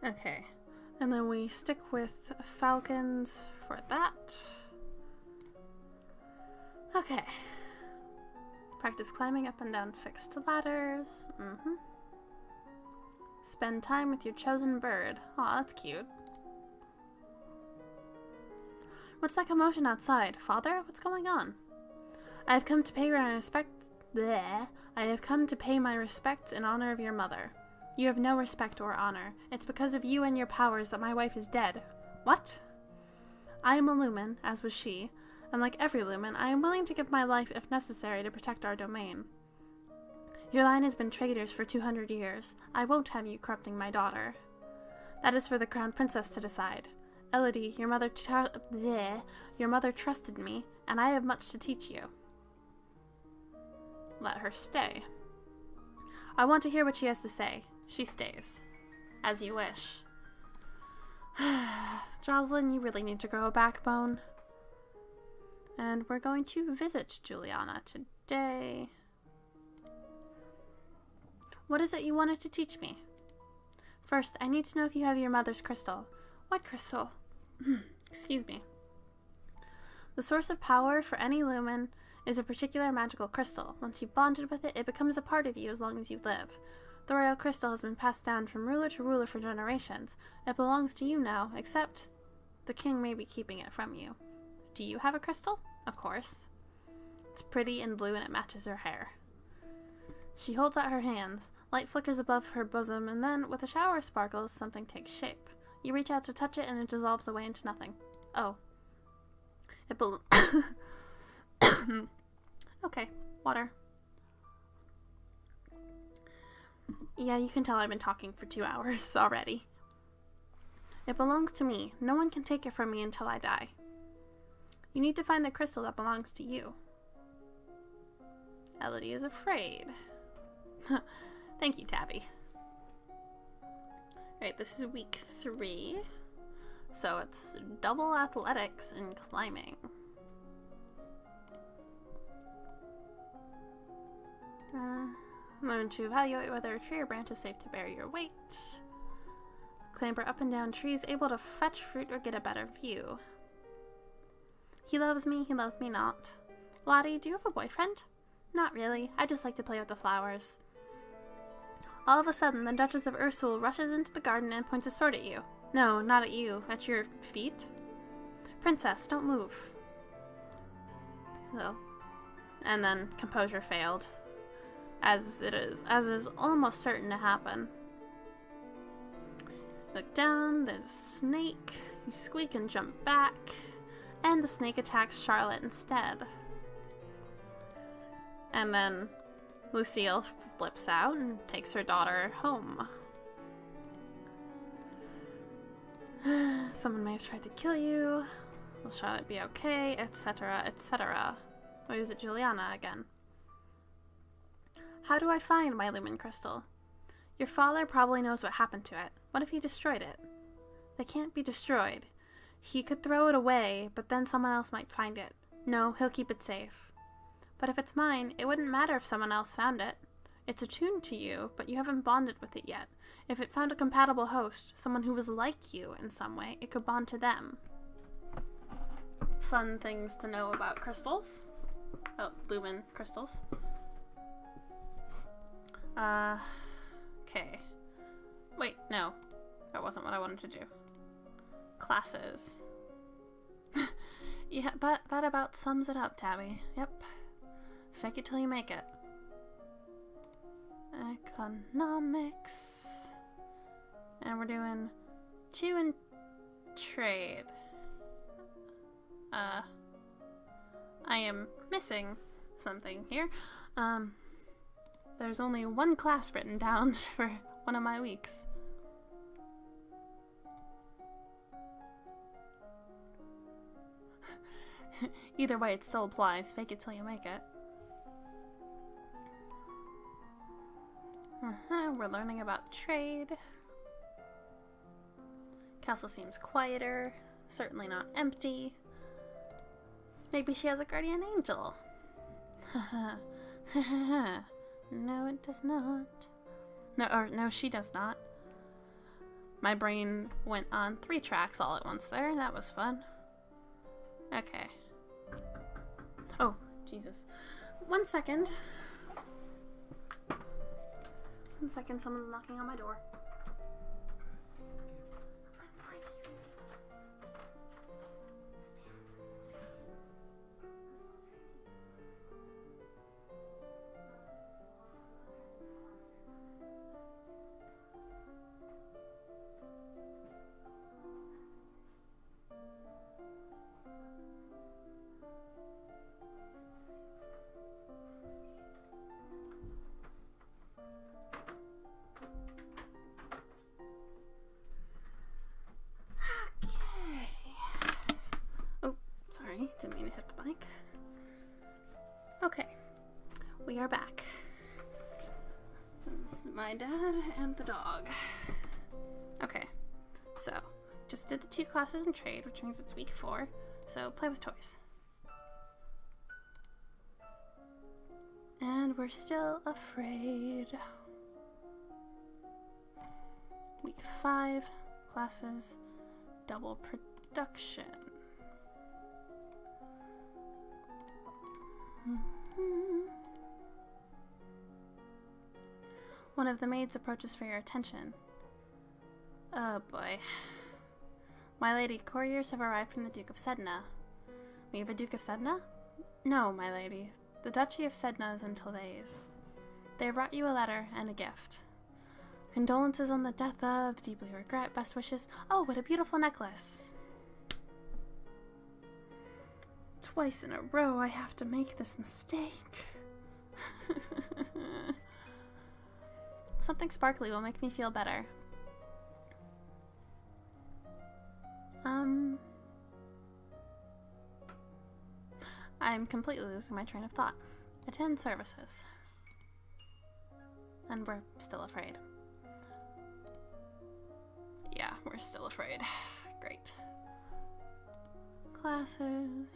Okay, and then we stick with falcons for that. Okay. Practice climbing up and down fixed ladders. Spend time with your chosen bird. Aw, that's cute. What's that commotion outside? Father, what's going on? I have come to pay my respects. Bleh. I have come to pay my respects in honor of your mother. You have no respect or honor. It's because of you and your powers that my wife is dead. What? I am a lumen, as was she, and like every lumen, I am willing to give my life if necessary to protect our domain. Your line has been traitors for 200 years. I won't have you corrupting my daughter. That is for the crown princess to decide. Elodie, your mother trusted me, and I have much to teach you. Let her stay. I want to hear what she has to say. She stays. As you wish. Jocelyn, you really need to grow a backbone. And we're going to visit Juliana today. What is it you wanted to teach me? First, I need to know if you have your mother's crystal. What crystal? Excuse me. The source of power for any lumen is a particular magical crystal. Once you've bonded with it, it becomes a part of you as long as you live. The royal crystal has been passed down from ruler to ruler for generations. It belongs to you now, except The king may be keeping it from you. Do you have a crystal? Of course. It's pretty and blue and it matches her hair. She holds out her hands. Light flickers above her bosom, and then, with a shower of sparkles, something takes shape. You reach out to touch it, and it dissolves away into nothing. Oh. Okay, water. Yeah, you can tell I've been talking for 2 hours already. It belongs to me. No one can take it from me until I die. You need to find the crystal that belongs to you. Elodie is afraid. Thank you, Tabi. Alright, this is week 3. So it's double athletics and climbing. Learn to evaluate whether a tree or branch is safe to bear your weight. Clamber up and down trees, able to fetch fruit or get a better view. He loves me not. Lottie, do you have a boyfriend? Not really. I just like to play with the flowers. All of a sudden, the Duchess of Ursul rushes into the garden and points a sword at you. No, not at you. At your feet. Princess, don't move. So, and then composure failed. As is almost certain to happen. Look down, there's a snake. You squeak and jump back. And the snake attacks Charlotte instead. And then Lucille flips out and takes her daughter home. Someone may have tried to kill you. Will Charlotte be okay? Etc., etc. Or is it Juliana again? How do I find my lumen crystal? Your father probably knows what happened to it. What if he destroyed it? They can't be destroyed. He could throw it away, but then someone else might find it. No, he'll keep it safe. But if it's mine, it wouldn't matter if someone else found it. It's attuned to you, but you haven't bonded with it yet. If it found a compatible host, someone who was like you in some way, it could bond to them. Fun things to know about crystals. Oh, lumen crystals. Okay. Wait, no. That wasn't what I wanted to do. Classes. Yeah, that about sums it up, Tabi. Yep. Fake it till you make it. Economics. And we're doing 2 in trade. I am missing something here. There's only one class written down for one of my weeks. Either way, it still applies. Fake it till you make it. We're learning about trade. Castle seems quieter. Certainly not empty. Maybe she has a guardian angel. No, it does not. No, she does not. My brain went on 3 tracks all at once there. That was fun. Okay. Oh, Jesus. 1 second. 1 second, someone's knocking on my door. Didn't mean to hit the mic. Okay, we are back. This is my dad and the dog. Okay, so just did the 2 classes in trade, which means it's week 4. So play with toys. And we're still afraid. Week 5 classes, double production. One of the maids approaches for your attention. Oh boy. My lady, couriers have arrived from the Duke of Sedna. We have a Duke of Sedna? No, my lady. The Duchy of Sedna is in Tilldays. They have brought you a letter and a gift. Condolences on the death of, deeply regret, best wishes. Oh, what a beautiful necklace. Twice in a row I have to make this mistake. Something sparkly will make me feel better. I'm completely losing my train of thought. Attend services. And we're still afraid. Yeah, we're still afraid. Great. Classes.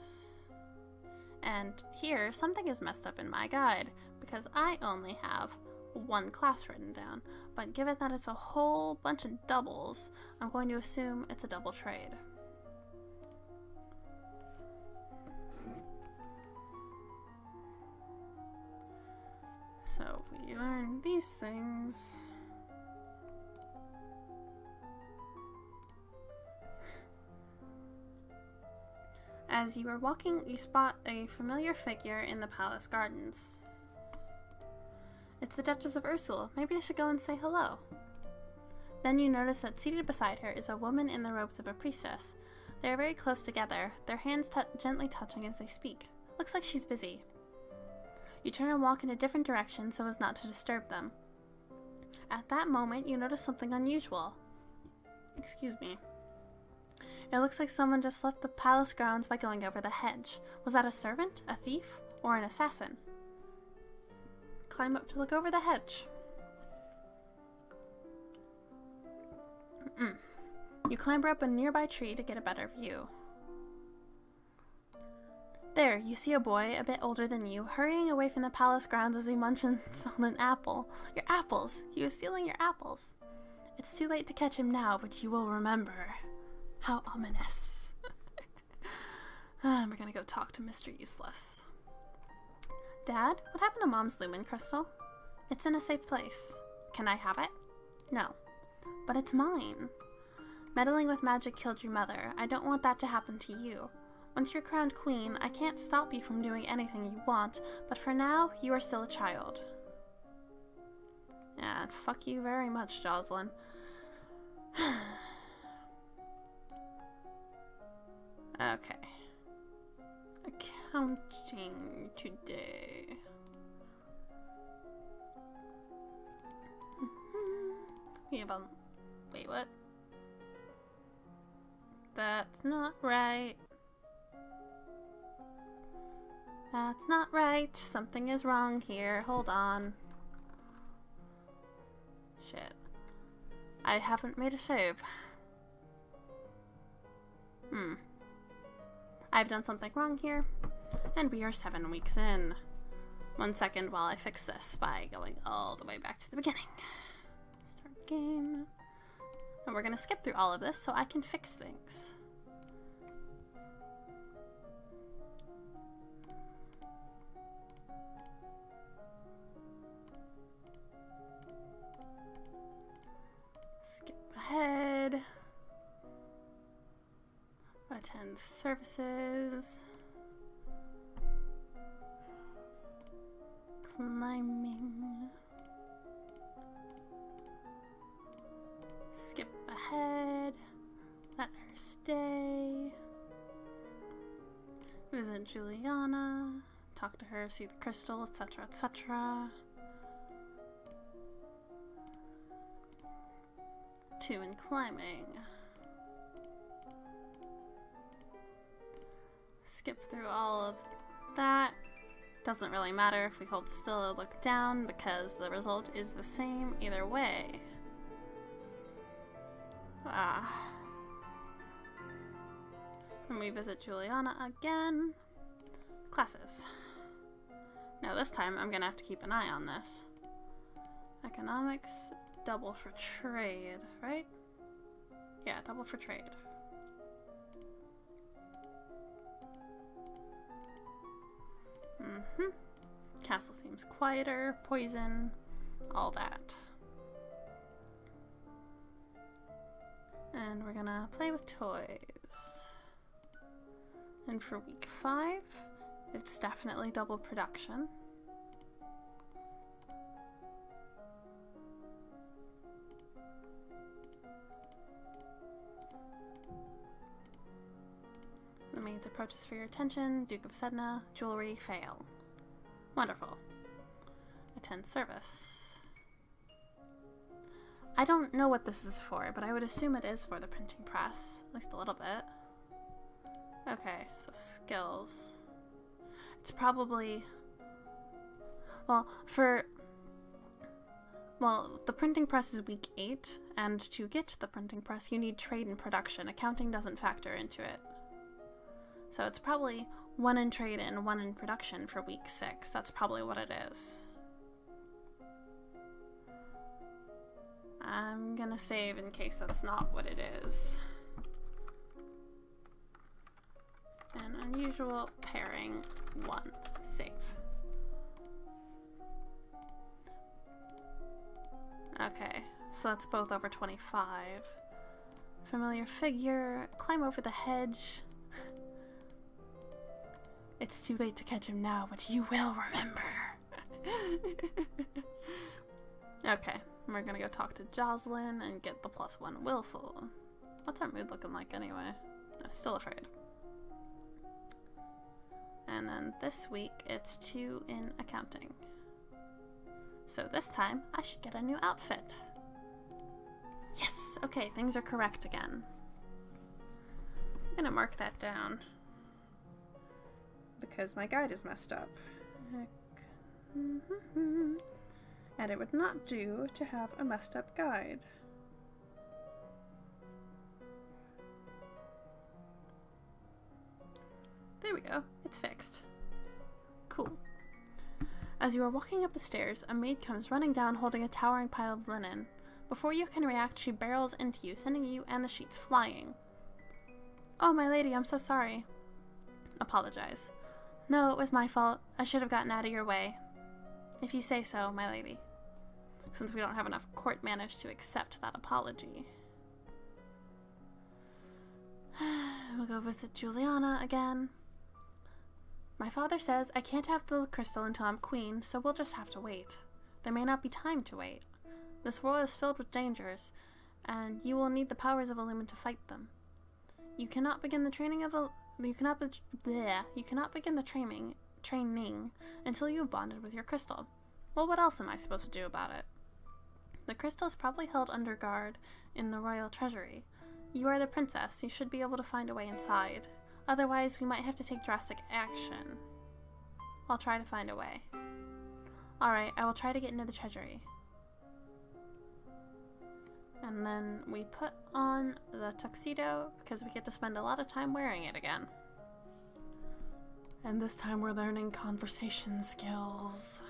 And here, something is messed up in my guide, because I only have one class written down. But given that it's a whole bunch of doubles, I'm going to assume it's a double trade. So we learn these things. As you are walking, you spot a familiar figure in the palace gardens. It's the Duchess of Ursul. Maybe I should go and say hello. Then you notice that seated beside her is a woman in the robes of a priestess. They are very close together, their hands gently touching as they speak. Looks like she's busy. You turn and walk in a different direction so as not to disturb them. At that moment, you notice something unusual. Excuse me. It looks like someone just left the palace grounds by going over the hedge. Was that a servant, a thief, or an assassin? Climb up to look over the hedge. You clamber up a nearby tree to get a better view. There, you see a boy, a bit older than you, hurrying away from the palace grounds as he munches on an apple. Your apples! He was stealing your apples. It's too late to catch him now, but you will remember. How ominous. We're gonna go talk to Mr. Useless. Dad, what happened to Mom's lumen crystal? It's in a safe place. Can I have it? No. But it's mine. Meddling with magic killed your mother. I don't want that to happen to you. Once you're crowned queen, I can't stop you from doing anything you want, but for now, you are still a child. Yeah, fuck you very much, Jocelyn. Okay. Accounting today. We have wait, what? That's not right. That's not right. Something is wrong here. Hold on. Shit. I haven't made a shave. I've done something wrong here, and we are 7 weeks in. 1 second while I fix this by going all the way back to the beginning. Start game. And we're gonna skip through all of this so I can fix things. Skip ahead. Attend services. Climbing. Skip ahead. Let her stay. Visit Juliana. Talk to her, see the crystal, etc., etc. 2 in climbing. Skip through all of that. Doesn't really matter if we hold still or look down because the result is the same either way. And we visit Juliana again. Classes. Now this time I'm gonna have to keep an eye on this. Economics, double for trade, right? Yeah, double for trade. Castle seems quieter, poison, all that. And we're gonna Play with toys. And for week 5, it's definitely double production. The maid's approaches for your attention. Duke of Sedna. Jewelry. Fail. Wonderful. Attend service. I don't know what this is for, but I would assume it is for the printing press. At least a little bit. Okay, so skills. It's probably... Well, the printing press is week 8, and to get to the printing press, you need trade and production. Accounting doesn't factor into it. So it's probably 1 in trade and 1 in production for week 6. That's probably what it is. I'm gonna save in case that's not what it is. An unusual pairing 1. Save. Okay, so that's both over 25. Familiar figure. Climb over the hedge. It's too late to catch him now, but you will remember. Okay, we're gonna go talk to Jocelyn and get the +1 willful. What's our mood looking like anyway? I'm still afraid. And then this week, it's 2 in accounting. So this time, I should get a new outfit. Yes! Okay, things are correct again. I'm gonna mark that down. Because my guide is messed up. And it would not do to have a messed up guide. There we go. It's fixed. Cool. As you are walking up the stairs, a maid comes running down holding a towering pile of linen. Before you can react, she barrels into you, sending you and the sheets flying. Oh, my lady, I'm so sorry. Apologize. No, it was my fault. I should have gotten out of your way. If you say so, my lady. Since we don't have enough court manners to accept that apology. We'll go visit Juliana again. My father says I can't have the crystal until I'm queen, so we'll just have to wait. There may not be time to wait. This world is filled with dangers, and you will need the powers of Illumine to fight them. You cannot begin the training until you have bonded with your crystal. Well, what else am I supposed to do about it? The crystal is probably held under guard in the royal treasury. You are the princess. You should be able to find a way inside. Otherwise, we might have to take drastic action. I'll try to find a way. Alright, I will try to get into the treasury. And then we put on the tuxedo because we get to spend a lot of time wearing it again. And this time we're learning conversation skills,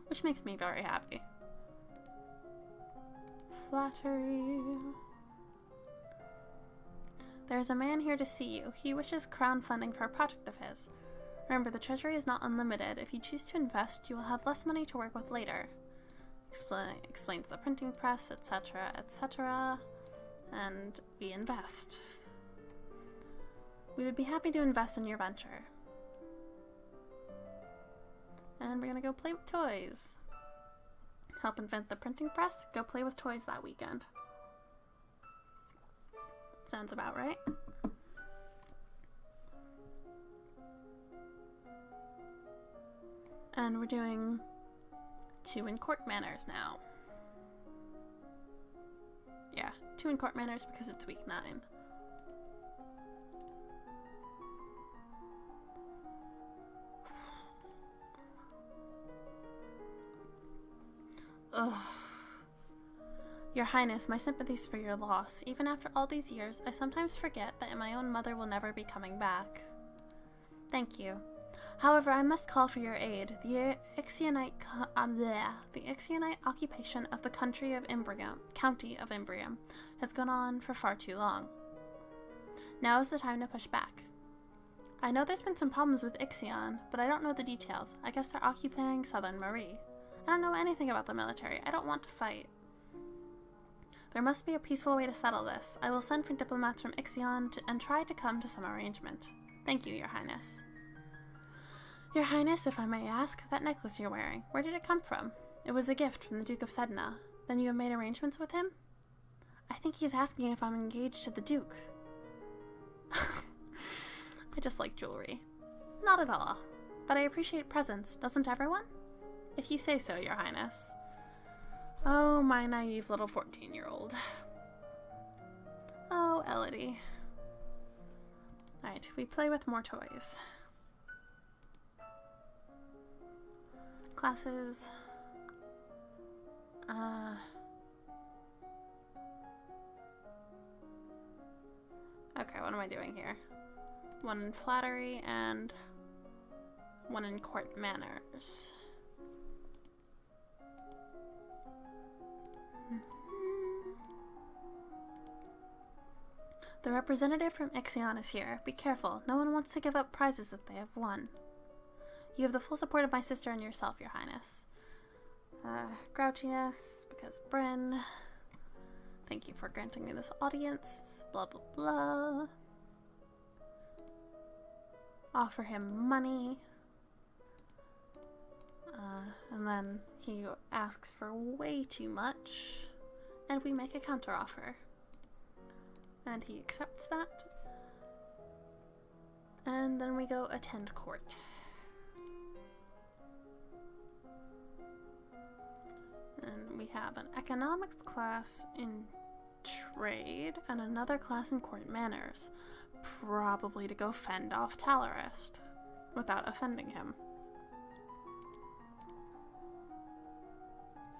which makes me very happy. Flattery. There's a man here to see you. He wishes crown funding for a project of his. Remember, the treasury is not unlimited. If you choose to invest, you will have less money to work with later. Explains the printing press, etc., etc. And we invest. We would be happy to invest in your venture. And we're gonna go play with toys. Help invent the printing press, go play with toys that weekend. Sounds about right. And we're doing 2 in court manners now. Yeah, 2 in court manners because it's week 9. Ugh. Your Highness, my sympathies for your loss. Even after all these years, I sometimes forget that my own mother will never be coming back. Thank you. However, I must call for your aid. The Ixionite occupation of the county of Imbrium has gone on for far too long. Now is the time to push back. I know there's been some problems with Ixion, but I don't know the details. I guess they're occupying Southern Marie. I don't know anything about the military. I don't want to fight. There must be a peaceful way to settle this. I will send for diplomats from Ixion and try to come to some arrangement. Thank you, Your Highness. Your Highness, if I may ask, that necklace you're wearing, where did it come from? It was a gift from the Duke of Sedna. Then you have made arrangements with him? I think he's asking if I'm engaged to the Duke. I just like jewelry. Not at all. But I appreciate presents, doesn't everyone? If you say so, Your Highness. Oh, my naive little 14-year-old. Oh, Elodie. Alright, we play with more toys. Classes. Okay, what am I doing here? One in flattery and one in court manners. The representative from Ixion is here. Be careful. No one wants to give up prizes that they have won. You have the full support of my sister and yourself, Your Highness. Grouchiness, because Bryn. Thank you for granting me this audience. Blah, blah, blah. Offer him money. And then he asks for way too much. And we make a counteroffer. And he accepts that. And then we go attend court. And we have an economics class in trade and another class in court manners. Probably to go fend off Talarist without offending him.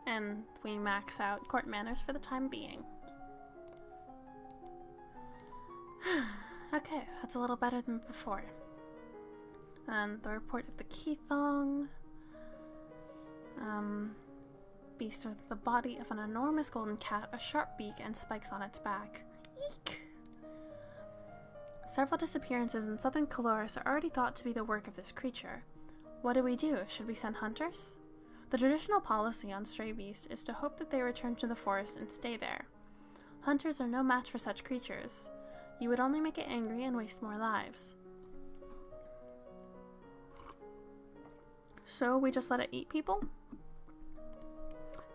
And we max out court manners for the time being. Okay, that's a little better than before. And the report of the Keithong. Beast with the body of an enormous golden cat, a sharp beak, and spikes on its back. Eek! Several disappearances in southern Caloris are already thought to be the work of this creature. What do we do? Should we send hunters? The traditional policy on stray beasts is to hope that they return to the forest and stay there. Hunters are no match for such creatures. You would only make it angry and waste more lives. So we just let it eat people?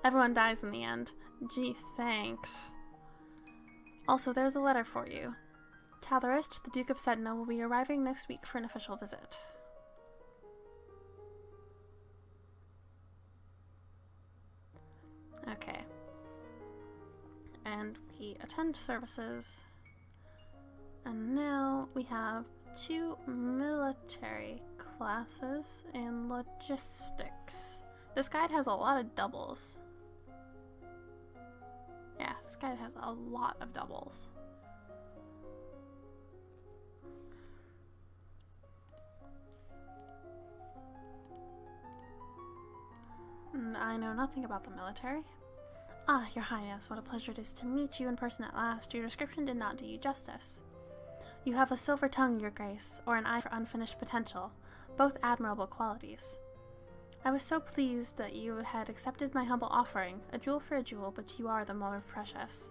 Everyone dies in the end. Gee, thanks. Also, there's a letter for you. Talarist, the Duke of Sedna, will be arriving next week for an official visit. Okay. And we attend services. And now we have 2 military classes in logistics. This guide has a lot of doubles. Yeah, this guide has a lot of doubles. I know nothing about the military. Ah, Your Highness, what a pleasure it is to meet you in person at last. Your description did not do you justice. You have a silver tongue, Your Grace, or an eye for unfinished potential, both admirable qualities. I was so pleased that you had accepted my humble offering, a jewel for a jewel, but you are the more precious.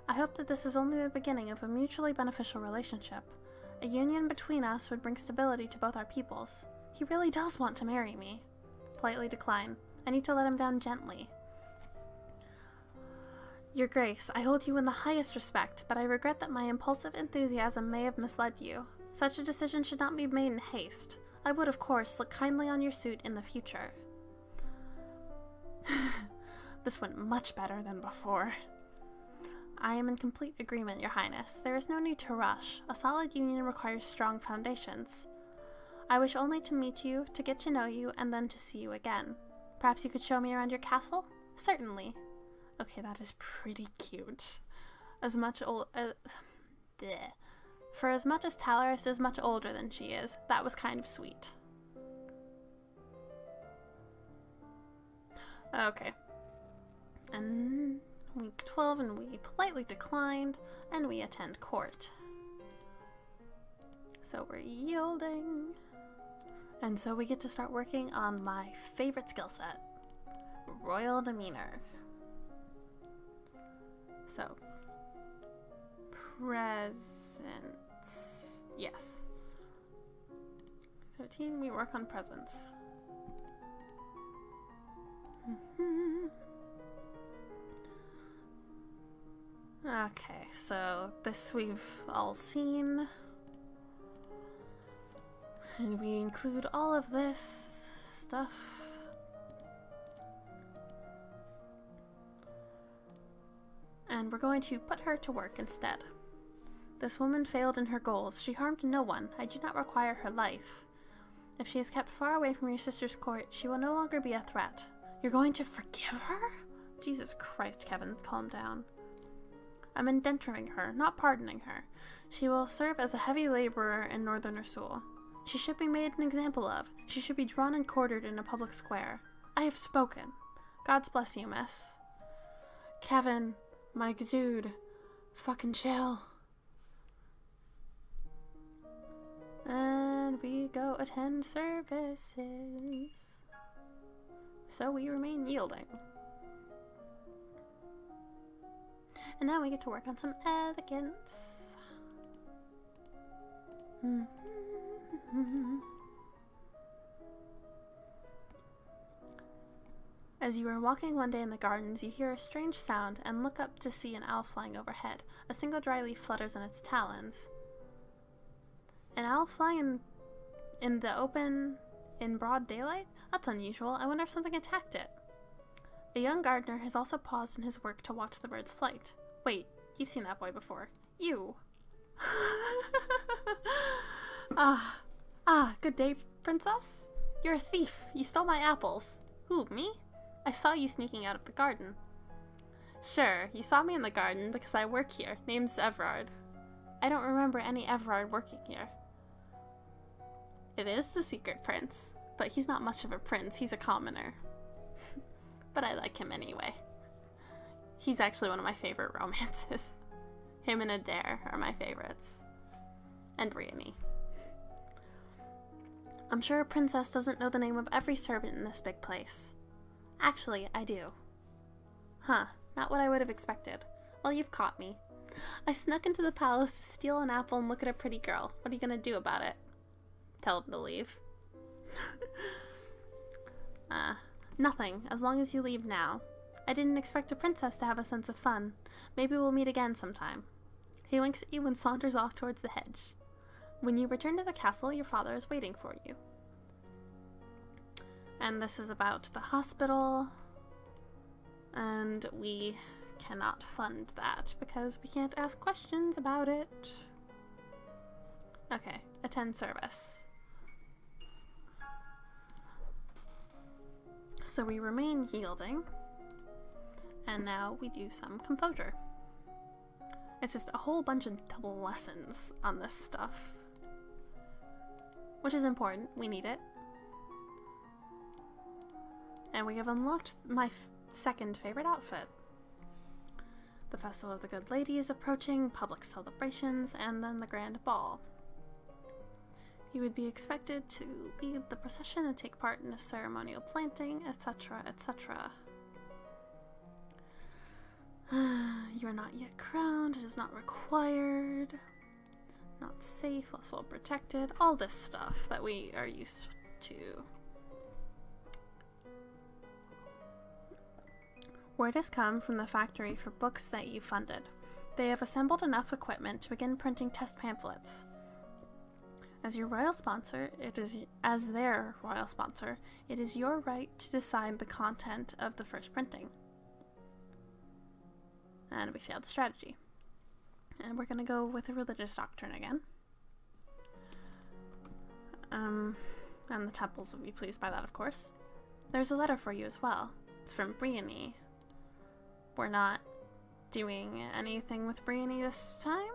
I hope that this is only the beginning of a mutually beneficial relationship. A union between us would bring stability to both our peoples. He really does want to marry me. Politely decline. I need to let him down gently. Your Grace, I hold you in the highest respect, but I regret that my impulsive enthusiasm may have misled you. Such a decision should not be made in haste. I would, of course, look kindly on your suit in the future. This went much better than before. I am in complete agreement, Your Highness. There is no need to rush. A solid union requires strong foundations. I wish only to meet you, to get to know you, and then to see you again. Perhaps you could show me around your castle? Certainly. Okay, that is pretty cute. For as much as Talarist is much older than she is, that was kind of sweet. Okay. And week 12, and we politely declined, and we attend court. So we're yielding. And so we get to start working on my favorite skill set, royal demeanor. So, presents. Yes. 13, we work on presents. Okay, so this we've all seen. And we include all of this stuff. And we're going to put her to work instead. This woman failed in her goals. She harmed no one. I do not require her life. If she is kept far away from your sister's court, she will no longer be a threat. You're going to forgive her? Jesus Christ, Kevin, calm down. I'm indenturing her, not pardoning her. She will serve as a heavy laborer in northern Rasul. She should be made an example of. She should be drawn and quartered in a public square. I have spoken. God's bless you, miss. Kevin, my dude, fucking chill. And we go attend services. So we remain yielding. And now we get to work on some elegance. As you are walking one day in the gardens, you hear a strange sound and look up to see an owl flying overhead. A single dry leaf flutters in its talons. An owl flying in the open in broad daylight? That's unusual. I wonder if something attacked it. A young gardener has also paused in his work to watch the bird's flight. Wait, you've seen that boy before. You. Good day, princess. You're a thief. You stole my apples. Who, me? I saw you sneaking out of the garden. Sure, you saw me in the garden because I work here. Name's Everard. I don't remember any Everard working here. It is the secret prince, but he's not much of a prince. He's a commoner. But I like him anyway. He's actually one of my favorite romances. Him and Adair are my favorites. And Briony. I'm sure a princess doesn't know the name of every servant in this big place. Actually, I do. Huh, not what I would have expected. Well, you've caught me. I snuck into the palace to steal an apple and look at a pretty girl. What are you gonna do about it? Tell them to leave. Nothing, as long as you leave now. I didn't expect a princess to have a sense of fun. Maybe we'll meet again sometime. He winks at you and saunters off towards the hedge. When you return to the castle, your father is waiting for you. And this is about the hospital. And we cannot fund that because we can't ask questions about it. Okay, attend service. So we remain yielding. And now we do some composure. It's just a whole bunch of double lessons on this stuff. Which is important. We need it. And we have unlocked my second favorite outfit. The Festival of the Good Lady is approaching, public celebrations, and then the grand ball. You would be expected to lead the procession and take part in a ceremonial planting, etc., etc. You are not yet crowned, it is not required. Not safe, less well protected, all this stuff that we are used to. Word has come from the factory for books that you funded. They have assembled enough equipment to begin printing test pamphlets. As your royal sponsor, it is your right to decide the content of the first printing. And we failed the strategy. And we're going to go with a religious doctrine again. And the temples will be pleased by that, of course. There's a letter for you as well. It's from Briony. We're not doing anything with Briony this time.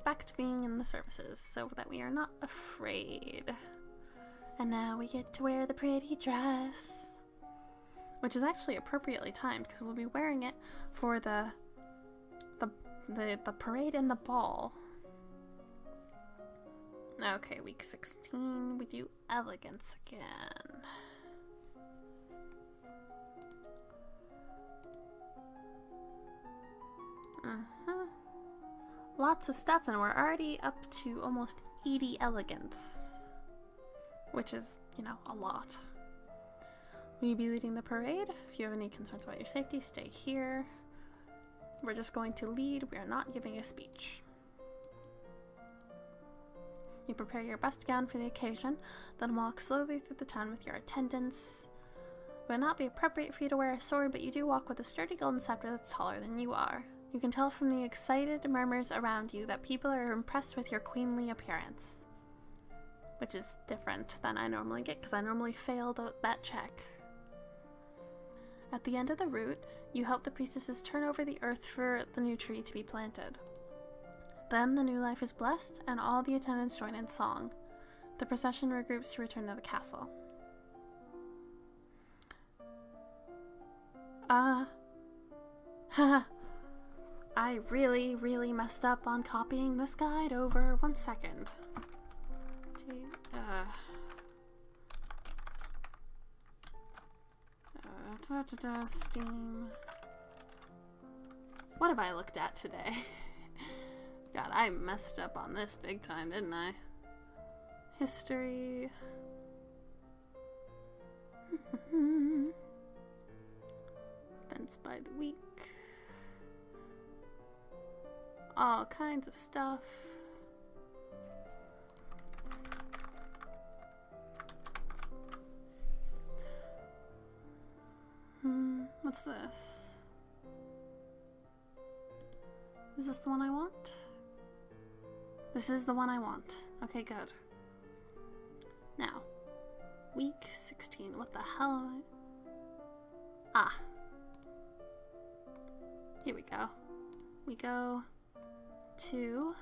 Back to being in the services so that we are not afraid. And now we get to wear the pretty dress. Which is actually appropriately timed because we'll be wearing it for the parade and the ball. Okay, week 16, we do elegance again. Uh-huh. Lots of stuff, and we're already up to almost 80 elegance. Which is, a lot. Will you be leading the parade? If you have any concerns about your safety, stay here. We're just going to lead. We are not giving a speech. You prepare your best gown for the occasion, then walk slowly through the town with your attendants. It would not be appropriate for you to wear a sword, but you do walk with a sturdy golden scepter that's taller than you are. You can tell from the excited murmurs around you that people are impressed with your queenly appearance. Which is different than I normally get, because I normally fail that check. At the end of the route, you help the priestesses turn over the earth for the new tree to be planted. Then the new life is blessed, and all the attendants join in song. The procession regroups to return to the castle. I really messed up on copying this guide over. 1 second. Steam. What have I looked at today? God, I messed up on this big time, didn't I? History. Events by the week. All kinds of stuff. What's this? Is this the one I want? This is the one I want. Okay, good. Now, week 16. What the hell am I? Here we go. We go to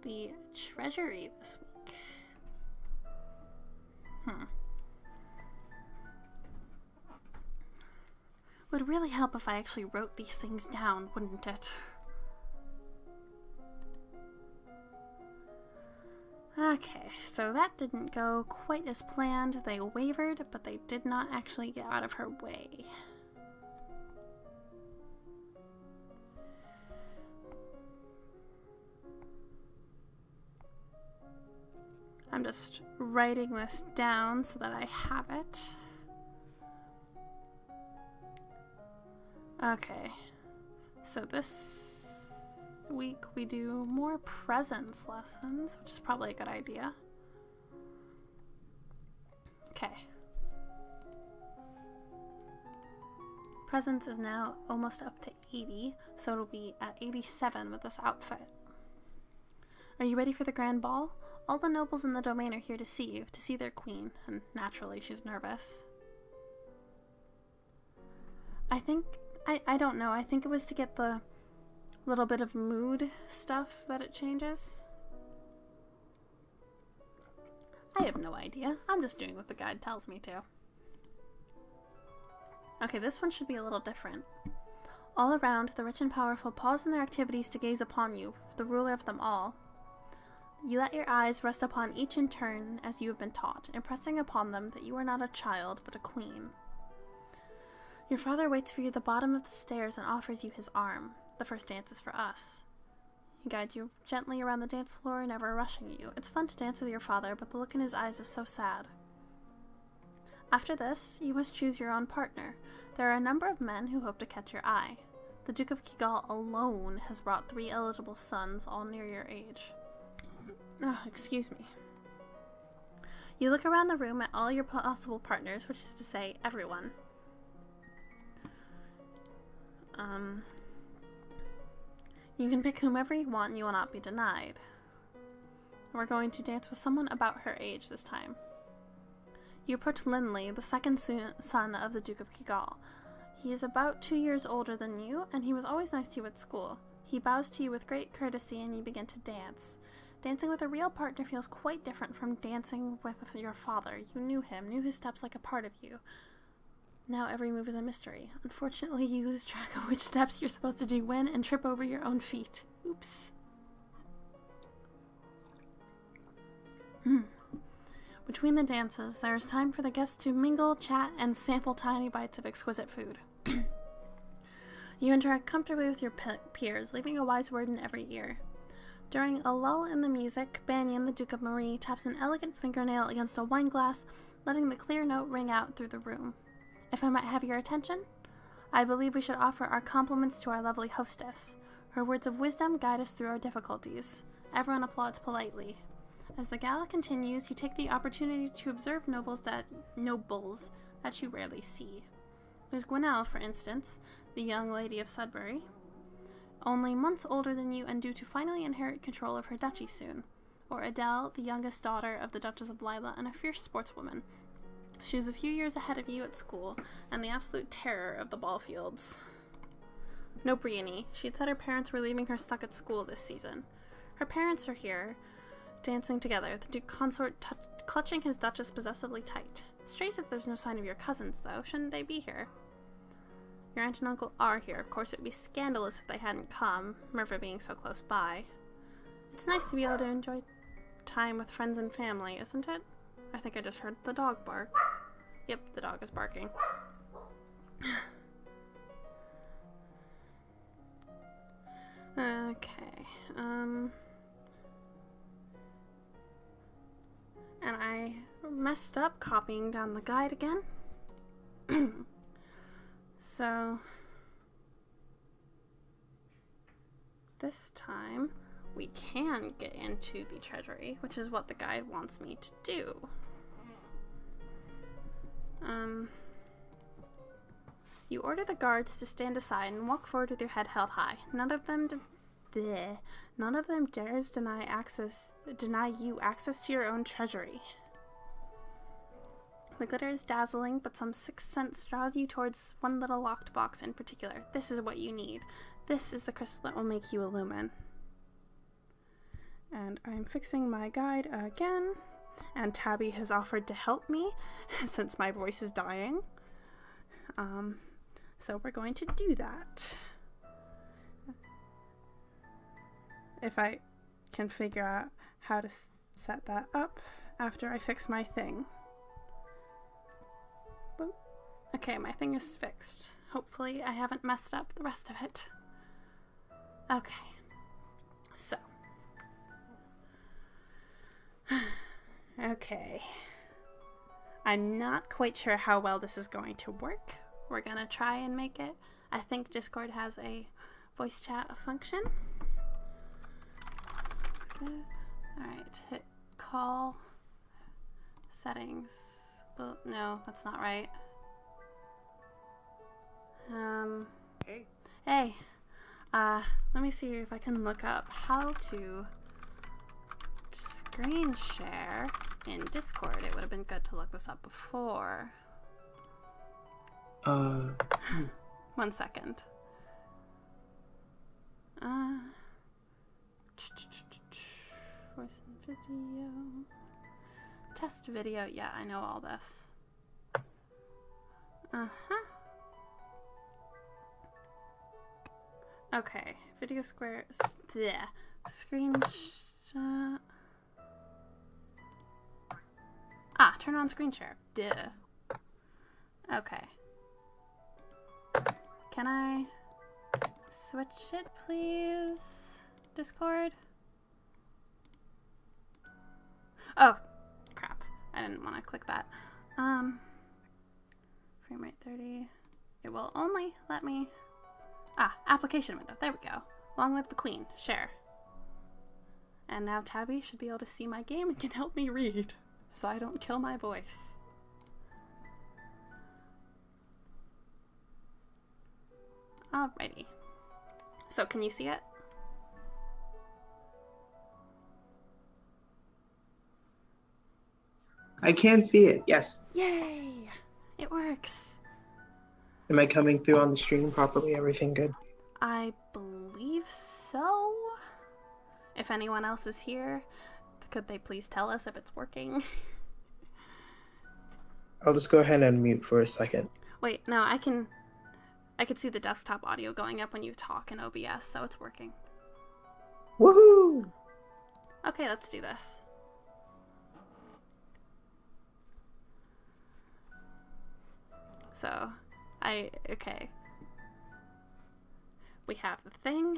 the treasury this week. Would really help if I actually wrote these things down, wouldn't it? Okay, so that didn't go quite as planned. They wavered, but they did not actually get out of her way. I'm just writing this down so that I have it. Okay, so this week we do more presence lessons, which is probably a good idea. Okay. Presence is now almost up to 80, so it'll be at 87 with this outfit. Are you ready for the grand ball? All the nobles in the domain are here to see you, to see their queen, and naturally she's nervous. I don't know. I think it was to get the little bit of mood stuff that it changes. I have no idea. I'm just doing what the guide tells me to. Okay, this one should be a little different. All around, the rich and powerful pause in their activities to gaze upon you, the ruler of them all. You let your eyes rest upon each in turn as you have been taught, impressing upon them that you are not a child, but a queen. Your father waits for you at the bottom of the stairs and offers you his arm. The first dance is for us. He guides you gently around the dance floor, never rushing you. It's fun to dance with your father, but the look in his eyes is so sad. After this, you must choose your own partner. There are a number of men who hope to catch your eye. The Duke of Kigal alone has brought 3 eligible sons, all near your age. Oh, excuse me. You look around the room at all your possible partners, which is to say, everyone. You can pick whomever you want and you will not be denied. We're going to dance with someone about her age this time. You approach Lindley, the second son of the Duke of Kigal. He is about 2 years older than you, and he was always nice to you at school. He bows to you with great courtesy and you begin to dance. Dancing with a real partner feels quite different from dancing with your father. You knew him, knew his steps like a part of you. Now every move is a mystery. Unfortunately, you lose track of which steps you're supposed to do when and trip over your own feet. Oops. Between the dances, there is time for the guests to mingle, chat, and sample tiny bites of exquisite food. You interact comfortably with your peers, leaving a wise word in every ear. During a lull in the music, Banyan, the Duke of Marie, taps an elegant fingernail against a wine glass, letting the clear note ring out through the room. If I might have your attention, I believe we should offer our compliments to our lovely hostess. Her words of wisdom guide us through our difficulties. Everyone applauds politely. As the gala continues, you take the opportunity to observe nobles that you rarely see. There's Gwenelle, for instance, the young lady of Sudbury, only months older than you and due to finally inherit control of her duchy soon. Or Adele, the youngest daughter of the Duchess of Lila and a fierce sportswoman. She was a few years ahead of you at school and the absolute terror of the ball fields. No Brienne. She had said her parents were leaving her stuck at school this season. Her parents are here, dancing together, the Duke Consort clutching his Duchess possessively tight. Strange that there's no sign of your cousins, though. Shouldn't they be here? Your aunt and uncle are here. Of course, it would be scandalous if they hadn't come, Merva being so close by. It's nice to be able to enjoy time with friends and family, isn't it? I think I just heard the dog bark. Yep, the dog is barking. Okay, and I messed up copying down the guide again. So, this time, we can get into the treasury, which is what the guide wants me to do. You order the guards to stand aside and walk forward with your head held high. None of them dares deny you access to your own treasury. The glitter is dazzling, but some sixth sense draws you towards one little locked box in particular. This is what you need. This is the crystal that will make you illumine. And I'm fixing my guide again. And Tabi has offered to help me since my voice is dying. So we're going to do that. If I can figure out how to set that up after I fix my thing. Boop. Okay, my thing is fixed. Hopefully I haven't messed up the rest of it. Okay. So. Okay. I'm not quite sure how well this is going to work. We're gonna try and make it. I think Discord has a voice chat function. Alright, hit call. Settings. Well, no, that's not right. Hey. Hey. Let me see if I can look up how to screen share in Discord. It would have been good to look this up before. 1 second. Voice and video. Test video. Yeah, I know all this. Okay. Video square. Yeah. Screenshot. Turn on screen share. Duh. Okay. Can I switch it, please? Discord? Oh, crap. I didn't want to click that. Frame rate 30. It will only let me... application window. There we go. Long live the queen. Share. And now Tabi should be able to see my game and can help me read, so I don't kill my voice. Alrighty. So, can you see it? I can see it, yes. Yay! It works. Am I coming through on the stream properly? Everything good? I believe so. If anyone else is here, could they please tell us if it's working? I'll just go ahead and mute for a second. Wait, no, I could see the desktop audio going up when you talk in OBS, so it's working. Woohoo! Okay, let's do this. So, okay. We have the thing.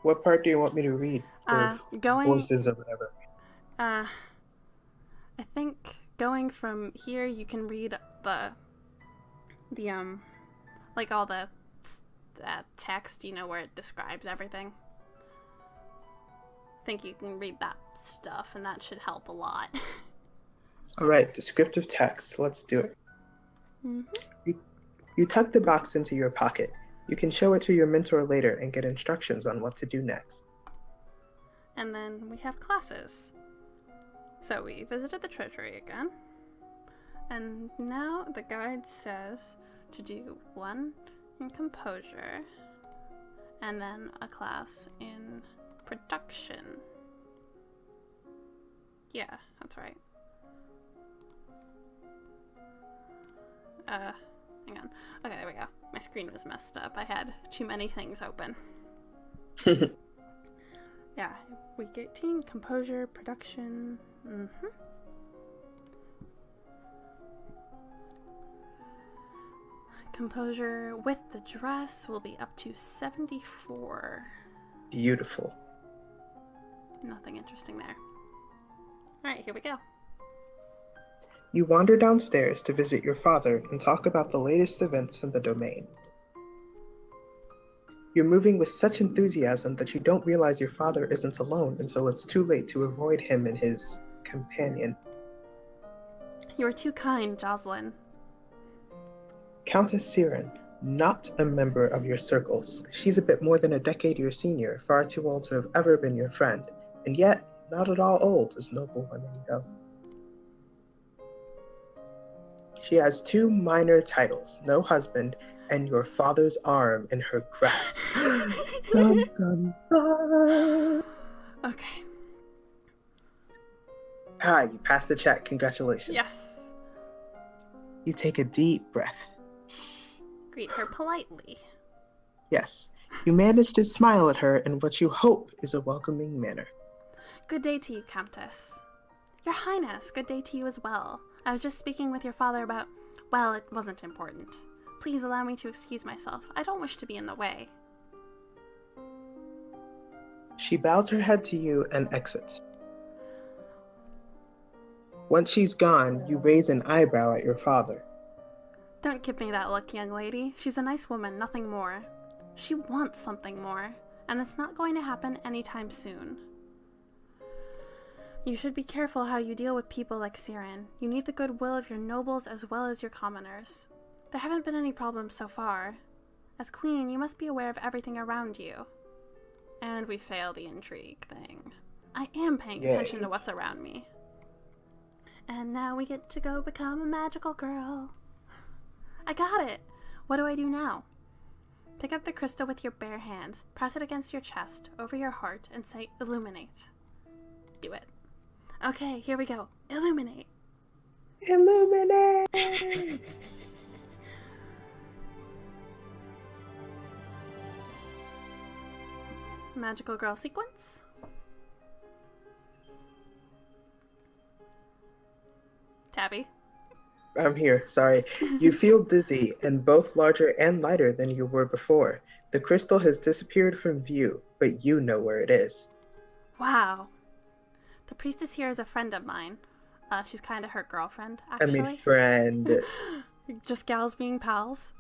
What part do you want me to read? Or Going, voices or whatever. I think going from here, you can read the like all the text, you know, where it describes everything. I think you can read that stuff, and that should help a lot. All right, descriptive text. Let's do it. Mm-hmm. You tuck the box into your pocket. You can show it to your mentor later and get instructions on what to do next. And then we have classes. So we visited the treasury again. And now the guide says to do one in composure, and then a class in production. Yeah, that's right. Hang on. Okay, there we go. My screen was messed up. I had too many things open. Yeah, week 18, composure, production. Mm-hmm. Composure with the dress will be up to 74. Beautiful. Nothing interesting there. Alright, here we go. You wander downstairs to visit your father and talk about the latest events in the domain. You're moving with such enthusiasm that you don't realize your father isn't alone until it's too late to avoid him and his companion. You are too kind, Jocelyn. Countess Siren, not a member of your circles. She's a bit more than a decade your senior, far too old to have ever been your friend, and yet not at all old as noble women go. She has 2 minor titles, no husband, and your father's arm in her grasp. Dun, dun, dun. Okay. Ah, you passed the check. Congratulations. Yes. You take a deep breath. Greet her politely. Yes, you manage to smile at her in what you hope is a welcoming manner. Good day to you, Countess. Your Highness, good day to you as well. I was just speaking with your father about... Well, it wasn't important. Please allow me to excuse myself. I don't wish to be in the way. She bows her head to you and exits. Once she's gone, you raise an eyebrow at your father. Don't give me that look, young lady. She's a nice woman, nothing more. She wants something more, and it's not going to happen anytime soon. You should be careful how you deal with people like Siren. You need the goodwill of your nobles as well as your commoners. There haven't been any problems so far. As queen, you must be aware of everything around you. And we fail the intrigue thing. I am paying attention to what's around me. And now we get to go become a magical girl. I got it! What do I do now? Pick up the crystal with your bare hands, press it against your chest, over your heart, and say, illuminate. Do it. Okay, here we go. Illuminate. Illuminate! Magical girl sequence. Tabi. I'm here, sorry. You feel dizzy and both larger and lighter than you were before. The crystal has disappeared from view, but you know where it is. Wow. The priestess here is a friend of mine. She's kind of her girlfriend, actually. I mean, friend. Just gals being pals.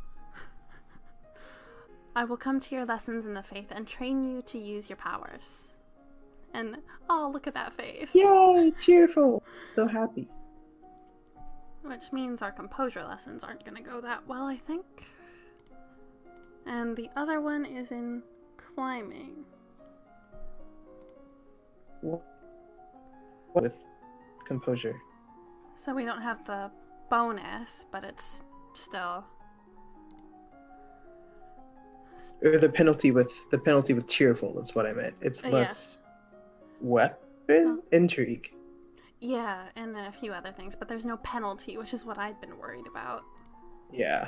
I will come to your lessons in the faith and train you to use your powers. And, oh, look at that face. Yay, cheerful. So happy. Which means our composure lessons aren't going to go that well, I think. And the other one is in climbing. With composure. So we don't have the bonus, but it's still... Or the penalty with cheerful is what I meant. It's less weapon intrigue. Yeah, and a few other things, but there's no penalty, which is what I'd been worried about. Yeah.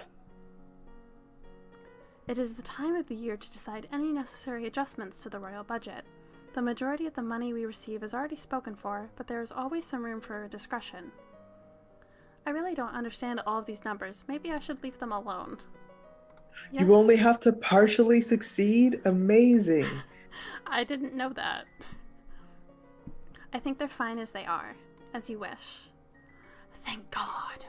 It is the time of the year to decide any necessary adjustments to the royal budget. The majority of the money we receive is already spoken for, but there is always some room for discretion. I really don't understand all of these numbers. Maybe I should leave them alone. Yes. You only have to partially succeed? Amazing. I didn't know that. I think they're fine as they are. As you wish. Thank God.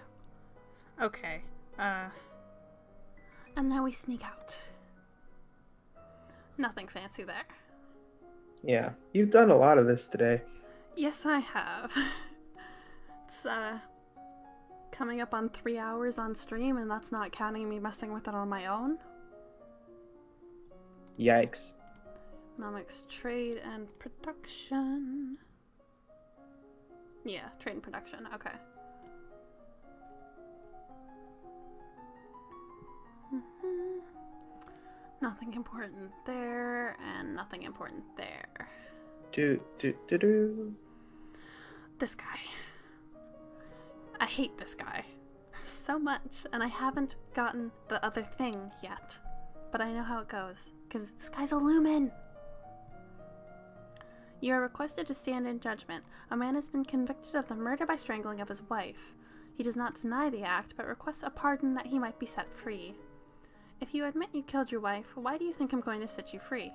Okay. And now we sneak out. Nothing fancy there. Yeah, you've done a lot of this today. Yes, I have. It's, coming up on 3 hours on stream, and that's not counting me messing with it on my own. Yikes. Economics, trade, and production. Yeah, trade and production. Okay. Nothing important there, and nothing important there. Do. This guy. I hate this guy so much, and I haven't gotten the other thing yet. But I know how it goes, because this guy's a lumen! You are requested to stand in judgment. A man has been convicted of the murder by strangling of his wife. He does not deny the act, but requests a pardon that he might be set free. If you admit you killed your wife, why do you think I'm going to set you free?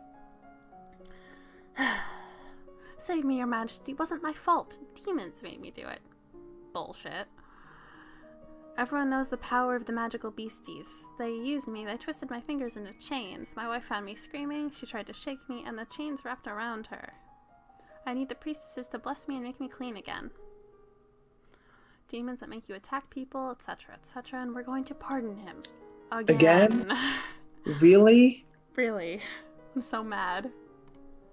Save me, your majesty. Wasn't my fault. Demons made me do it. Bullshit. Everyone knows the power of the magical beasties. They used me. They twisted my fingers into chains. My wife found me screaming. She tried to shake me, and the chains wrapped around her. I need the priestesses to bless me and make me clean again. Demons that make you attack people, etc., etc., and we're going to pardon him. Again? Really? Really? I'm so mad.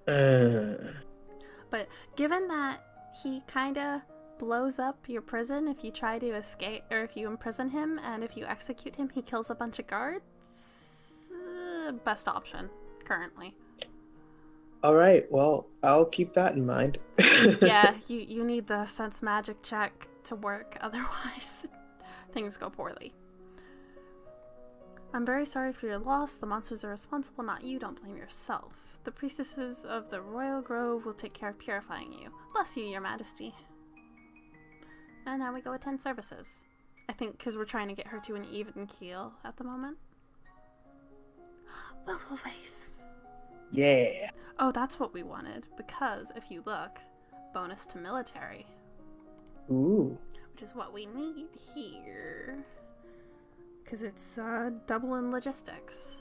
But given that he kinda blows up your prison if you try to escape, or if you imprison him, and if you execute him, he kills a bunch of guards. Best option, currently. Alright, well, I'll keep that in mind. Yeah, you need the sense magic check to work, otherwise things go poorly. I'm very sorry for your loss. The monsters are responsible, not you. Don't blame yourself. The priestesses of the Royal Grove will take care of purifying you. Bless you, your majesty. And now we go attend services. I think because we're trying to get her to an even keel at the moment. Willful face. Yeah. Oh, that's what we wanted. Because if you look, bonus to military. Ooh. Which is what we need here. Because it's, Double in logistics.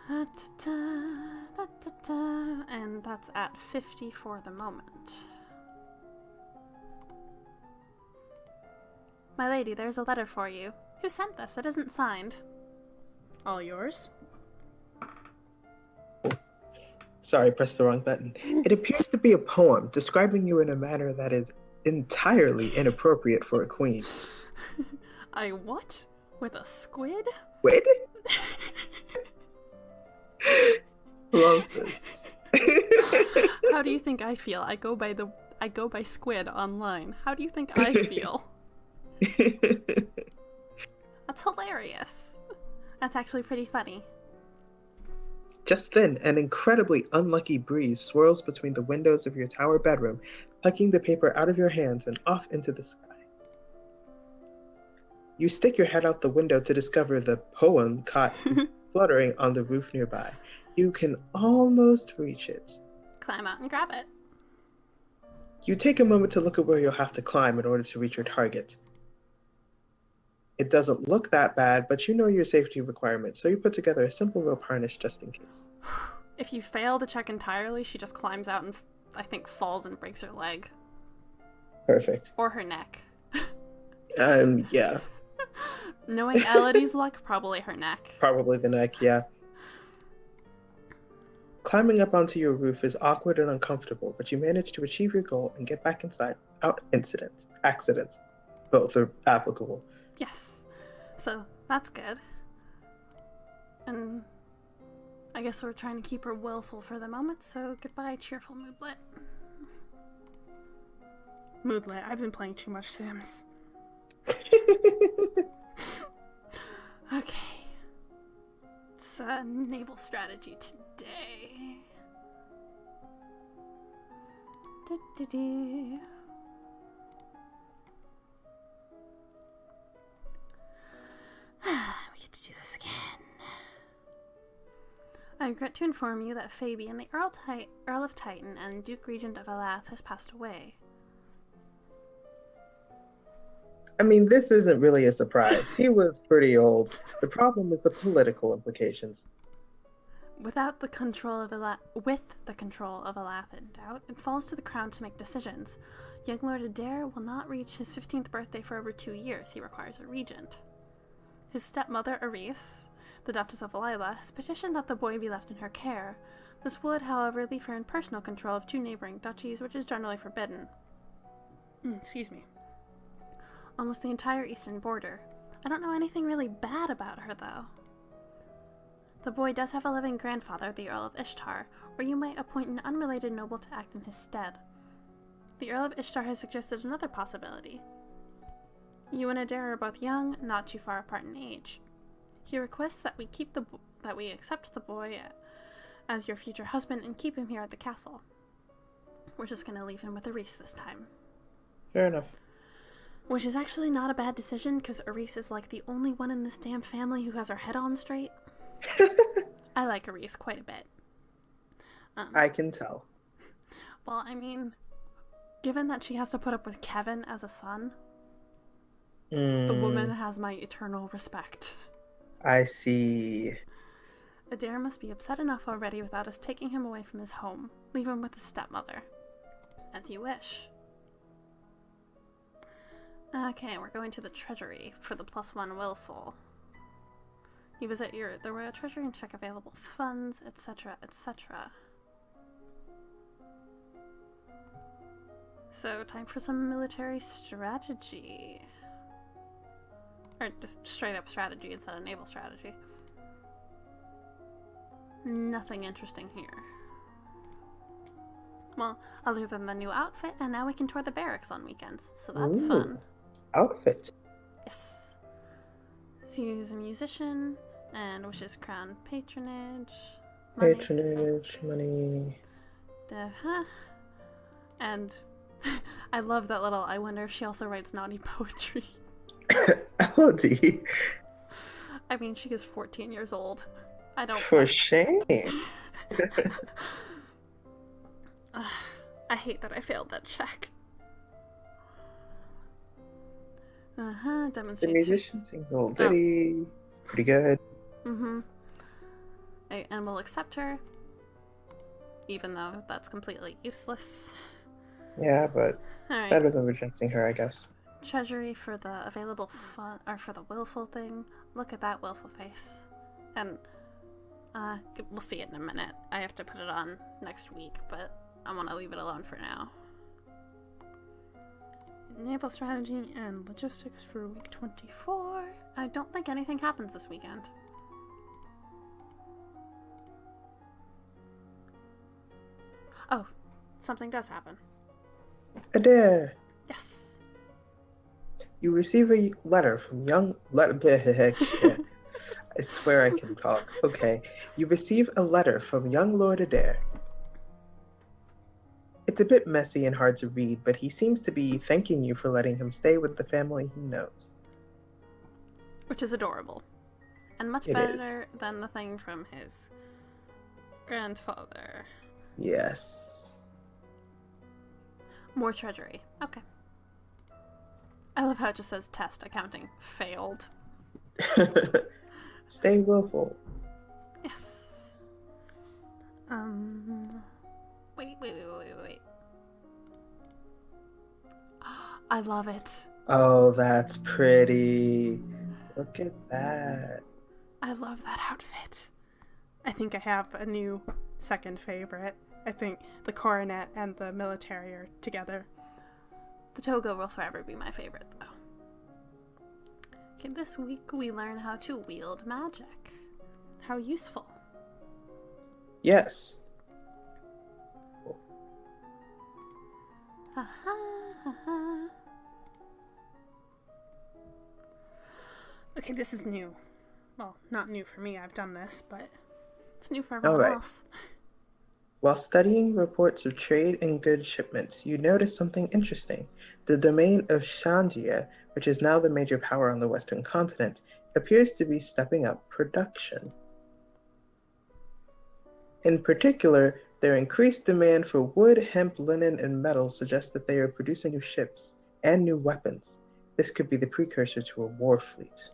And that's at 50 for the moment. My lady, there's a letter for you. Who sent this? It isn't signed. all yours. Sorry, pressed the wrong button. It appears to be a poem describing you in a manner that is entirely inappropriate for a queen. I what? With a squid? Wait? Love this. How do you think I feel? I go by squid online. How do you think I feel? That's hilarious. That's actually pretty funny. Just then, an incredibly unlucky breeze swirls between the windows of your tower bedroom, plucking the paper out of your hands and off into the sky. You stick your head out the window to discover the poem caught fluttering on the roof nearby. You can almost reach it. Climb out and grab it. You take a moment to look at where you'll have to climb in order to reach your target. It doesn't look that bad, but you know your safety requirements, so you put together a simple rope harness just in case. If you fail to check entirely, she just climbs out and I think falls and breaks her leg. Perfect. Or her neck. Yeah. Knowing Elodie's luck, probably her neck. Probably the neck, yeah. Climbing up onto your roof is awkward and uncomfortable, but you manage to achieve your goal and get back inside without accidents. Both are applicable. Yes. So, that's good. And I guess we're trying to keep her willful for the moment, so goodbye, cheerful moodlet. Moodlet, I've been playing too much Sims. Okay. It's a naval strategy today. Du-du-du. I regret to inform you that Fabian, the Earl of Titan and Duke Regent of Elath, has passed away. I mean, this isn't really a surprise. He was pretty old. The problem is the political implications. With the control of Elath in doubt, it falls to the crown to make decisions. Young Lord Adair will not reach his 15th birthday for over 2 years. He requires a regent. His stepmother, Aris, the Duchess of Lila, has petitioned that the boy be left in her care. This would, however, leave her in personal control of 2 neighboring duchies, which is generally forbidden. Excuse me. Almost the entire eastern border. I don't know anything really bad about her, though. The boy does have a living grandfather, the Earl of Ishtar, or you might appoint an unrelated noble to act in his stead. The Earl of Ishtar has suggested another possibility. You and Adair are both young, not too far apart in age. He requests that we accept the boy as your future husband and keep him here at the castle. We're just going to leave him with Aris this time. Fair enough. Which is actually not a bad decision, because Aris is like the only one in this damn family who has her head on straight. I like Aris quite a bit. I can tell. Well, I mean, given that she has to put up with Kevin as a son, the woman has my eternal respect. I see. Adair must be upset enough already without us taking him away from his home. Leave him with his stepmother. As you wish. Okay, we're going to the treasury for the +1 willful. You visit the royal treasury and check available funds, etc., etc. So, time for some military strategy. Or just straight up strategy instead of naval strategy. Nothing interesting here. Well, other than the new outfit, and now we can tour the barracks on weekends, so that's fun. Outfit. Yes. So he's a musician and wishes crown patronage. Money. Patronage, money. And I love that little, I wonder if she also writes naughty poetry. Elodie. I mean, she is 14 years old. I don't... For shame. I hate that I failed that check. The Demonstrates. musician sings a little ditty. Pretty good. And we'll accept her, even though that's completely useless. Yeah, but Alright. better than rejecting her, I guess. Treasury for the available fun, or for the willful thing. Look at that willful face. And we'll see it in a minute. I have to put it on next week, but I want to leave it alone for now. Naval strategy and logistics for week 24. I don't think anything happens this weekend. Oh, something does happen. Adair. Yes. You receive a letter from I swear I can talk. Okay. You receive a letter from young Lord Adair. It's a bit messy and hard to read, but he seems to be thanking you for letting him stay with the family he knows. Which is adorable. And much better than the thing from his grandfather. Yes. More treasury. Okay. I love how it just says test accounting failed. Stay willful. Yes. Wait. I love it. Oh, that's pretty. Look at that. I love that outfit. I think I have a new second favorite. I think the coronet and the military are together. The toga will forever be my favorite, though. Okay, this week we learn how to wield magic. How useful. Yes. Okay, this is new. Well, not new for me, I've done this, but it's new for everyone else. While studying reports of trade and goods shipments, you notice something interesting. The domain of Shandia, which is now the major power on the Western continent, appears to be stepping up production. In particular, their increased demand for wood, hemp, linen, and metals suggests that they are producing new ships and new weapons. This could be the precursor to a war fleet.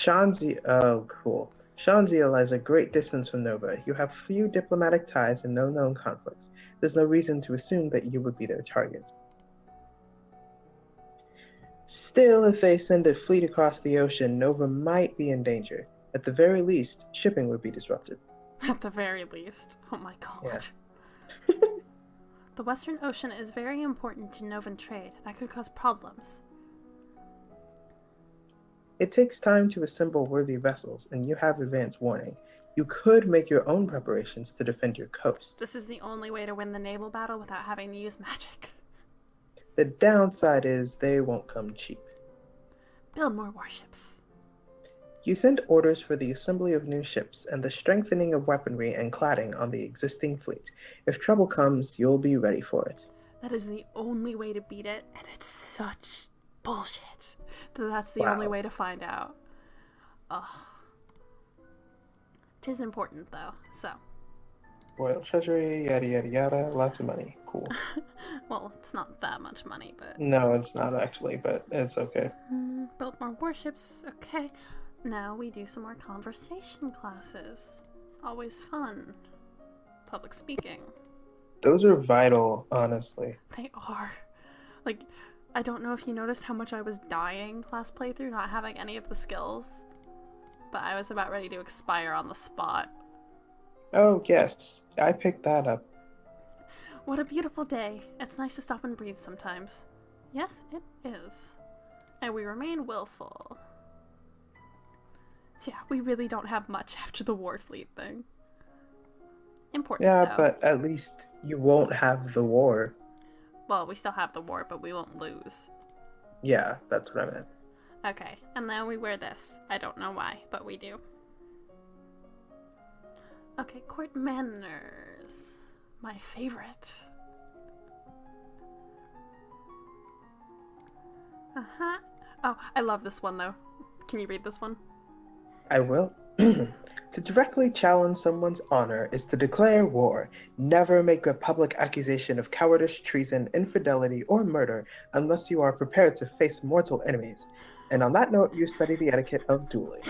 Oh, cool. Shanzia lies a great distance from Nova. You have few diplomatic ties and no known conflicts. There's no reason to assume that you would be their target. Still, if they send a fleet across the ocean, Nova might be in danger. At the very least, shipping would be disrupted. At the very least. Oh my god. Yeah. The Western Ocean is very important to Novan trade. That could cause problems. It takes time to assemble worthy vessels, and you have advance warning. You could make your own preparations to defend your coast. This is the only way to win the naval battle without having to use magic. The downside is they won't come cheap. Build more warships. You send orders for the assembly of new ships and the strengthening of weaponry and cladding on the existing fleet. If trouble comes, you'll be ready for it. That is the only way to beat it, and it's such bullshit that that's the Wow. only way to find out. Ugh. 'Tis important, though, so. Royal treasury, yada yada yada, lots of money. Cool. Well, it's not that much money, but... No, it's not actually, but it's okay. Build more warships, okay. Now we do some more conversation classes. Always fun. Public speaking. Those are vital, honestly. They are. Like, I don't know if you noticed how much I was dying last playthrough, not having any of the skills. But I was about ready to expire on the spot. Oh, yes. I picked that up. What a beautiful day. It's nice to stop and breathe sometimes. Yes, it is. And we remain willful. So yeah, we really don't have much after the war fleet thing. Important, Yeah, though. but at least you won't have the war. Well, we still have the war, but we won't lose. Yeah, that's what I meant. Okay, and then we wear this. I don't know why, but we do. Okay, court manners. My favorite. Uh-huh. Oh, I love this one, though. Can you read this one? I will. To directly challenge someone's honor is to declare war. Never make a public accusation of cowardice, treason, infidelity, or murder unless you are prepared to face mortal enemies. And on that note, you study the etiquette of dueling.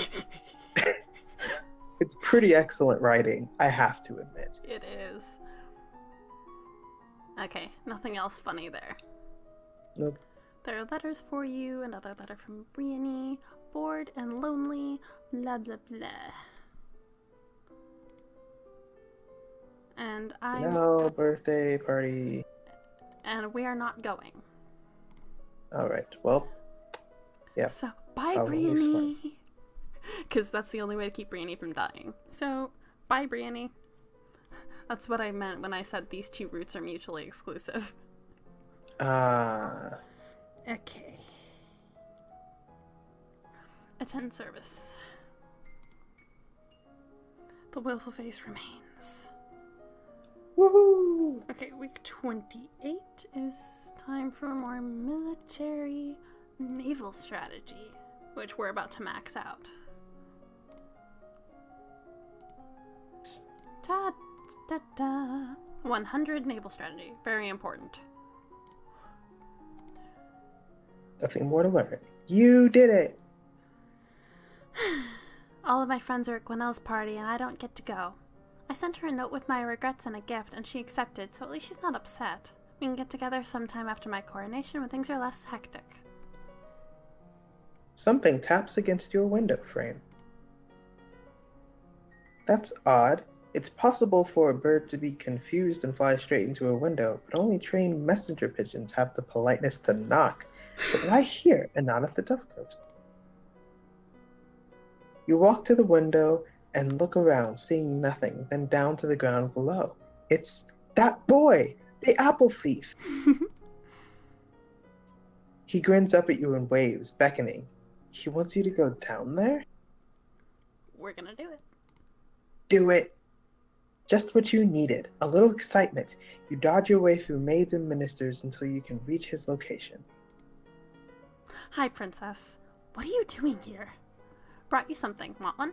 It's pretty excellent writing, I have to admit. It is. Okay, nothing else funny there. Nope. There are letters for you, another letter from Brienne, bored and lonely, blah blah blah. And No birthday party. and we are not going. Alright, well, yeah. So, bye Probably smart. Brienne. Because that's the only way to keep Brienne from dying. So, bye Brienne. That's what I meant when I said these two routes are mutually exclusive. Okay. Attend service. The willful face remains. Woohoo! Okay, week 28 is time for more military naval strategy, which we're about to max out. Ta da da. 100 naval strategy. Very important. Nothing more to learn. You did it! All of my friends are at Gwinnell's party and I don't get to go. I sent her a note with my regrets and a gift and she accepted, so at least she's not upset. We can get together sometime after my coronation when things are less hectic. Something taps against your window frame. That's odd. It's possible for a bird to be confused and fly straight into a window, but only trained messenger pigeons have the politeness to knock. But why here and not at the dovecote? You walk to the window and look around, seeing nothing, then down to the ground below. It's that boy, the apple thief. He grins up at you and waves, beckoning. He wants you to go down there? We're gonna do it. Do it. Just what you needed, a little excitement. You dodge your way through maids and ministers until you can reach his location. Hi, Princess. What are you doing here? Brought you something. Want one?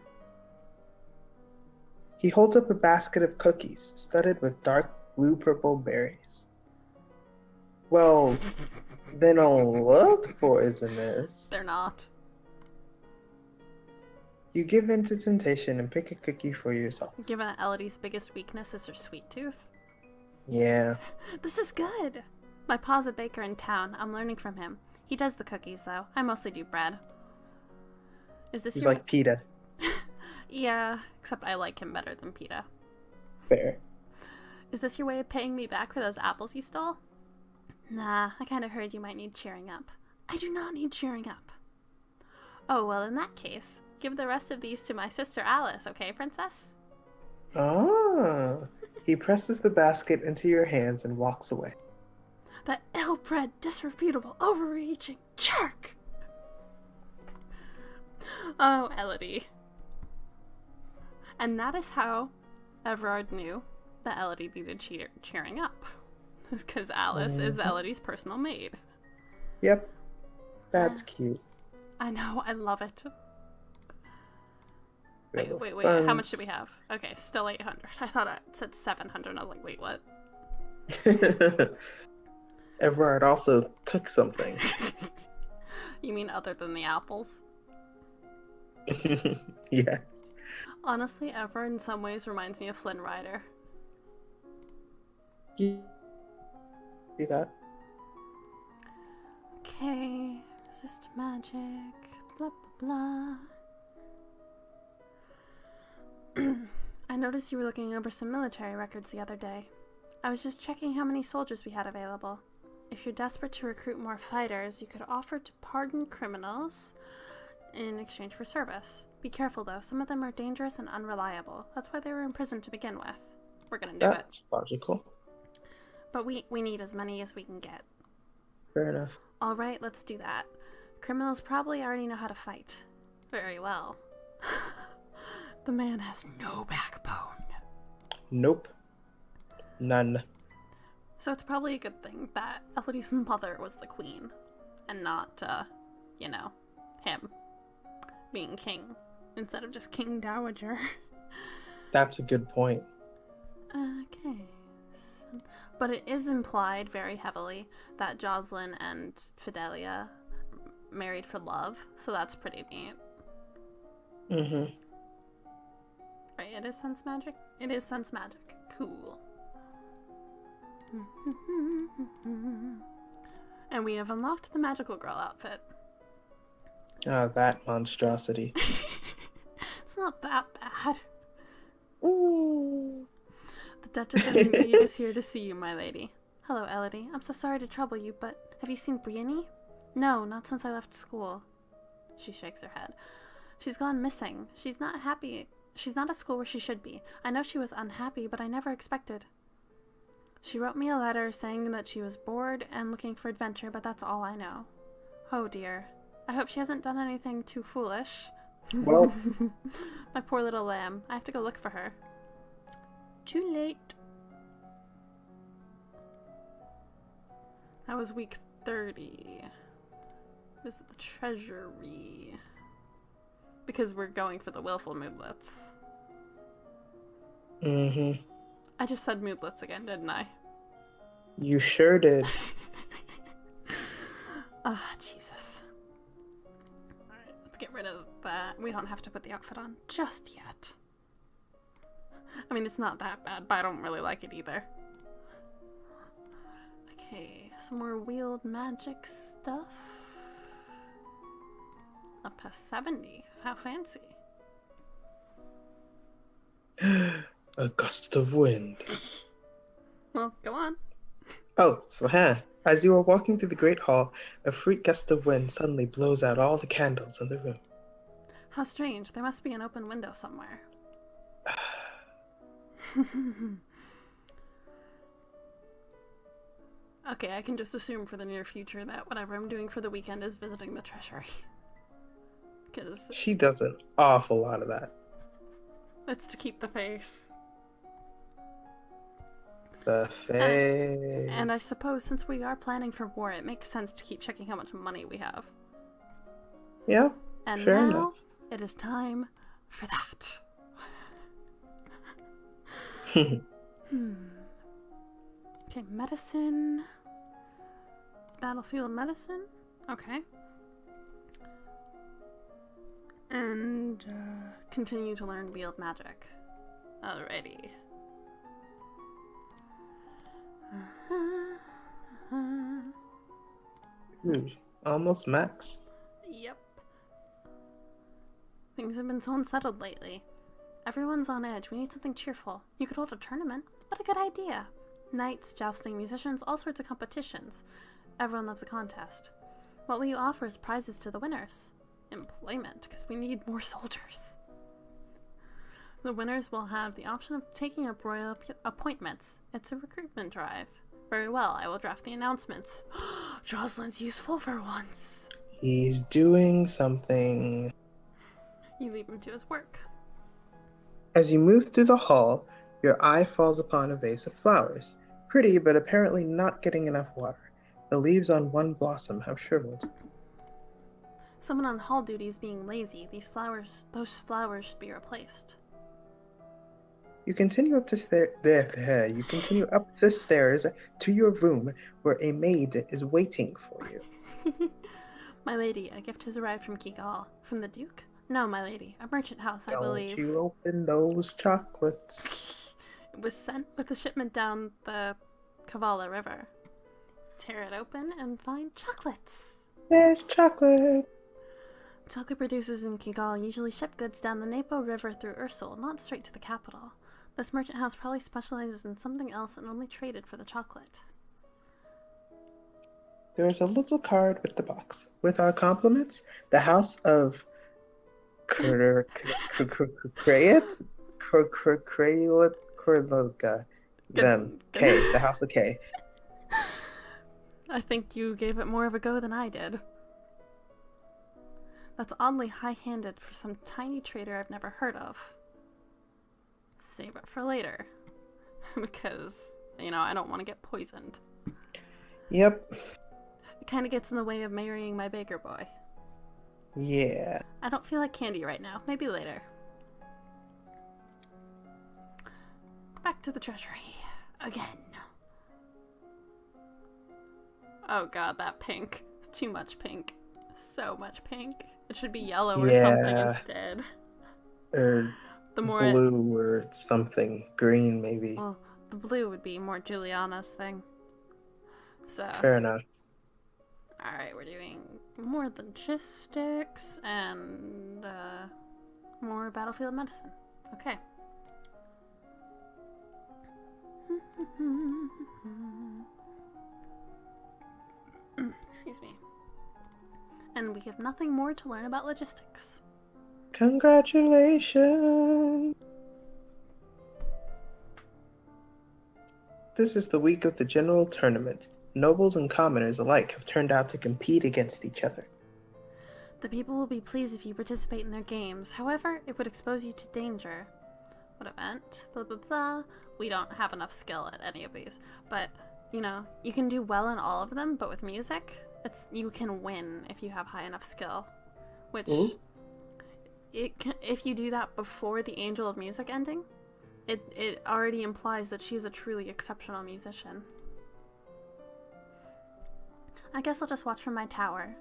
He holds up a basket of cookies studded with dark blue-purple berries. Well, they don't look poisonous. They're not. You give in to temptation and pick a cookie for yourself. Given that Elodie's biggest weakness is her sweet tooth. Yeah. This is good. My pa's a baker in town. I'm learning from him. He does the cookies, though. I mostly do bread. Is this He's your... like PETA. Yeah, except I like him better than PETA. Fair. Is this your way of paying me back for those apples you stole? Nah, I kind of heard you might need cheering up. I do not need cheering up. Oh, well, in that case, give the rest of these to my sister Alice, okay, princess? Ah. He presses the basket into your hands and walks away. That ill-bred, disreputable, overreaching jerk! Oh, Elodie. And that is how Everard knew that Elodie needed cheering up. Because Alice is Elodie's personal maid. Yep. That's cute. I know, I love it. Wait, Funds. how much do we have? Okay, still 800. I thought it said 700, I was like, wait, what? Everard also took something. You mean other than the apples? Yeah. Honestly, Everard in some ways reminds me of Flynn Rider. You see that? Okay, resist magic, blah blah blah. I noticed you were looking over some military records the other day. I was just checking how many soldiers we had available. If you're desperate to recruit more fighters, you could offer to pardon criminals in exchange for service. Be careful though, some of them are dangerous and unreliable. That's why they were in prison to begin with. We're gonna do That's it. logical. But we need as many as we can get. Fair enough. Alright, let's do that. Criminals probably already know how to fight. Very well. The man has no backbone. Nope. None. So it's probably a good thing that Elodie's mother was the queen. And not, you know, him being king. Instead of just King Dowager. That's a good point. Okay. But it is implied very heavily that Jocelyn and Fidelia married for love, so that's pretty neat. Mm-hmm. Right, it is sense magic? It is sense magic. Cool. And we have unlocked the magical girl outfit. Ah, that monstrosity. It's not that bad. Ooh. The Duchess of Mead is here to see you, my lady. Hello, Elodie. I'm so sorry to trouble you, but have you seen Brienne? No, not since I left school. She shakes her head. She's gone missing. She's not happy. She's not at school where she should be. I know she was unhappy, but I never expected. She wrote me a letter saying that she was bored and looking for adventure, but that's all I know. Oh dear. I hope she hasn't done anything too foolish. Well. My poor little lamb. I have to go look for her. Too late. That was week 30. Visit the treasury. Because we're going for the willful moodlets. Mm-hmm. I just said moodlets again, didn't I? You sure did. Ah, Jesus. Alright, let's get rid of that. We don't have to put the outfit on just yet. I mean, it's not that bad, but I don't really like it either. Okay, some more wheeled magic stuff. Up past 70. How fancy. A gust of wind. Well, go on. Oh, so as you are walking through the great hall, a freak gust of wind suddenly blows out all the candles in the room. How strange. There must be an open window somewhere. Okay, I can just assume for the near future that whatever I'm doing for the weekend is visiting the treasury. Because She does an awful lot of that. it's to keep the face. The face. And I suppose since we are planning for war, it makes sense to keep checking how much money we have. Yeah, And fair now, enough. it is time for that. Okay, medicine. Battlefield medicine. Okay. And continue to learn wield magic. Alrighty. Ooh, almost max. Yep. Things have been so unsettled lately. Everyone's on edge. We need something cheerful. You could hold a tournament. What a good idea. Knights, jousting, musicians, all sorts of competitions. Everyone loves a contest. What will you offer as prizes to the winners? Employment, because we need more soldiers. The winners will have the option of taking up royal appointments. It's a recruitment drive. Very well, I will draft the announcements. Jocelyn's useful for once. He's doing something. You leave him to his work. As you move through the hall, your eye falls upon a vase of flowers. Pretty, but apparently not getting enough water. The leaves on one blossom have shriveled. Someone on hall duty is being lazy. Those flowers should be replaced. You continue up You continue up the stairs to your room, where a maid is waiting for you. My lady, a gift has arrived from Kigal. From the Duke? No, my lady, a merchant house, I believe. Don't you open those chocolates. It was sent with a shipment down the Kavala River. Tear it open and find chocolates. There's chocolate. Chocolate producers in Kigal usually ship goods down the Napo River through Ursul, not straight to the capital. This merchant house probably specializes in something else and only traded for the chocolate. There's a little card with the box. With our compliments, the house of Krayloga. Them. K. The house of K. I think you gave it more of a go than I did. That's oddly high-handed for some tiny trader I've never heard of. Save it for later. Because, I don't want to get poisoned. Yep. It kind of gets in the way of marrying my baker boy. Yeah. I don't feel like candy right now. Maybe later. Back to the treasury. Again. Oh god, that pink. It's too much pink. So much pink. It should be yellow or something instead. Or the more blue or something. Green, maybe. Well, the blue would be more Juliana's thing. So. Fair enough. Alright, we're doing more logistics and more battlefield medicine. Okay. Excuse me. And we have nothing more to learn about logistics. Congratulations! This is the week of the general tournament. Nobles and commoners alike have turned out to compete against each other. The people will be pleased if you participate in their games. However, it would expose you to danger. What event? Blah blah blah. We don't have enough skill at any of these. But, you can do well in all of them, but with music, you can win if you have high enough skill. Which, if you do that before the Angel of Music ending, it already implies that she's a truly exceptional musician. I guess I'll just watch from my tower.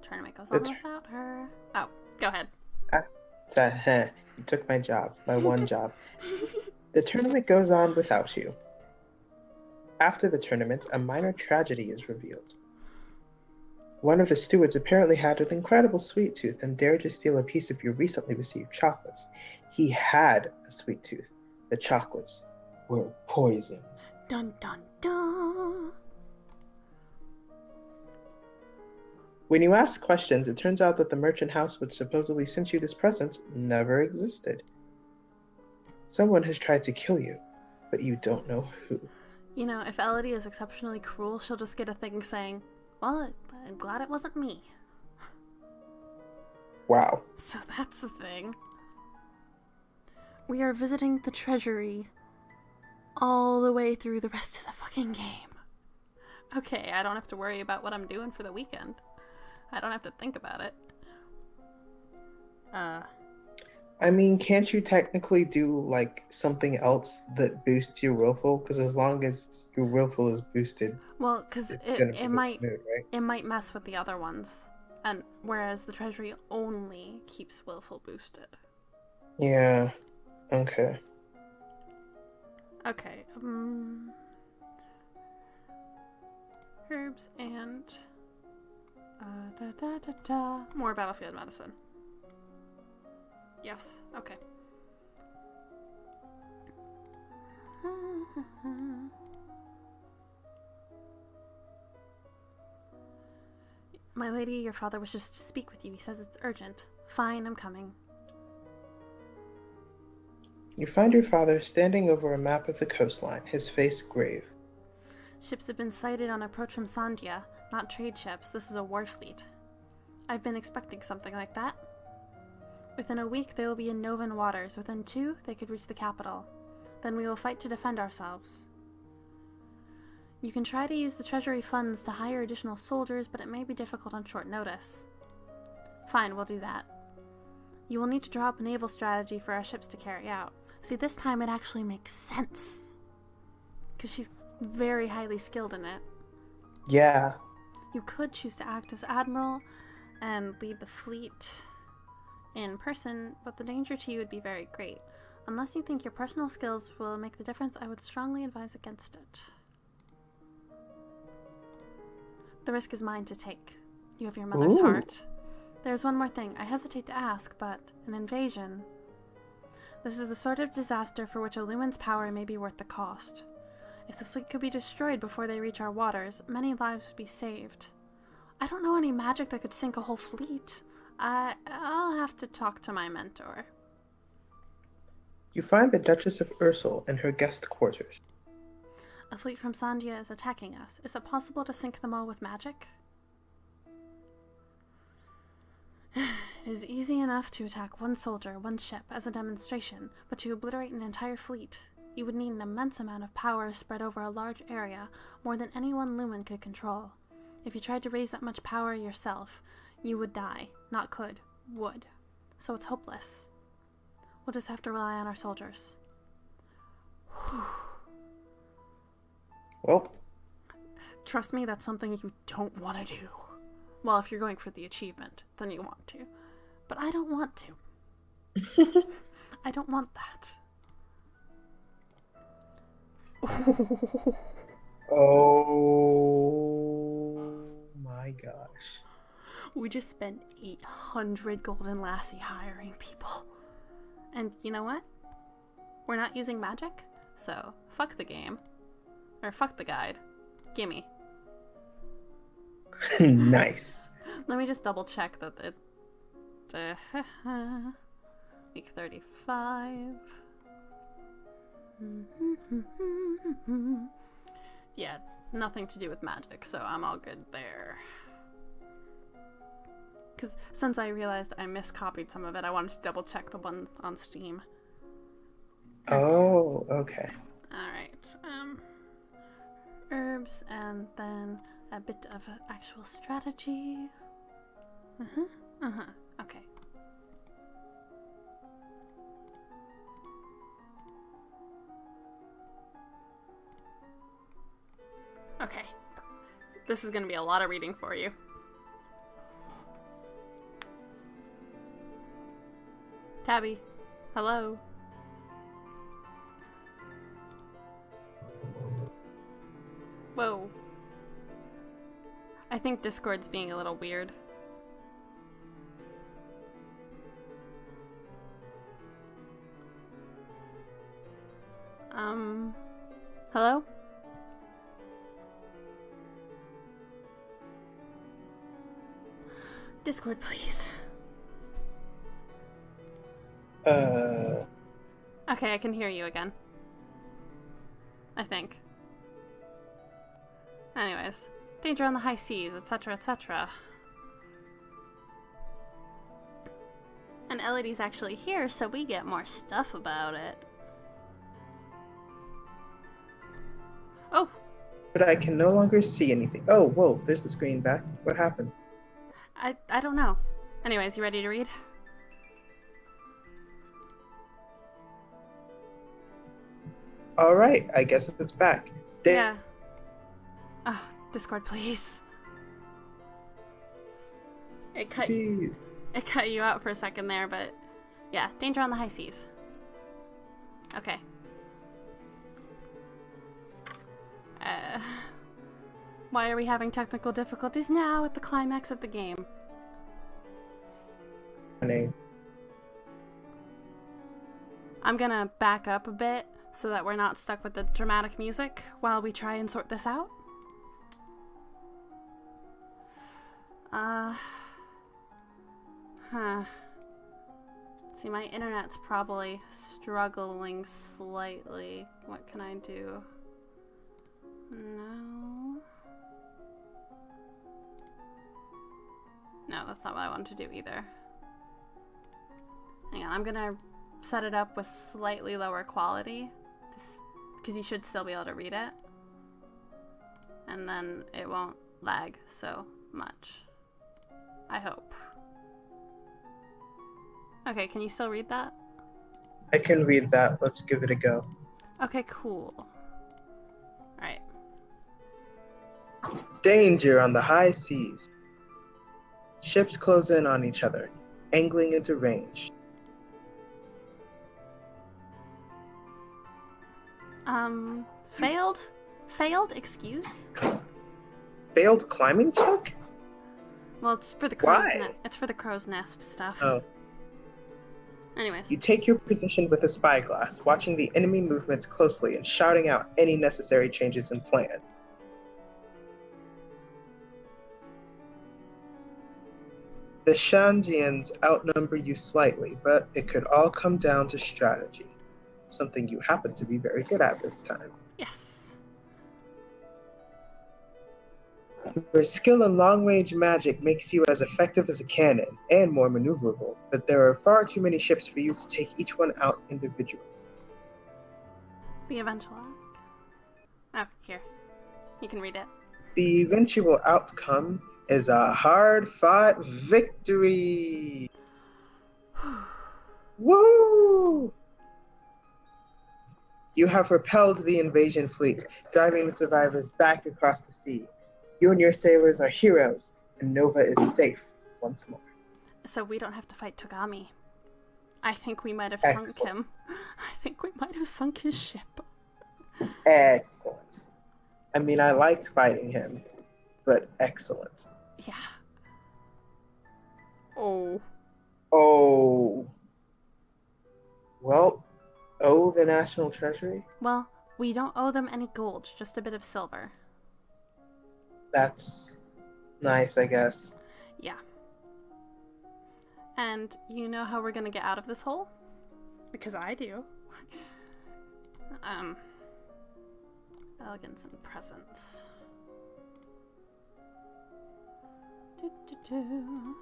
Trying to make us all without her. Oh, go ahead. You took my job, my one job. The tournament goes on without you. After the tournament, a minor tragedy is revealed. One of the stewards apparently had an incredible sweet tooth and dared to steal a piece of your recently received chocolates. He had a sweet tooth. The chocolates were poisoned. Dun dun dun. When you ask questions, it turns out that the merchant house which supposedly sent you this present never existed. Someone has tried to kill you, but you don't know who. If Elodie is exceptionally cruel, she'll just get a thing saying, well, I'm glad it wasn't me. Wow. So that's the thing. We are visiting the treasury all the way through the rest of the fucking game. Okay, I don't have to worry about what I'm doing for the weekend. I don't have to think about it. I mean, can't you technically do like something else that boosts your willful? Because as long as your willful is boosted, Well, because it's it, gonna be it the might mood, right? it might mess with the other ones, and whereas the treasury only keeps willful boosted. Yeah. Okay. Okay. Herbs and more battlefield medicine. Yes. Okay. My lady, your father wishes to speak with you. He says it's urgent. Fine, I'm coming. You find your father standing over a map of the coastline, his face grave. Ships have been sighted on approach from Sandia. Not trade ships. This is a war fleet. I've been expecting something like that. Within a week, they will be in Novan waters. Within 2, they could reach the capital. Then we will fight to defend ourselves. You can try to use the treasury funds to hire additional soldiers, but it may be difficult on short notice. Fine, we'll do that. You will need to draw up a naval strategy for our ships to carry out. See, this time it actually makes sense. Because she's very highly skilled in it. Yeah. You could choose to act as admiral and lead the fleet in person, but the danger to you would be very great. Unless you think your personal skills will make the difference, I would strongly advise against it. The risk is mine to take. You have your mother's heart. There's one more thing. I hesitate to ask, but an invasion. This is the sort of disaster for which a Lumen's power may be worth the cost. If the fleet could be destroyed before they reach our waters, many lives would be saved. I don't know any magic that could sink a whole fleet. I'll have to talk to my mentor. You find the Duchess of Ursul in her guest quarters. A fleet from Sandia is attacking us. Is it possible to sink them all with magic? It is easy enough to attack one soldier, one ship, as a demonstration, but to obliterate an entire fleet, you would need an immense amount of power spread over a large area, more than any one lumen could control. If you tried to raise that much power yourself, you would die. Not could. Would. So it's hopeless. We'll just have to rely on our soldiers. Well, trust me, that's something you don't want to do. Well, if you're going for the achievement, then you want to. But I don't want to. I don't want that. oh my gosh. We just spent 800 golden lassie hiring people. And you know what? We're not using magic, so fuck the game. Or fuck the guide. Gimme. Nice. Let me just double check that it... week 35. Yeah, nothing to do with magic, so I'm all good there. Because since I realized I miscopied some of it, I wanted to double check the one on Steam. Oh, okay. Alright, herbs, and then a bit of actual strategy. Okay. Okay. This is gonna be a lot of reading for you. Tabi, hello. Whoa. I think Discord's being a little weird. Hello? Discord, please. Okay, I can hear you again. I think. Anyways. Danger on the high seas, etc., etc. And Elodie's actually here, so we get more stuff about it. Oh! But I can no longer see anything. Oh, whoa, there's the screen back. What happened? I don't know. Anyways, you ready to read? All right, I guess it's back. Yeah. Oh, Discord, please. It cut you out for a second there, but yeah, danger on the high seas. Okay. Why are we having technical difficulties now at the climax of the game? I'm gonna back up a bit so that we're not stuck with the dramatic music while we try and sort this out. See, my internet's probably struggling slightly. What can I do? No, that's not what I wanted to do either. Hang on, I'm gonna set it up with slightly lower quality, because you should still be able to read it. And then it won't lag so much. I hope. Okay, can you still read that? I can read that. Let's give it a go. Okay, cool. Alright. Danger on the high seas. Ships close in on each other, angling into range. Failed? Failed excuse? Failed climbing check? Well, it's for the crow's Why? nest. It's for the crow's nest stuff. Oh. Anyways. You take your position with a spyglass, watching the enemy movements closely and shouting out any necessary changes in plan. The Shanjians outnumber you slightly, but it could all come down to strategy, something you happen to be very good at this time. Yes. Your skill in long-range magic makes you as effective as a cannon, and more maneuverable, but there are far too many ships for you to take each one out individually. The eventual. Oh, here. You can read it. The eventual outcome is a hard-fought victory! Woo! You have repelled the invasion fleet, driving the survivors back across the sea. You and your sailors are heroes, and Nova is safe once more. So we don't have to fight Togami. I think we might have sunk Excellent. him. I think we might have sunk his ship. Excellent. I mean, I liked fighting him, but excellent. Yeah. Oh. Oh. Well, oh, the National Treasury? Well, we don't owe them any gold, just a bit of silver. That's nice, I guess. Yeah. And you know how we're gonna get out of this hole? Because I do. Elegance and presence. Do.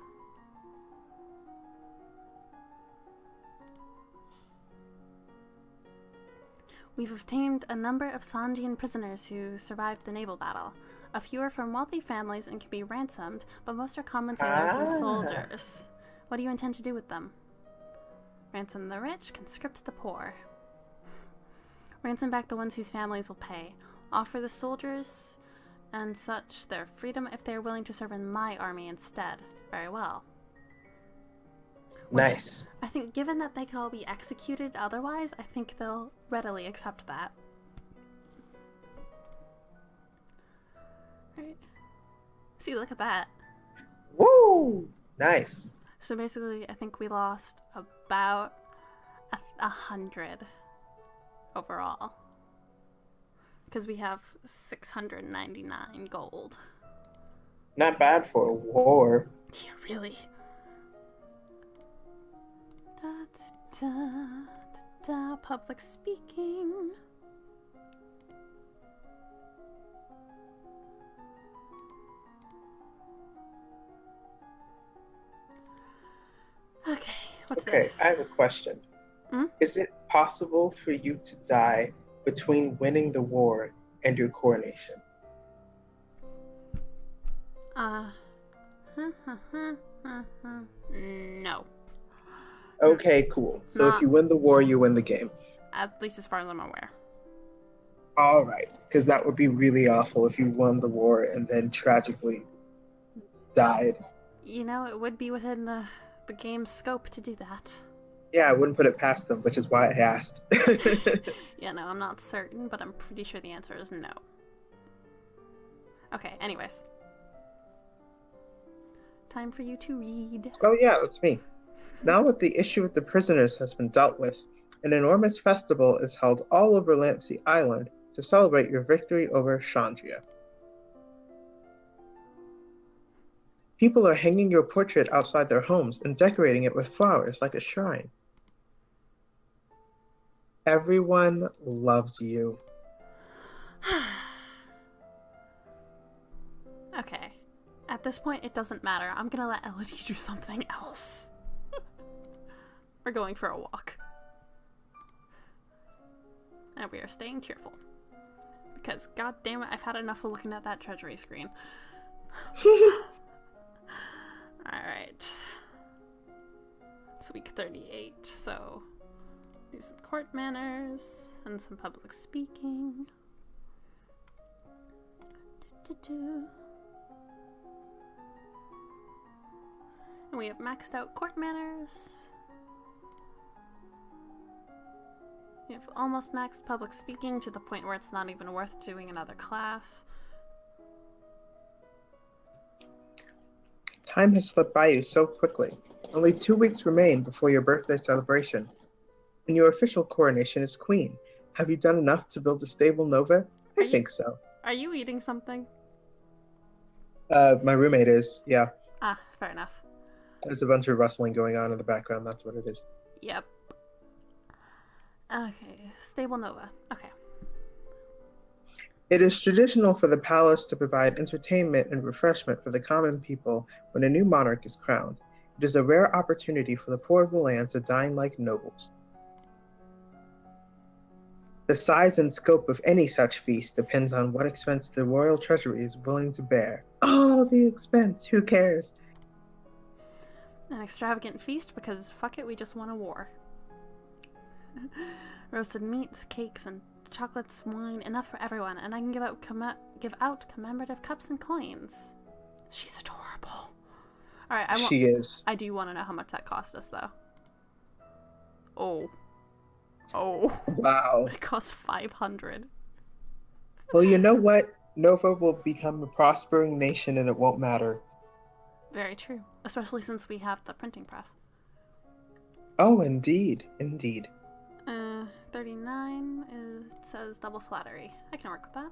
We've obtained a number of Sanjian prisoners who survived the naval battle. A few are from wealthy families and can be ransomed, but most are common sailors and soldiers. What do you intend to do with them? Ransom the rich, conscript the poor. Ransom back the ones whose families will pay. Offer the soldiers and such their freedom if they are willing to serve in my army instead. Very well. Which, Nice. I think given that they could all be executed otherwise, I think they'll readily accept that. Right. See, look at that. Woo! Nice. So basically, I think we lost about 100 overall. Because we have 699 gold. Not bad for a war. Yeah, really. Da, da, da, da, public speaking. Okay, what's this? I have a question. Hmm? Is it possible for you to die between winning the war and your coronation? No. Okay, cool. So if Not- you win the war, you win the game. At least as far as I'm aware. All right, because that would be really awful if you won the war and then tragically died. You know, it would be within the game's scope to do that. Yeah, I wouldn't put it past them, which is why I asked. Yeah, no, I'm not certain, but I'm pretty sure the answer is no. Okay, anyways. Time for you to read. Oh yeah, it's me. Now that the issue with the prisoners has been dealt with, an enormous festival is held all over Lampsey Island to celebrate your victory over Chandria. People are hanging your portrait outside their homes and decorating it with flowers like a shrine. Everyone loves you. Okay. At this point, it doesn't matter. I'm gonna let Elodie do something else. We're going for a walk. And we are staying cheerful. Because, god damn it, I've had enough of looking at that treasury screen. Alright. It's week 38, so do some court manners and some public speaking. And we have maxed out court manners. We have almost maxed public speaking to the point where it's not even worth doing another class. Time has slipped by you so quickly. Only 2 weeks remain before your birthday celebration. And your official coronation as queen. Have you done enough to build a stable nova? I think so. Are you eating something? My roommate is, yeah. Ah, fair enough. There's a bunch of rustling going on in the background, that's what it is. Yep. Okay, stable nova. Okay. It is traditional for the palace to provide entertainment and refreshment for the common people when a new monarch is crowned. It is a rare opportunity for the poor of the land to dine like nobles. The size and scope of any such feast depends on what expense the royal treasury is willing to bear. Oh, the expense, who cares? An extravagant feast because fuck it, we just won a war. Roasted meats, cakes, and chocolates, wine, enough for everyone, and I can give out commemorative cups and coins. She's adorable. All right, She is. I do want to know how much that cost us, though. Oh. Wow. It cost 500. Well, you know what? Nova will become a prospering nation and it won't matter. Very true, especially since we have the printing press. Oh, indeed. Indeed. 39 it says double flattery. I can work with that.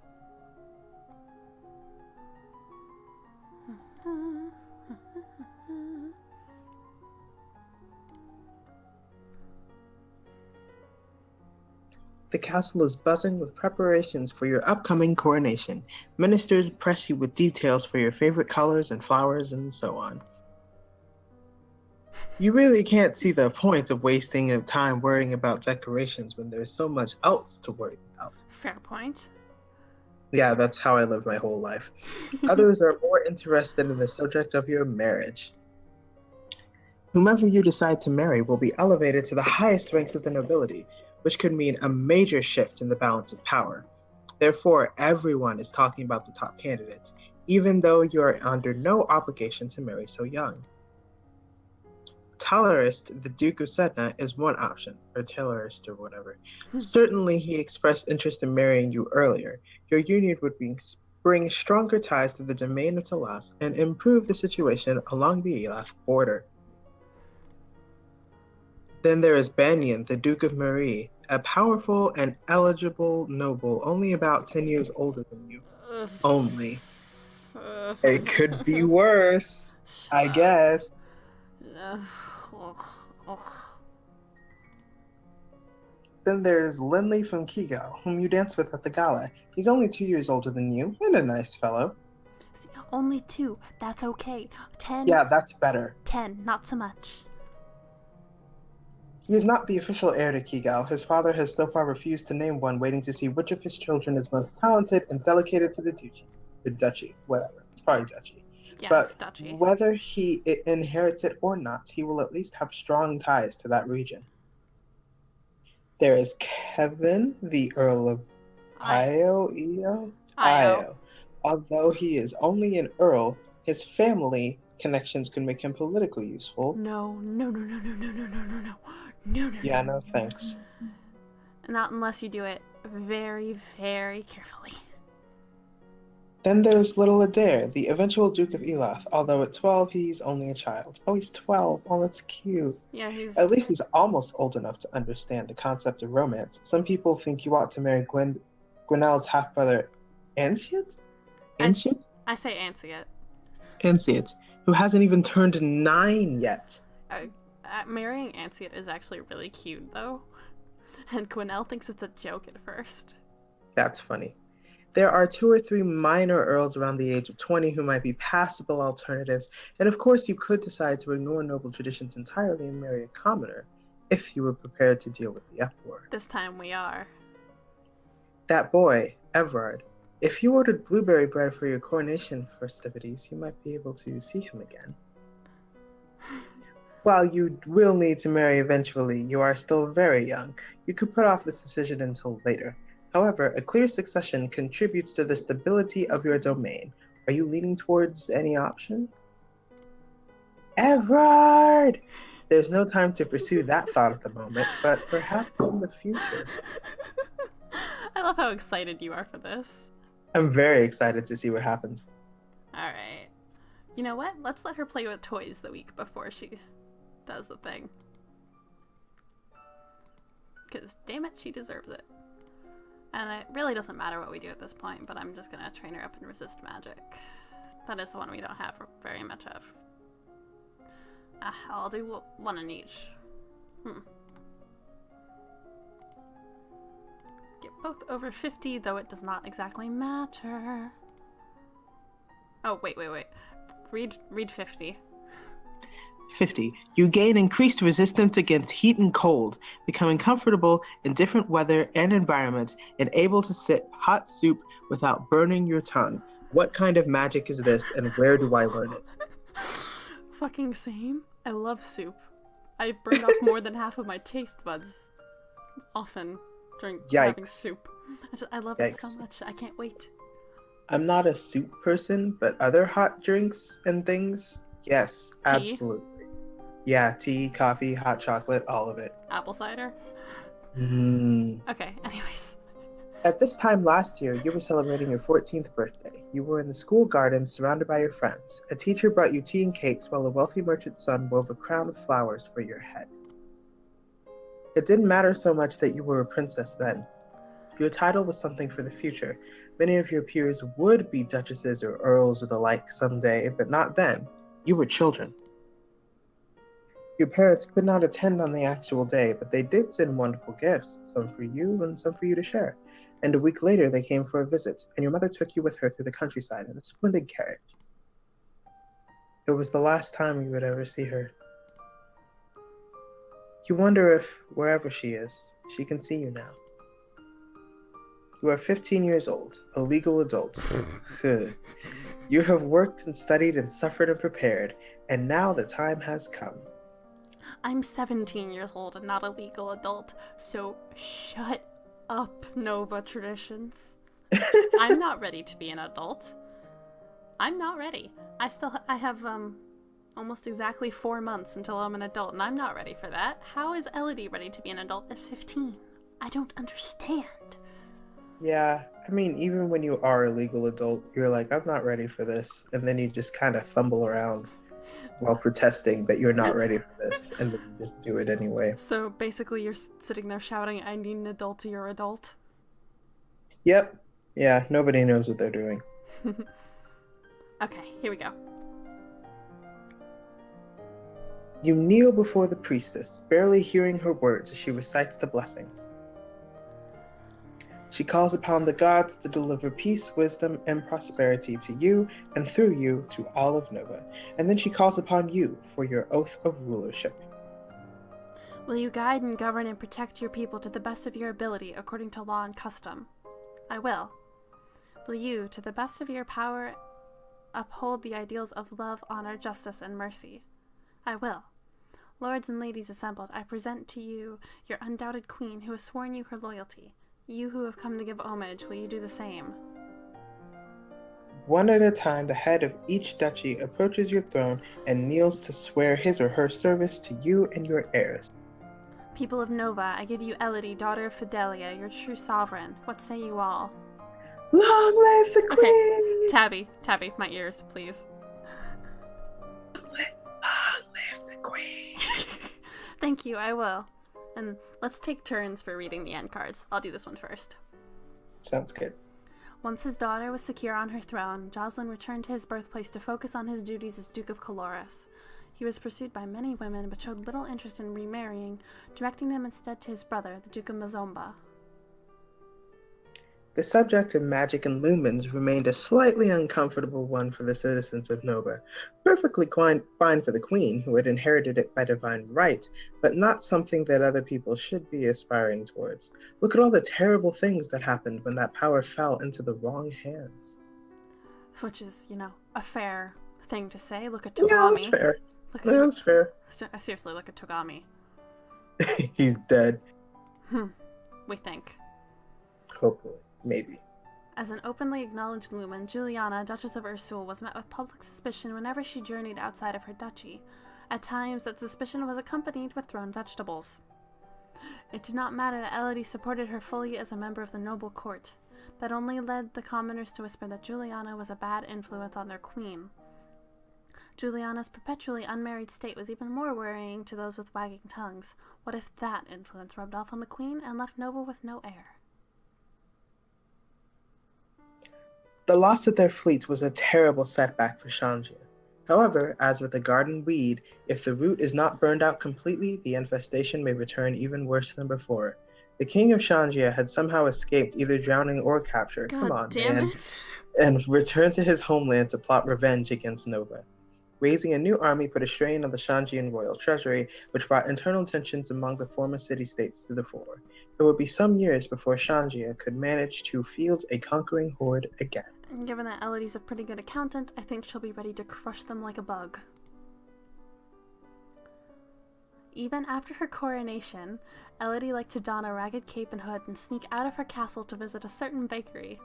The castle is buzzing with preparations for your upcoming coronation. Ministers press you with details for your favorite colors and flowers and so on. You really can't see the point of wasting your time worrying about decorations when there's so much else to worry about. Fair point. Yeah, that's how I live my whole life. Others are more interested in the subject of your marriage. Whomever you decide to marry will be elevated to the highest ranks of the nobility, which could mean a major shift in the balance of power. Therefore, everyone is talking about the top candidates, even though you are under no obligation to marry so young. Talarist, the Duke of Sedna, is one option, or Talarist or whatever. Certainly he expressed interest in marrying you earlier. Your union would bring stronger ties to the domain of Talas and improve the situation along the Elaf border. Then there is Banyan, the Duke of Marie, a powerful and eligible noble, only about 10 years older than you. Only. It could be worse, I guess. Then there's Linley from Kigo, whom you dance with at the gala. He's only 2 years older than you, and a nice fellow. See, only 2. That's okay. 10. Yeah, that's better. 10. Not so much. He is not the official heir to Kigal. His father has so far refused to name one, waiting to see which of his children is most talented and delegated to the duchy. Or duchy, whatever. It's probably duchy. Yeah, But it's duchy. whether he inherits it or not, he will at least have strong ties to that region. There is Kevin, the Earl of Io, Io, Io. Io. Although he is only an earl, his family connections could make him politically useful. No, no, no, no, no, no, no, no, no, no, no, no, Yeah, no. no thanks. Not unless you do it very, very carefully. Then there's little Adair, the eventual Duke of Elath. Although at 12, he's only a child. Oh, he's 12. Oh, that's cute. Yeah, he's... At least he's almost old enough to understand the concept of romance. Some people think you ought to marry Gwenelle's half-brother, Ancient? Ancient? I say Ansiot. Ancient, who hasn't even turned 9 yet. Marrying Ansiot is actually really cute, though. And Gwenelle thinks it's a joke at first. That's funny. There are 2 or 3 minor earls around the age of 20 who might be passable alternatives, and of course you could decide to ignore noble traditions entirely and marry a commoner, if you were prepared to deal with the uproar. This time we are. That boy, Everard, if you ordered blueberry bread for your coronation festivities, you might be able to see him again. While you will need to marry eventually, you are still very young. You could put off this decision until later. However, a clear succession contributes to the stability of your domain. Are you leaning towards any option? Everard! There's no time to pursue that thought at the moment, but perhaps in the future. I love how excited you are for this. I'm very excited to see what happens. Alright. You know what? Let's let her play with toys the week before she does the thing. Because, damn it, she deserves it. And it really doesn't matter what we do at this point, but I'm just gonna train her up in resist magic. That is the one we don't have very much of. I'll do one in each. Get both over 50, though it does not exactly matter. Oh, wait. Read 50. 50. You gain increased resistance against heat and cold, becoming comfortable in different weather and environments, and able to sip hot soup without burning your tongue. What kind of magic is this, and where do I learn it? Fucking same. I love soup. I burned off more than half of my taste buds often during having soup. I love it so much. I can't wait. I'm not a soup person, but other hot drinks and things, yes, Tea? Absolutely. Yeah, tea, coffee, hot chocolate, all of it. Apple cider? Okay, anyways. At this time last year, you were celebrating your 14th birthday. You were in the school garden surrounded by your friends. A teacher brought you tea and cakes while a wealthy merchant's son wove a crown of flowers for your head. It didn't matter so much that you were a princess then. Your title was something for the future. Many of your peers would be duchesses or earls or the like someday, but not then. You were children. Your parents could not attend on the actual day, but they did send wonderful gifts, some for you and some for you to share. And a week later, they came for a visit, and your mother took you with her through the countryside in a splendid carriage. It was the last time you would ever see her. You wonder if, wherever she is, she can see you now. You are 15 years old, a legal adult. You have worked and studied and suffered and prepared, and now the time has come. I'm 17 years old and not a legal adult, so shut up, Nova Traditions. I'm not ready to be an adult. I'm not ready. I have almost exactly 4 months until I'm an adult, and I'm not ready for that. How is Elodie ready to be an adult at 15? I don't understand. Yeah, I mean, even when you are a legal adult, you're like, I'm not ready for this, and then you just kind of fumble around while protesting that you're not ready for this, and then you just do it anyway. So basically you're sitting there shouting, I need an adult to your adult? Yep. Yeah, nobody knows what they're doing. Okay, here we go. You kneel before the priestess, barely hearing her words as she recites the blessings. She calls upon the gods to deliver peace, wisdom, and prosperity to you, and through you to all of Nova. And then she calls upon you for your oath of rulership. Will you guide and govern and protect your people to the best of your ability according to law and custom? I will. Will you, to the best of your power, uphold the ideals of love, honor, justice, and mercy? I will. Lords and ladies assembled, I present to you your undoubted queen who has sworn you her loyalty. You who have come to give homage, will you do the same? One at a time, the head of each duchy approaches your throne and kneels to swear his or her service to you and your heirs. People of Nova, I give you Elodie, daughter of Fidelia, your true sovereign. What say you all? Long live the queen! Okay, Tabi, my ears, please. Long live the queen! Thank you, I will. And let's take turns for reading the end cards. I'll do this one first. Sounds good. Once his daughter was secure on her throne, Jocelyn returned to his birthplace to focus on his duties as Duke of Caloris. He was pursued by many women, but showed little interest in remarrying, directing them instead to his brother, the Duke of Mazomba. The subject of magic and lumens remained a slightly uncomfortable one for the citizens of Nova. Perfectly fine for the queen, who had inherited it by divine right, but not something that other people should be aspiring towards. Look at all the terrible things that happened when that power fell into the wrong hands. Which is, a fair thing to say. Look at Yeah, Togami. that's fair. Look at That's fair. Seriously, look at Togami. He's dead. We think. Hopefully. Maybe. As an openly acknowledged lumen, Juliana, Duchess of Ursul, was met with public suspicion whenever she journeyed outside of her duchy. At times, that suspicion was accompanied with thrown vegetables. It did not matter that Elodie supported her fully as a member of the noble court. That only led the commoners to whisper that Juliana was a bad influence on their queen. Juliana's perpetually unmarried state was even more worrying to those with wagging tongues. What if that influence rubbed off on the queen and left Nova with no heir? The loss of their fleets was a terrible setback for Shangia. However, as with a garden weed, if the root is not burned out completely, the infestation may return even worse than before. The king of Shangia had somehow escaped either drowning or capture, and returned to his homeland to plot revenge against Nova. Raising a new army put a strain on the Shangian royal treasury, which brought internal tensions among the former city-states to the fore. It would be some years before Shangia could manage to field a conquering horde again. And given that Elodie's a pretty good accountant, I think she'll be ready to crush them like a bug. Even after her coronation, Elodie liked to don a ragged cape and hood and sneak out of her castle to visit a certain bakery.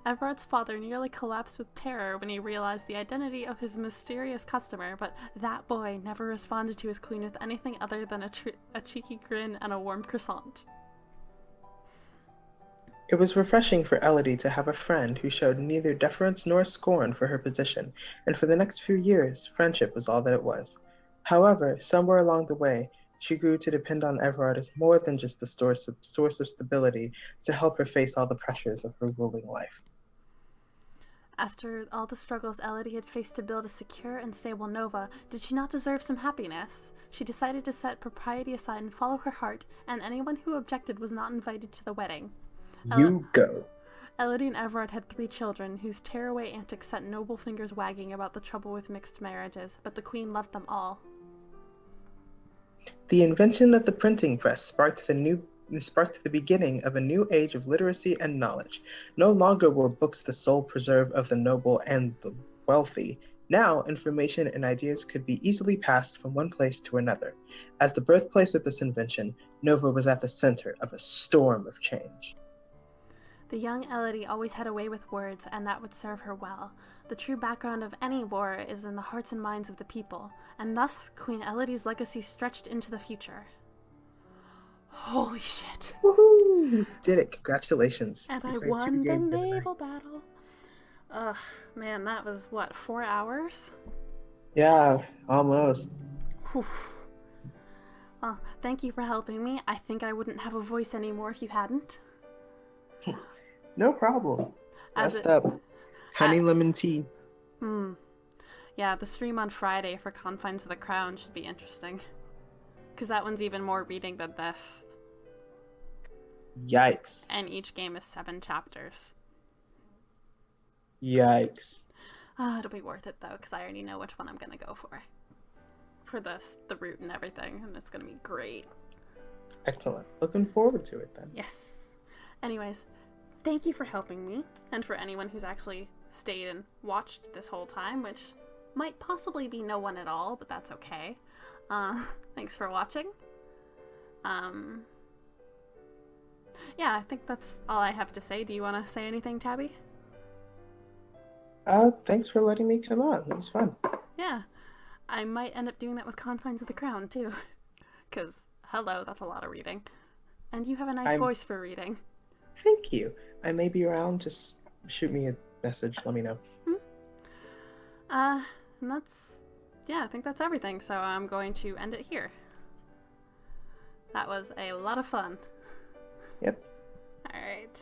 Everard's father nearly collapsed with terror when he realized the identity of his mysterious customer, but that boy never responded to his queen with anything other than a cheeky grin and a warm croissant. It was refreshing for Elodie to have a friend who showed neither deference nor scorn for her position, and for the next few years, friendship was all that it was. However, somewhere along the way, she grew to depend on Everard as more than just a source of stability to help her face all the pressures of her ruling life. After all the struggles Elodie had faced to build a secure and stable Nova, did she not deserve some happiness? She decided to set propriety aside and follow her heart, and anyone who objected was not invited to the wedding. You go. Elodie and Everard had 3 children, whose tearaway antics set noble fingers wagging about the trouble with mixed marriages, but the queen loved them all. The invention of the printing press sparked the beginning of a new age of literacy and knowledge. No longer were books the sole preserve of the noble and the wealthy. Now, information and ideas could be easily passed from one place to another. As the birthplace of this invention, Nova was at the center of a storm of change. The young Elodie always had a way with words, and that would serve her well. The true background of any war is in the hearts and minds of the people, and thus Queen Elodie's legacy stretched into the future. Holy shit. Woohoo! You did it. Congratulations. And I won the naval battle. Ugh, man, that was, 4 hours? Yeah, almost. Whew. Well, thank you for helping me. I think I wouldn't have a voice anymore if you hadn't. No problem. Rest up. Honey lemon tea. Yeah, the stream on Friday for Confines of the Crown should be interesting. Because that one's even more reading than this. Yikes. And each game is 7 chapters. Yikes. It'll be worth it, though, because I already know which one I'm going to go for. For this, the route and everything, and it's going to be great. Excellent. Looking forward to it, then. Yes. Anyways, thank you for helping me, and for anyone who's actually stayed and watched this whole time, which might possibly be no one at all, but that's okay. Thanks for watching. Yeah, I think that's all I have to say. Do you want to say anything, Tabby? Thanks for letting me come on. It was fun. Yeah. I might end up doing that with Confines of the Crown, too. Because, hello, that's a lot of reading. And you have a nice voice for reading. Thank you. I may be around. Just shoot me a message. Let me know. And that's... Yeah, I think that's everything. So I'm going to end it here. That was a lot of fun. Yep. Alright.